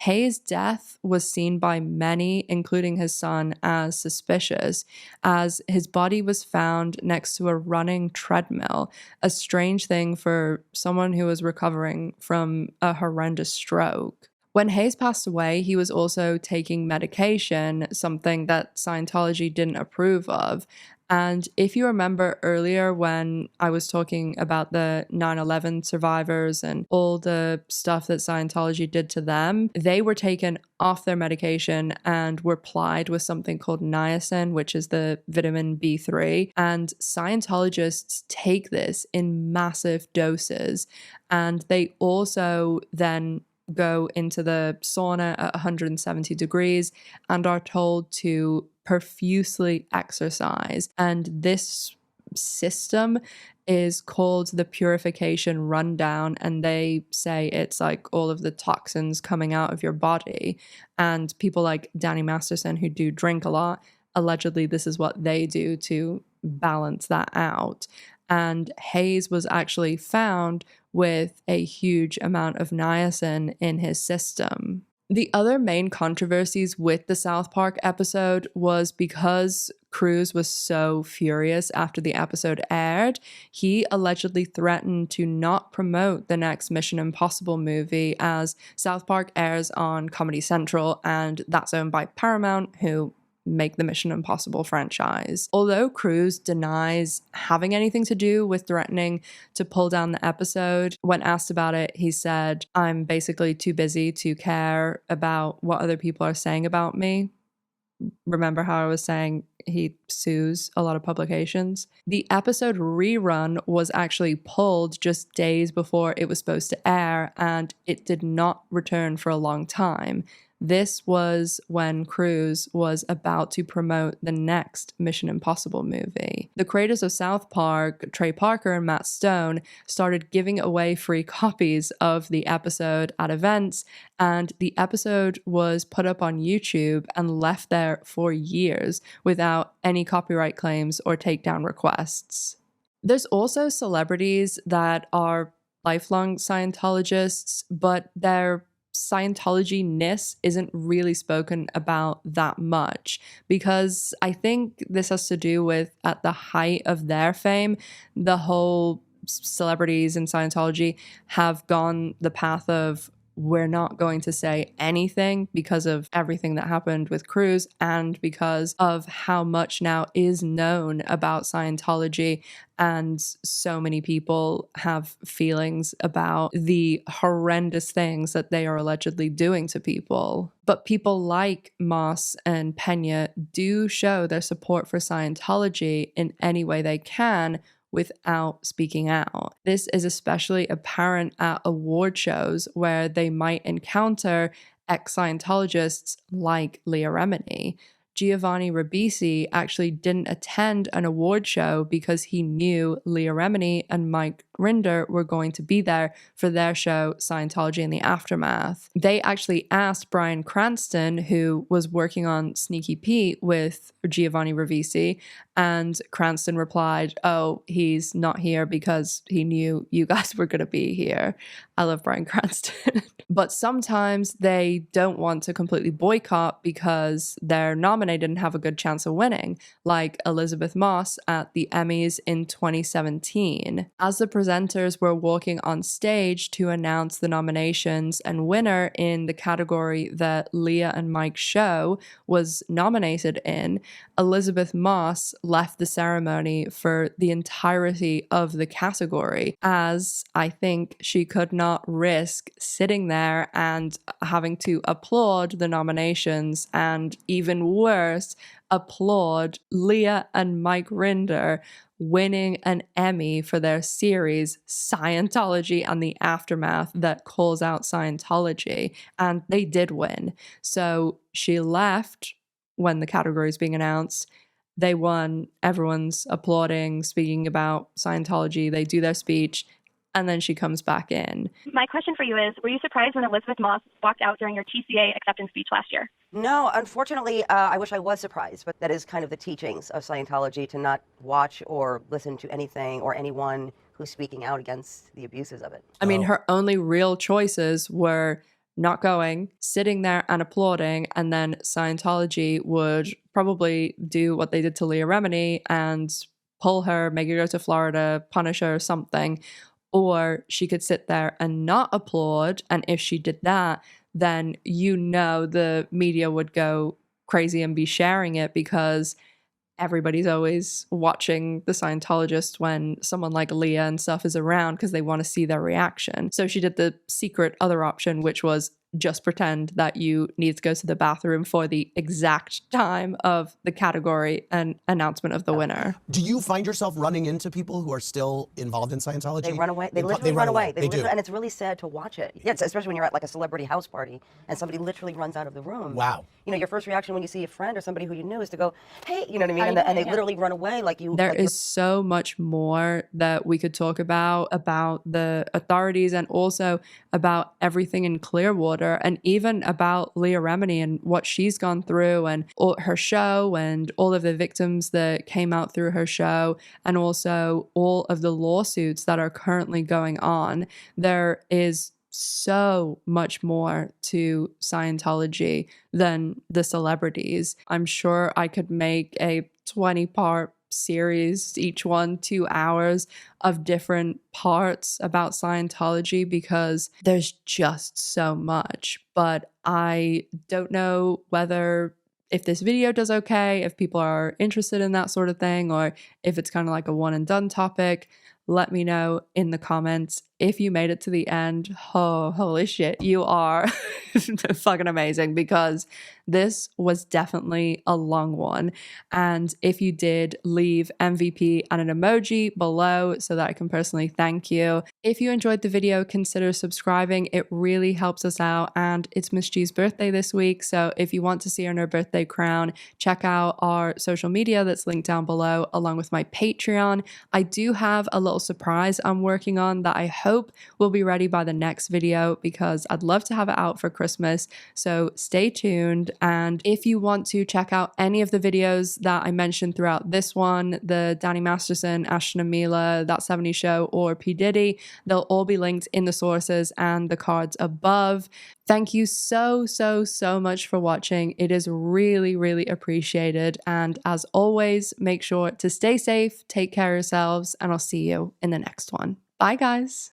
Hayes' death was seen by many, including his son, as suspicious, as his body was found next to a running treadmill, a strange thing for someone who was recovering from a horrendous stroke. When Hayes passed away, he was also taking medication, something that Scientology didn't approve of. And if you remember earlier when I was talking about the 9/11 survivors and all the stuff that Scientology did to them, they were taken off their medication and were plied with something called niacin, which is the vitamin B3. And Scientologists take this in massive doses. And they also then go into the sauna at 170 degrees and are told to profusely exercise. And this system is called the purification rundown, and they say it's like all of the toxins coming out of your body. And people like Danny Masterson, who do drink a lot, allegedly this is what they do to balance that out. And Hayes was actually found with a huge amount of niacin in his system. The other main controversies with the South Park episode was because Cruise was so furious after the episode aired, he allegedly threatened to not promote the next Mission Impossible movie, as South Park airs on Comedy Central, and that's owned by Paramount, who make the Mission Impossible franchise. Although Cruise denies having anything to do with threatening to pull down the episode, when asked about it, he said, "I'm basically too busy to care about what other people are saying about me." Remember how I was saying he sues a lot of publications? The episode rerun was actually pulled just days before it was supposed to air, and it did not return for a long time. This was when Cruise was about to promote the next Mission Impossible movie. The creators of South Park, Trey Parker and Matt Stone, started giving away free copies of the episode at events, and the episode was put up on YouTube and left there for years without any copyright claims or takedown requests. There's also celebrities that are lifelong Scientologists, but their Scientology-ness isn't really spoken about that much, because I think this has to do with, at the height of their fame, the whole celebrities in Scientology have gone the path of, we're not going to say anything because of everything that happened with Cruise and because of how much now is known about Scientology. And so many people have feelings about the horrendous things that they are allegedly doing to people. But people like Moss and Pena do show their support for Scientology in any way they can without speaking out. This is especially apparent at award shows where they might encounter ex-Scientologists like Leah Remini. Giovanni Ribisi actually didn't attend an award show because he knew Leah Remini and Mike Rinder were going to be there for their show, Scientology in the Aftermath. They actually asked Bryan Cranston, who was working on Sneaky Pete with Giovanni Ribisi, and Cranston replied, "Oh, he's not here because he knew you guys were going to be here." I love Bryan Cranston. But sometimes they don't want to completely boycott because their nominee didn't have a good chance of winning, like Elisabeth Moss at the Emmys in 2017. As the presenters were walking on stage to announce the nominations and winner in the category that Leah and Mike's show was nominated in, Elisabeth Moss left the ceremony for the entirety of the category, as I think she could not risk sitting there and having to applaud the nominations, and even worse, applaud Leah and Mike Rinder winning an Emmy for their series Scientology and the Aftermath that calls out Scientology, and they did win. So she left when the category is being announced. They won, everyone's applauding, speaking about Scientology, they do their speech, and then she comes back in. My question for you is, were you surprised when Elisabeth Moss walked out during your TCA acceptance speech last year? No, unfortunately, I wish I was surprised, but that is kind of the teachings of Scientology, to not watch or listen to anything or anyone who's speaking out against the abuses of it. I mean, her only real choices were not going, sitting there and applauding, and then Scientology would probably do what they did to Leah Remini and pull her, make her go to Florida, punish her or something. Or she could sit there and not applaud, and if she did that, then you know the media would go crazy and be sharing it because everybody's always watching the Scientologist when someone like Leah and stuff is around because they want to see their reaction. So she did the secret other option, which was just pretend that you need to go to the bathroom for the exact time of the category and announcement of the winner. Do you find yourself running into people who are still involved in Scientology? They run away. They literally run away. They do. And it's really sad to watch it. Yeah, especially when you're at like a celebrity house party and somebody literally runs out of the room. Wow. You know, your first reaction when you see a friend or somebody who you knew is to go, hey, you know what I mean? And they literally run away like you. There is so much more that we could talk about the authorities and also about everything in Clearwater and even about Leah Remini and what she's gone through and all her show and all of the victims that came out through her show and also all of the lawsuits that are currently going on. There is so much more to Scientology than the celebrities. I'm sure I could make a 20-part series, each one 2 hours of different parts about Scientology because there's just so much. But I don't know if this video does okay, if people are interested in that sort of thing, or if it's kind of like a one and done topic. Let me know in the comments. If you made it to the end, oh, holy shit, you are fucking amazing because this was definitely a long one. And if you did, leave MVP and an emoji below so that I can personally thank you. If you enjoyed the video, consider subscribing. It really helps us out. And it's Miss G's birthday this week. So if you want to see her in her birthday crown, check out our social media that's linked down below, along with my Patreon. I do have a little surprise I'm working on that I hope will be ready by the next video because I'd love to have it out for Christmas. So stay tuned. And if you want to check out any of the videos that I mentioned throughout this one, the Danny Masterson, Ashton and Mila, That 70s Show, or P. Diddy, they'll all be linked in the sources and the cards above. Thank you so much for watching. It is really, really appreciated. And as always, make sure to stay safe, take care of yourselves, and I'll see you in the next one. Bye, guys.